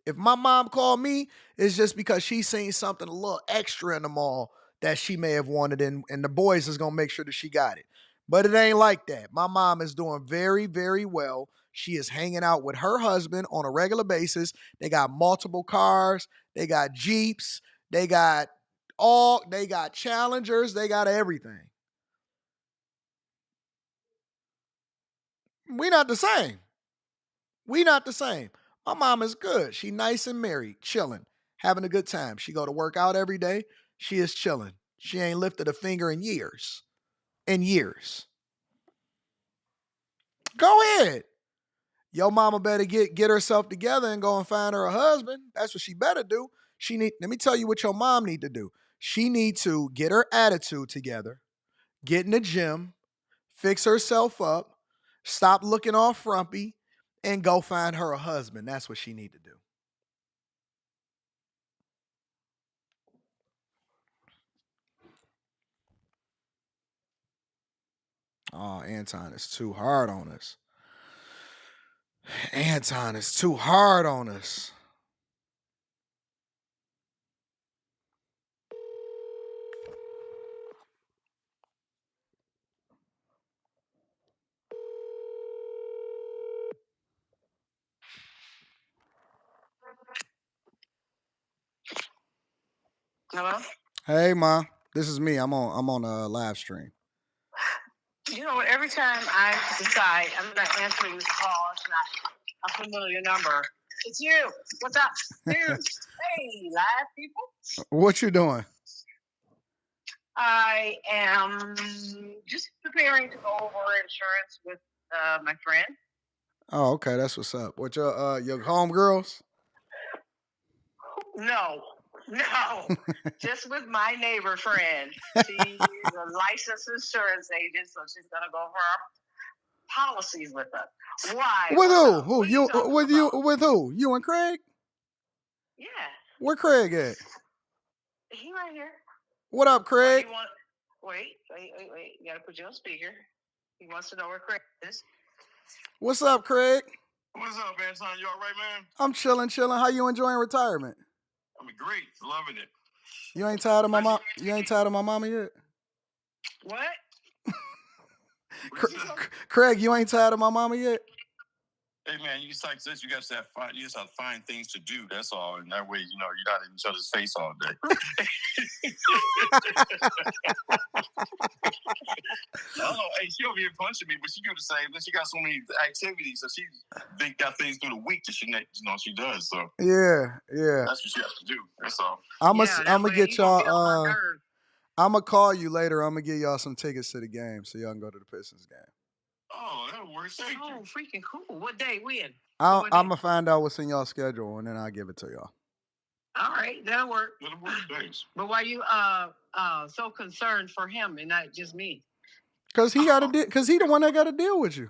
If my mom called me, it's just because she seen something a little extra in the mall that she may have wanted, and the boys is gonna make sure that she got it. But it ain't like that. My mom is doing very, very well. She is hanging out with her husband on a regular basis. They got multiple cars. They got Jeeps. They got Challengers. They got everything. We not the same. We not the same. My mom is good. She nice and married, chilling, having a good time. She go to work out every day. She is chilling. She ain't lifted a finger in years. In years. Go ahead. Your mama better get herself together and go and find her a husband. That's what she better do. Let me tell you what your mom need to do. She need to get her attitude together, get in the gym, fix herself up, stop looking all frumpy, and go find her a husband. That's what she need to do. Oh, Anton is too hard on us. Anton is too hard on us. Hello? Hey, Ma. This is me. I'm on a live stream. You know what? Every time I decide I'm not answering this call, it's not a familiar number. It's you. What's up? Dude. Hey, live people. What you doing? I am just preparing to go over insurance with my friend. Oh, okay. That's what's up. What your homegirls? No, just with my neighbor friend. She's a licensed insurance agent, so she's gonna go over our policies with us. Why? With who? Who? You with you with who? You and Craig? Yeah. Where Craig at? He right here. What up, Craig? Wait. You gotta put you on speaker. He wants to know where Craig is. What's up, Craig? What's up, Anton? You all right, man? I'm chilling. How you enjoying retirement? I'm great. Loving it. You ain't tired of my mom? You ain't tired of my mama yet? What? Craig, you ain't tired of my mama yet? Hey, man, you just have to find things to do. That's all. And that way, you're not in each other's face all day. I don't know. Hey, she over here punching me, but she do the same. Then she got so many activities, so they got things through the week that she does. So Yeah. that's what she has to do. That's all. I'm gonna get y'all. I'm gonna call you later. I'm gonna get y'all some tickets to the game so y'all can go to the Pistons game. Oh, that'll work. Thank you. Freaking cool. What day? When? I'm gonna find out what's in y'all schedule and then I'll give it to y'all. All right, that'll work. Thanks. But why you so concerned for him and not just me? Cause he the one that got to deal with you.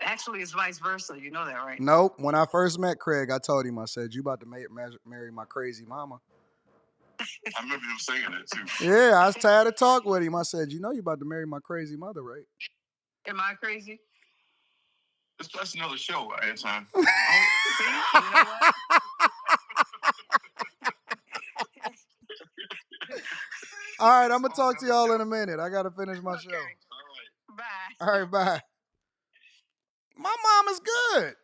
Actually, it's vice versa. You know that, right? Nope. When I first met Craig, I told him, I said, "You about to marry my crazy mama." I remember him saying that too. Yeah, I was tired of talking with him. I said, "You know, you about to marry my crazy mother, right?" Am I crazy? That's another show, Anton. See? You know what? All right, I'm gonna talk to y'all in a minute. I gotta finish my show. Bye. All right, bye. My mom is good.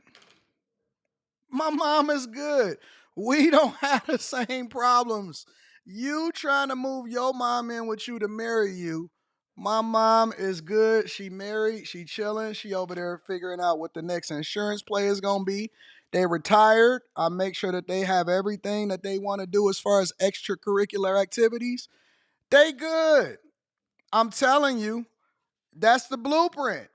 My mom is good. We don't have the same problems. You trying to move your mom in with you to marry you. My mom is good. She married. She chilling. She over there figuring out what the next insurance play is going to be. They retired. I make sure that they have everything that they want to do as far as extracurricular activities. They good. I'm telling you, that's the blueprint.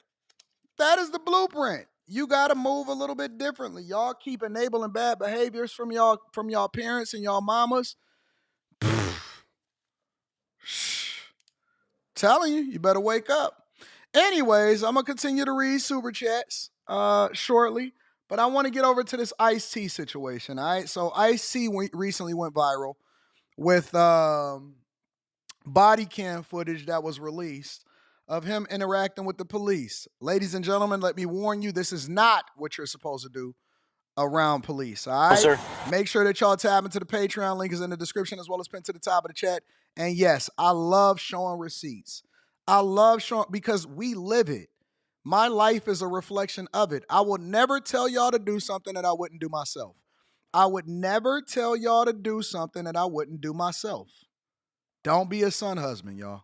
That is the blueprint. You got to move a little bit differently. Y'all keep enabling bad behaviors from y'all parents and y'all mamas. Telling you, you better wake up. Anyways, I'm going to continue to read super chats shortly, but I want to get over to this Ice-T situation, all right? So Ice-T recently went viral with body cam footage that was released of him interacting with the police. Ladies and gentlemen, let me warn you, this is not what you're supposed to do around police, all right? Sir. Make sure that y'all tap into the Patreon. Link is in the description as well as pinned to the top of the chat. And yes, I love showing receipts. I love showing because we live it. My life is a reflection of it. I will never tell y'all to do something that I wouldn't do myself. I would never tell y'all to do something that I wouldn't do myself. Don't be a son husband, y'all.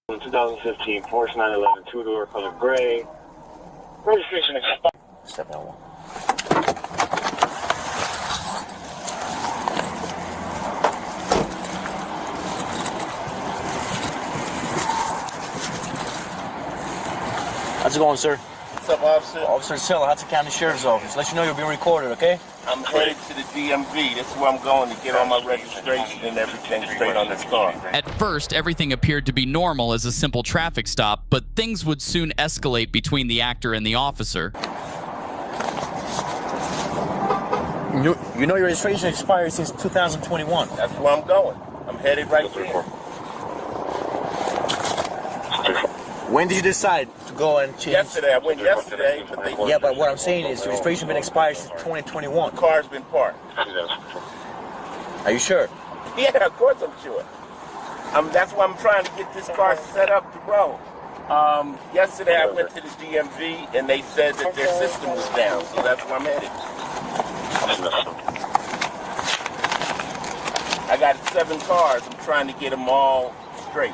2015 Porsche 911, two-door, color gray. Registration expired. 701. How's it going, sir? What's up, officer? Officer Silla, Hudson County Sheriff's Office. Let you know you're being recorded, okay? I'm headed to the DMV. This is where I'm going to get all my registration and everything straight on this car. At first, everything appeared to be normal as a simple traffic stop, but things would soon escalate between the actor and the officer. You know your registration expired since 2021. That's where I'm going. I'm headed right there. When did you decide to go and change? Yesterday. I went yesterday, but they... Yeah, but what I'm saying is your registration been expired since 2021. The car's been parked. Are you sure? Yeah, of course I'm sure. That's why I'm trying to get this car set up to roll. Yesterday I went to the DMV and they said that their system was down, so that's where I'm headed. I got 7 cars. I'm trying to get them all straight.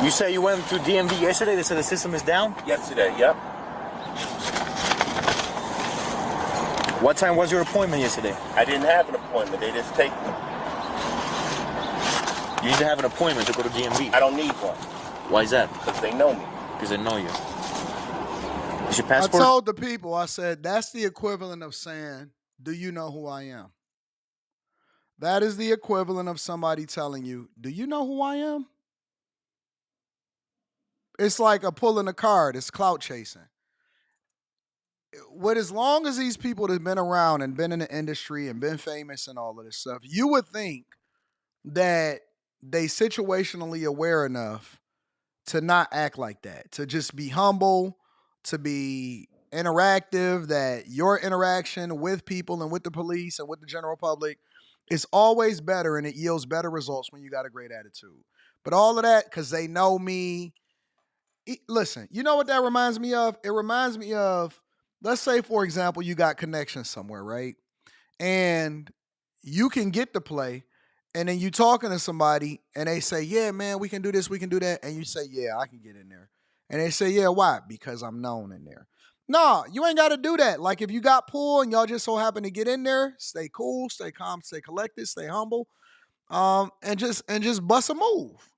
You say you went to DMV yesterday? They said the system is down? Yesterday, yep. What time was your appointment yesterday? I didn't have an appointment. They just take me. You need to have an appointment to go to DMV. I don't need one. Why is that? Because they know me. Because they know you. Is your I passport? told the people, I said, that's the equivalent of saying, do you know who I am? That is the equivalent of somebody telling you, do you know who I am? It's like a pulling a card. It's clout chasing. As long as these people that have been around and been in the industry and been famous and all of this stuff, you would think that they situationally aware enough to not act like that, to just be humble, to be interactive, that your interaction with people and with the police and with the general public is always better and it yields better results when you got a great attitude. But all of that, because they know me. Listen, you know what that reminds me of? It reminds me of, let's say, for example, you got connections somewhere, right? And you can get the play, and then you talking to somebody, and they say, yeah, man, we can do this, we can do that. And you say, yeah, I can get in there. And they say, yeah, why? Because I'm known in there. No, you ain't got to do that. Like if you got pulled and y'all just so happen to get in there, stay cool, stay calm, stay collected, stay humble, and just bust a move.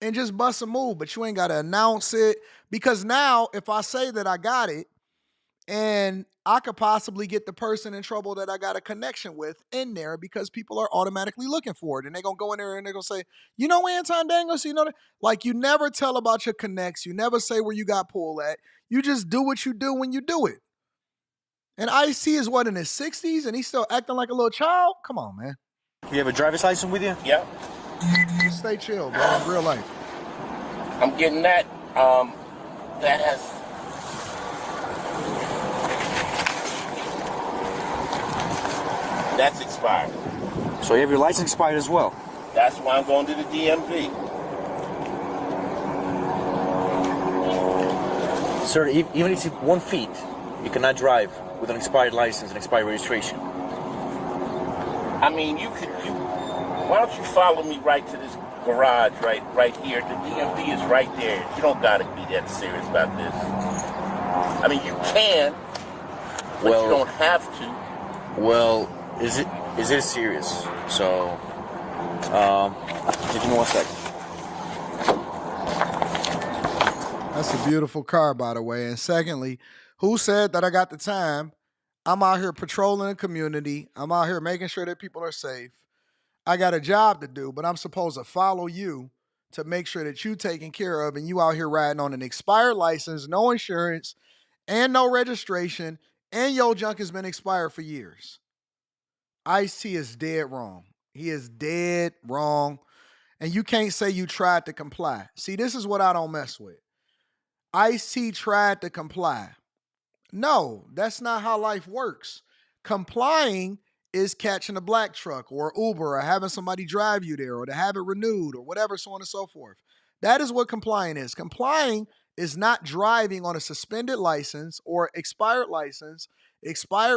And just bust a move, but you ain't got to announce it. Because now, if I say that I got it, and I could possibly get the person in trouble that I got a connection with in there because people are automatically looking for it. And they're going to go in there and they're going to say, you know Anton Daniels? You know that? Like, you never tell about your connects. You never say where you got pulled at. You just do what you do when you do it. And Ice-T is what, in his 60s? And he's still acting like a little child? Come on, man. You have a driver's license with you? Yep. Just stay chill, bro, in real life. I'm getting that. That has... That's expired. So you have your license expired as well? That's why I'm going to the DMV. Sir, even if it's 1 feet, you cannot drive with an expired license and expired registration. I mean, why don't you follow me right to this garage right here? The DMV is right there. You don't gotta be that serious about this. I mean, you can, but you don't have to. Well, is it serious? So, give me 1 second. That's a beautiful car, by the way. And secondly, who said that I got the time? I'm out here patrolling the community. I'm out here making sure that people are safe. I got a job to do, but I'm supposed to follow you to make sure that you taken care of, and you out here riding on an expired license, no insurance, and no registration, and your junk has been expired for years. Ice-T is dead wrong. He is dead wrong. And you can't say you tried to comply. See, this is what I don't mess with. Ice-T tried to comply. No, that's not how life works. Complying is catching a black truck or Uber or having somebody drive you there or to have it renewed or whatever, so on and so forth. That is what complying is. Complying is not driving on a suspended license or expired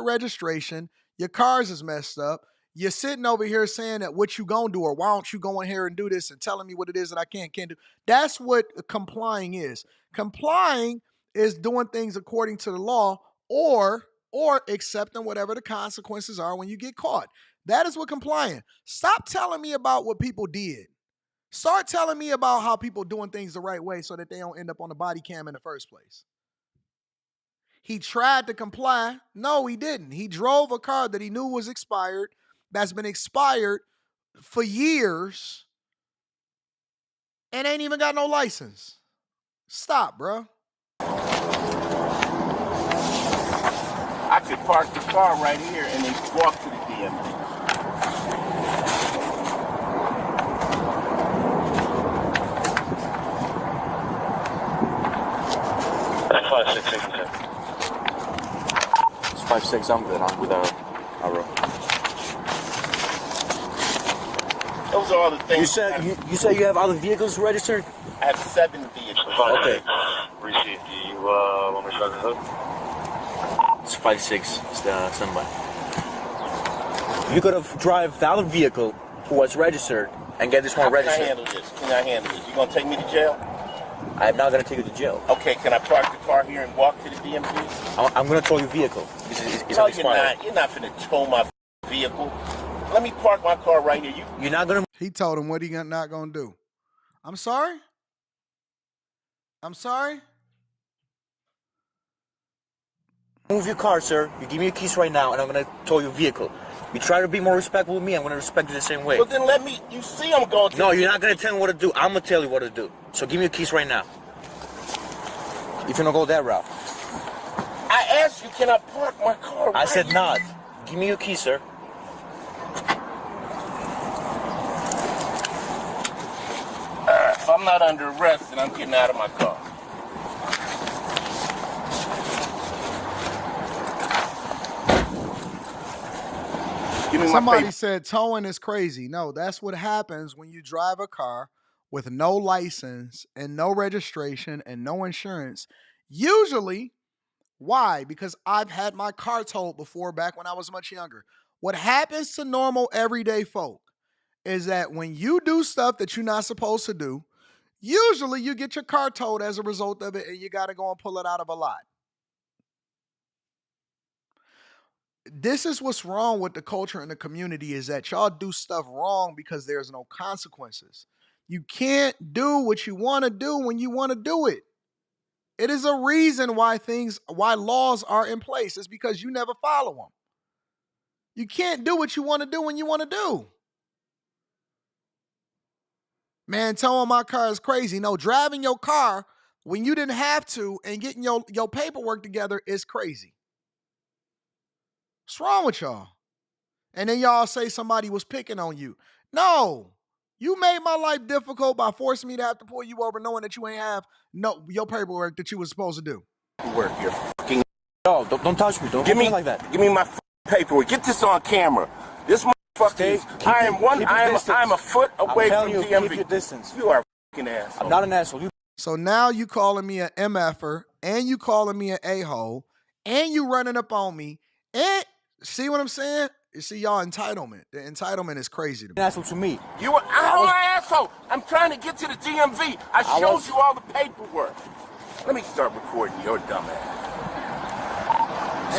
registration. Your cars is messed up. You're sitting over here saying that what you gonna do or why don't you go in here and do this and telling me what it is that I can't do. That's what complying is. Complying is doing things according to the law or accepting whatever the consequences are when you get caught. That is what complying. Stop telling me about what people did. Start telling me about how people doing things the right way so that they don't end up on the body cam in the first place. He tried to comply. No, he didn't. He drove a car that he knew was expired, that's been expired for years, and ain't even got no license. Stop, bro. I could park the car right here and then walk to the DMV. That's 566. It's 56. I'm good. I'm with our row. Those are all the things. You said you have other vehicles registered? I have 7 vehicles. Okay. Receipt. Do you want me to start the hood? It's 56. It's the standby. You could have drive the other vehicle who was registered and get this one registered. Can I handle this? You gonna take me to jail? I'm not gonna take you to jail. Okay, can I park the car here and walk to the DMV? I'm gonna tow your vehicle. It's no, you're not. You're not finna tow my vehicle. Let me park my car right here. You're not gonna. He told him what he not gonna do. I'm sorry? I'm sorry? Move your car, sir. You give me your keys right now, and I'm gonna tow your vehicle. You try to be more respectful with me, I'm gonna respect you the same way. Well, then let me. You see, I'm going to. No, you're not gonna tell me what to do. I'm gonna tell you what to do. So give me your keys right now. If you're gonna go that route. I asked you, can I park my car? I said not. Give me your keys, sir. If I'm not under arrest, then I'm getting out of my car. Somebody said towing is crazy. No, that's what happens when you drive a car with no license and no registration and no insurance. Usually, why? Because I've had my car towed before back when I was much younger. What happens to normal everyday folk is that when you do stuff that you're not supposed to do, usually you get your car towed as a result of it and you got to go and pull it out of a lot. This is what's wrong with the culture and the community is that y'all do stuff wrong because there's no consequences. You can't do what you want to do when you want to do it. It is a reason why laws are in place. It's because you never follow them. You can't do what you want to do when you want to do. Man, towing my car is crazy. No, driving your car when you didn't have to and getting your paperwork together is crazy. What's wrong with y'all? And then y'all say somebody was picking on you. No, you made my life difficult by forcing me to have to pull you over knowing that you ain't have your paperwork that you was supposed to do. Work your fucking. No, don't touch me. Don't give me like that. Give me my paperwork. Get this on camera. This motherfucker. I'm a foot away from DMV. Keep your distance. You are a fucking asshole. I'm not an asshole. So now you calling me an MFer and you calling me an a-hole and you running up on me and see what I'm saying? You see y'all entitlement. The entitlement is crazy to me. Asshole to me. I'm an asshole. I'm trying to get to the DMV. I showed you all the paperwork. Let me start recording your dumb ass.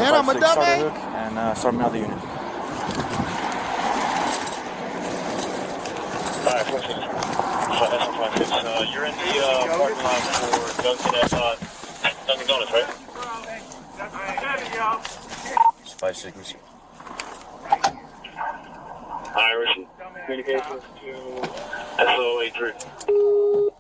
And I'm a dumb ass. And start me out the unit. Alright, 456. You're in the parking lot for Dunkin' Donuts, right? It's 560. Irish communications to S5.E3.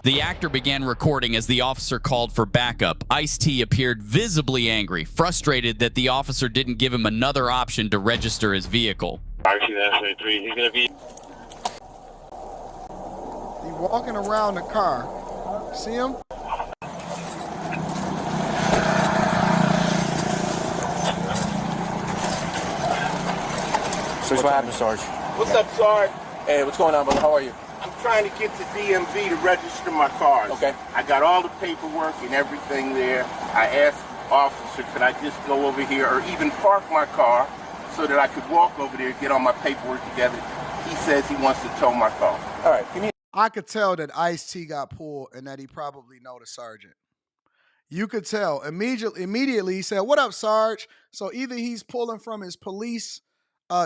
The actor began recording as the officer called for backup. Ice-T appeared visibly angry, frustrated that the officer didn't give him another option to register his vehicle. Actually, the S5.E3, he's going to be... He walking around the car. See him? Chris, what happened, Sarge? What's up, Sarge? Hey, what's going on, brother? How are you? I'm trying to get to DMV to register my cars. Okay. I got all the paperwork and everything there. I asked the officer, could I just go over here or even park my car so that I could walk over there, get all my paperwork together. He says he wants to tow my car. All right, give me. I could tell that Ice-T got pulled and that he probably know the sergeant. You could tell immediately he said, "What up, Sarge?" So either he's pulling from his police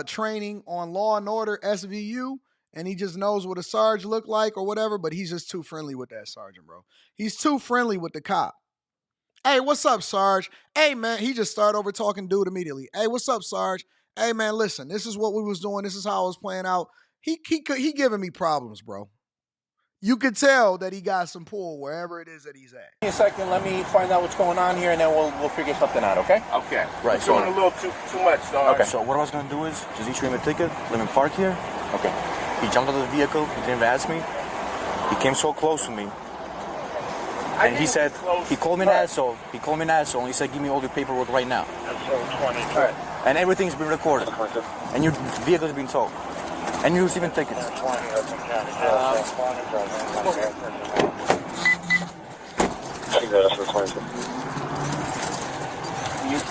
training on Law and Order SVU, and he just knows what a Sarge look like or whatever, but he's just too friendly with that sergeant, bro. He's too friendly with the cop. Hey, what's up, Sarge? Hey, man, he just started over talking dude immediately. Hey, what's up, Sarge? Hey, man, listen, this is what we was doing. This is how I was playing out. He giving me problems, bro. You could tell that he got some pull wherever it is that he's at. Give me a second. Let me find out what's going on here, and then we'll figure something out. Okay? Okay. Right. You're doing a little too much, Sarge. Okay. So what I was gonna do is just issue him a ticket, let him park here. Okay. He jumped out of the vehicle. He didn't even ask me. He came so close to me, and he said he called me an asshole. He called me an asshole, and he said, "Give me all your paperwork right now." All right. And everything's been recorded, and your vehicle's been towed, and you're receiving tickets.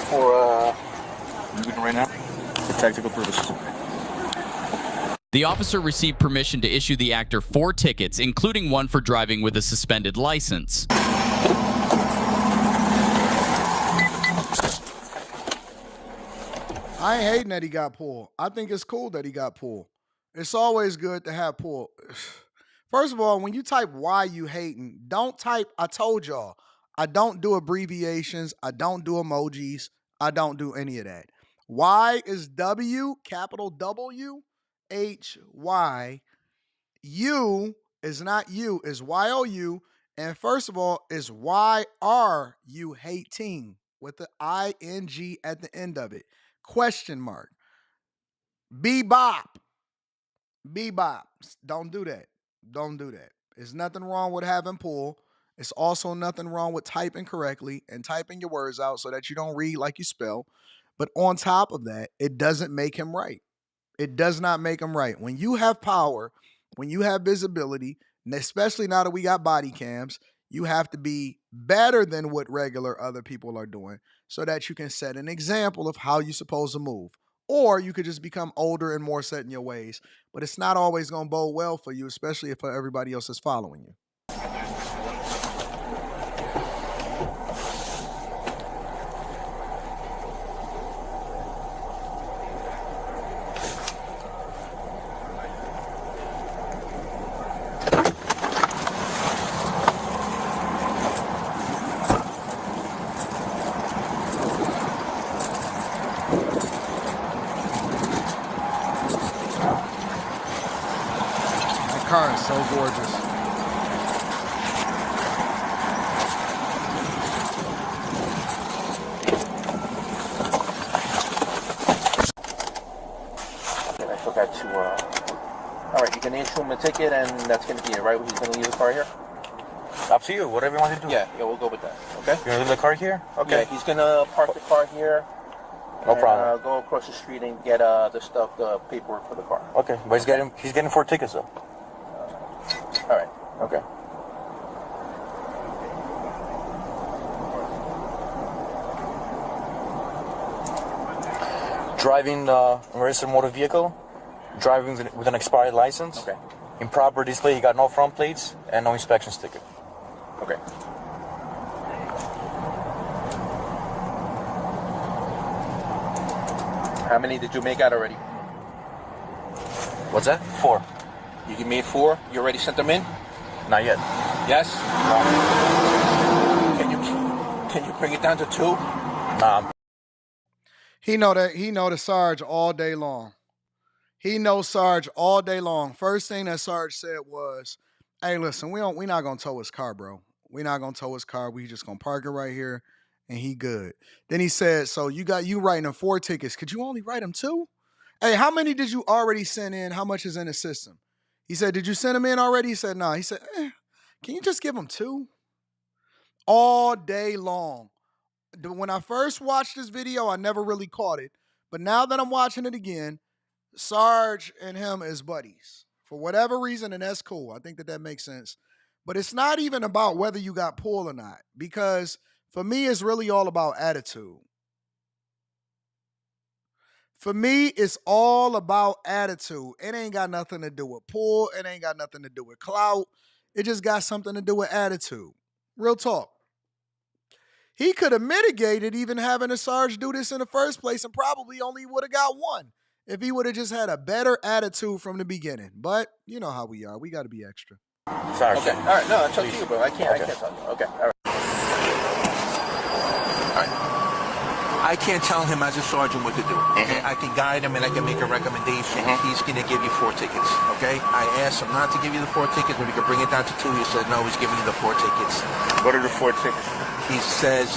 For right now, for tactical purposes. The officer received permission to issue the actor 4 tickets, including one for driving with a suspended license. I ain't hating that he got pulled. I think it's cool that he got pulled. It's always good to have pulled. First of all, when you type why you hating, don't type, I told y'all, I don't do abbreviations. I don't do emojis. I don't do any of that. Y is W, capital W, H-Y. U is not you, is Y-O-U. And first of all, is why are you hating with the I-N-G at the end of it. Question mark. Bebop. Bebop. Don't do that. Don't do that. There's nothing wrong with having pull. It's also nothing wrong with typing correctly and typing your words out so that you don't read like you spell. But on top of that, it doesn't make him right. It does not make him right. When you have power, when you have visibility, and especially now that we got body cams, you have to be better than what regular other people are doing so that you can set an example of how you're supposed to move. Or you could just become older and more set in your ways. But it's not always going to bode well for you, especially if everybody else is following you. Car is so gorgeous. I forgot to, all right, you can issue him a ticket, and that's going to be it, right? He's going to leave the car here? Up to you, whatever you want to do. Yeah, we'll go with that, okay? You're going to leave the car here? Okay. Yeah, he's going to park the car here. No problem. Go across the street and get the stuff, the paperwork for the car. Okay, but he's getting 4 tickets, though. All right, okay. Driving a registered motor vehicle, driving with an expired license. Okay. Improper display, he got no front plates and no inspection sticker. Okay. How many did you make out already? What's that? 4. You made 4? You already sent them in? Not yet. Yes? No. Can you bring it down to 2? Nah. He know the Sarge all day long. He knows Sarge all day long. First thing that Sarge said was, "Hey, listen, we not gonna tow his car, bro. We not gonna tow his car. We just gonna park it right here, and he good." Then he said, "So you writing him 4 tickets? Could you only write him 2? Hey, how many did you already send in? How much is in the system?" He said, "Did you send him in already?" He said, "No." He said, "Can you just give him 2?" All day long. When I first watched this video, I never really caught it. But now that I'm watching it again, Sarge and him is buddies for whatever reason, and that's cool. I think that makes sense. But it's not even about whether you got pulled or not, because for me, it's really all about attitude. For me, it's all about attitude. It ain't got nothing to do with pull. It ain't got nothing to do with clout. It just got something to do with attitude. Real talk. He could have mitigated even having a Sarge do this in the first place and probably only would have got one if he would have just had a better attitude from the beginning. But you know how we are. We got to be extra. Sorry. Okay. All right. No, it's up to you, bro. I can't tell you. Okay. All right. All right. I can't tell him as a sergeant what to do. Okay? I can guide him and I can make a recommendation. He's going to give you 4 tickets. Okay? I asked him not to give you the 4 tickets, but we could bring it down to 2. He said no, he's giving you the 4 tickets. What are the 4 tickets? He says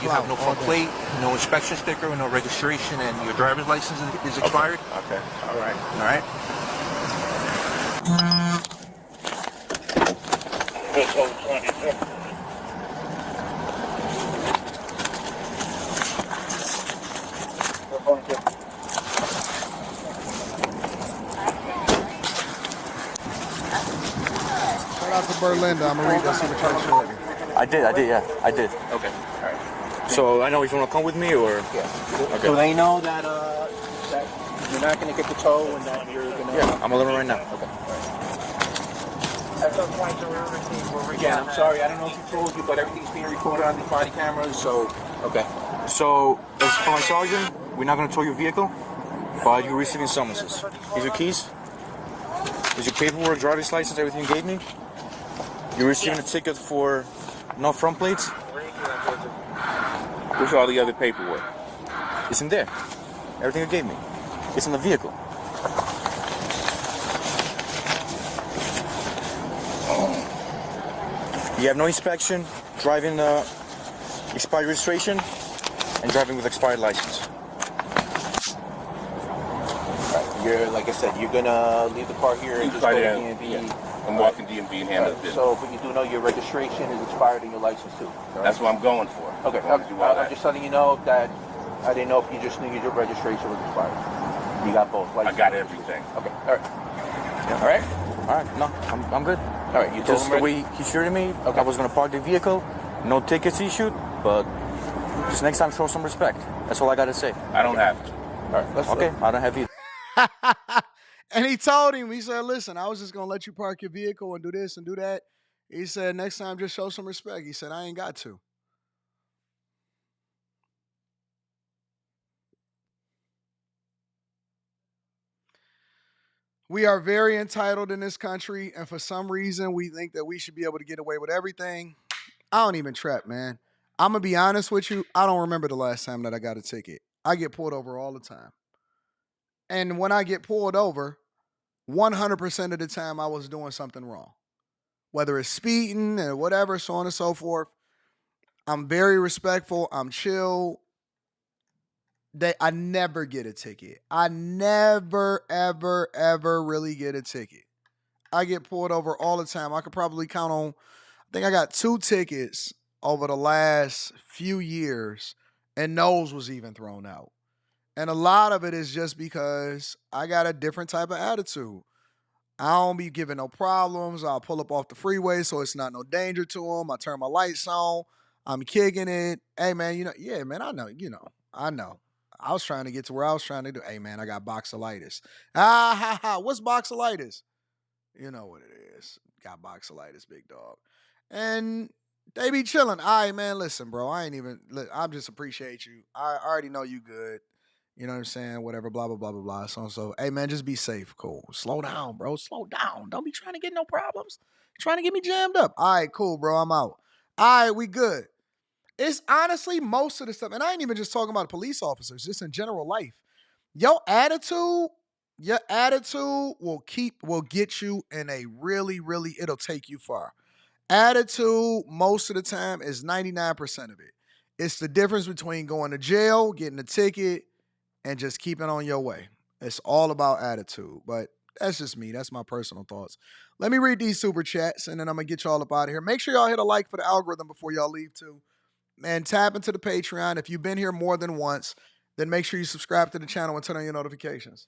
you have no front plate, no inspection sticker, no registration, and your driver's license is expired. Okay. All right. All right. Shout out to Berlinda. I'm going to read that super chat shortly. I did, yeah. I did. Okay. All right. So I know he's going to come with me, or? Yeah. Okay. So they know that that you're not going to get the tow and that you're going to... Yeah, I'm a little right now. Okay. At some point, again, I'm sorry, I don't know if he told you, but everything's being recorded on these body cameras, so... Okay. So, as for my sergeant, we're not going to tow your vehicle, but you're receiving summonses. These are keys. Is your paperwork, driver's license, everything you gave me? You're receiving a ticket for no front plates? Where's all the other paperwork? It's in there. Everything you gave me. It's in the vehicle. You have no inspection, driving expired registration, and driving with expired license. You're, like I said, you're gonna leave the car here and just go to DMV. I'm walking DMV and handle the business. So, but you do know your registration is expired and your license too. Right? That's what I'm going for. Okay, I'm just letting you know that I didn't know if you just knew your registration was expired. You got both. I got everything. Okay, all right. Yeah. All right. All right, no, I'm good. All right, you told Just him the way he shooted me, I was gonna park the vehicle, no tickets issued, but just next time show some respect. That's all I gotta say. I don't have to. All right, let's okay, I don't have either. And he told him, he said, listen, I was just going to let you park your vehicle and do this and do that. He said, next time, just show some respect. He said, I ain't got to. We are very entitled in this country, and for some reason, we think that we should be able to get away with everything. I don't even trap, man. I'm going to be honest with you. I don't remember the last time that I got a ticket. I get pulled over all the time. And when I get pulled over, 100% of the time I was doing something wrong. Whether it's speeding or whatever, so on and so forth. I'm very respectful. I'm chill. I never get a ticket. I never, ever, ever really get a ticket. I get pulled over all the time. I could probably count on, I think I got 2 tickets over the last few years, and those was even thrown out. And a lot of it is just because I got a different type of attitude. I don't be giving no problems. I'll pull up off the freeway so it's not no danger to them. I turn my lights on. I'm kicking it. Hey, man, yeah, man, I know. I was trying to get to where I was trying to do. Hey, man, I got boxolitis. What's boxolitis? You know what it is. Got boxolitis, big dog. And they be chilling. All right, man, listen, bro. I just appreciate you. I already know you good. You know what I'm saying? Whatever, blah, blah, blah, blah, blah. So, hey, man, just be safe. Cool. Slow down, bro. Slow down. Don't be trying to get no problems. Trying to get me jammed up. All right, cool, bro. I'm out. All right, we good. It's honestly most of the stuff, and I ain't even just talking about police officers, just in general life. Your attitude will get you in a really, really, it'll take you far. Attitude, most of the time, is 99% of it. It's the difference between going to jail, getting a ticket, and just keeping on your way. It's all about attitude. But that's just me. That's my personal thoughts. Let me read these super chats, and then I'm going to get y'all up out of here. Make sure y'all hit a like for the algorithm before y'all leave, too. And tap into the Patreon. If you've been here more than once, then make sure you subscribe to the channel and turn on your notifications.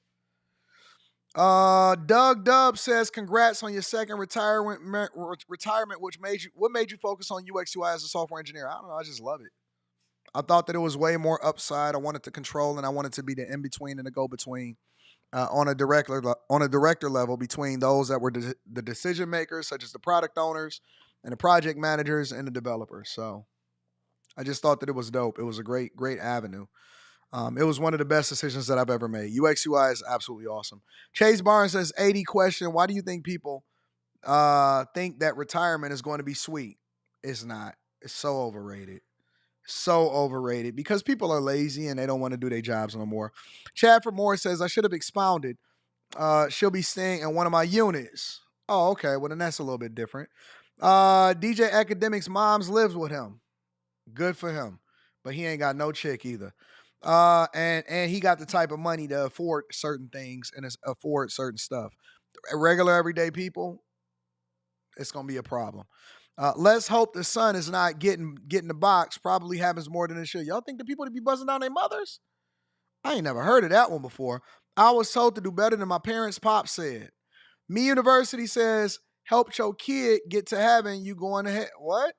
Doug Dub says, congrats on your second retirement. What made you focus on UX UI as a software engineer? I don't know. I just love it. I thought that it was way more upside. I wanted to control, and I wanted to be the in between and the go between on a director level between those that were the decision makers, such as the product owners and the project managers and the developers. So I just thought that it was dope. It was a great avenue. It was one of the best decisions that I've ever made. UX UI is absolutely awesome. Chase Barnes says, 80 question, why do you think people think that retirement is going to be sweet? It's not. It's so overrated. So overrated because people are lazy and they don't want to do their jobs no more. Chadford Moore says, I should have expounded. She'll be staying in one of my units. Oh, okay. Well, then that's a little bit different. DJ Academic's mom's lives with him. Good for him. But he ain't got no chick either. And he got the type of money to afford certain things and afford certain stuff. Regular everyday people, it's gonna be a problem. Let's hope the son is not getting the box. Probably happens more than it should. Y'all think the people that be buzzing down their mothers? I ain't never heard of that one before. I was told to do better than my parents' pop said. Me University says, help your kid get to heaven. You going ahead? What?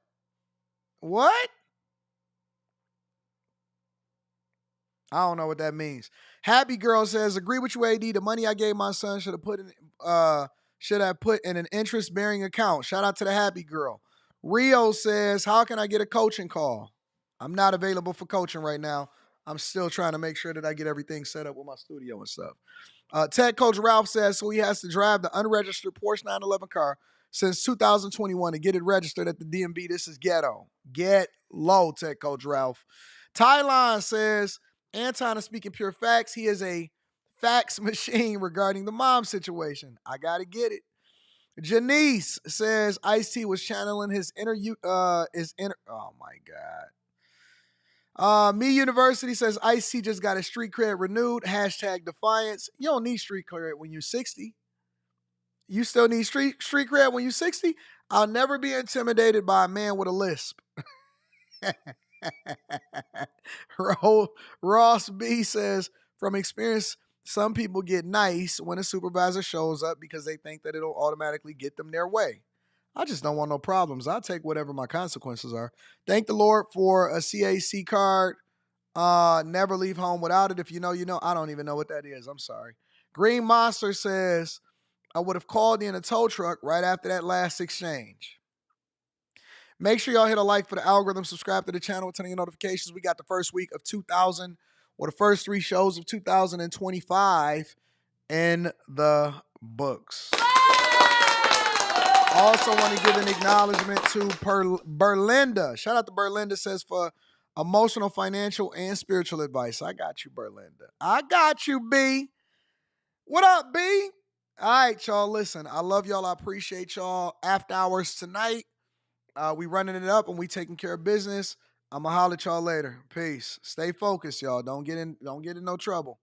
What? I don't know what that means. Happy Girl says, agree with you, AD. The money I gave my son should have put in an interest-bearing account. Shout out to the Happy Girl. Rio says, how can I get a coaching call? I'm not available for coaching right now. I'm still trying to make sure that I get everything set up with my studio and stuff. Tech Coach Ralph says, so he has to drive the unregistered Porsche 911 car since 2021 to get it registered at the DMV. This is ghetto. Get low, Tech Coach Ralph. Tylon says, Anton is speaking pure facts. He is a fax machine regarding the mom situation. I got to get it. Janice says Ice-T was channeling his inner. Oh my God. Me University says Ice-T just got his street cred renewed. Hashtag defiance. You don't need street cred when you're 60. You still need street cred when you're 60. I'll never be intimidated by a man with a lisp. Ross B says, from experience, some people get nice when a supervisor shows up because they think that it'll automatically get them their way. I just don't want no problems. I'll take whatever my consequences are. Thank the Lord for a CAC card. Never leave home without it. If you know, you know. I don't even know what that is. I'm sorry. Green Monster says, I would have called in a tow truck right after that last exchange. Make sure y'all hit a like for the algorithm, subscribe to the channel, turn on your notifications. We got the first week of 2000, or the first 3 shows of 2025 in the books. Also want to give an acknowledgement to Berlinda. Shout out to Berlinda, says for emotional, financial, and spiritual advice. I got you, Berlinda. I got you, B. What up, B? All right, y'all. Listen, I love y'all. I appreciate y'all. After hours tonight. We running it up and we taking care of business. I'ma holler at y'all later. Peace. Stay focused, y'all. Don't get in no trouble.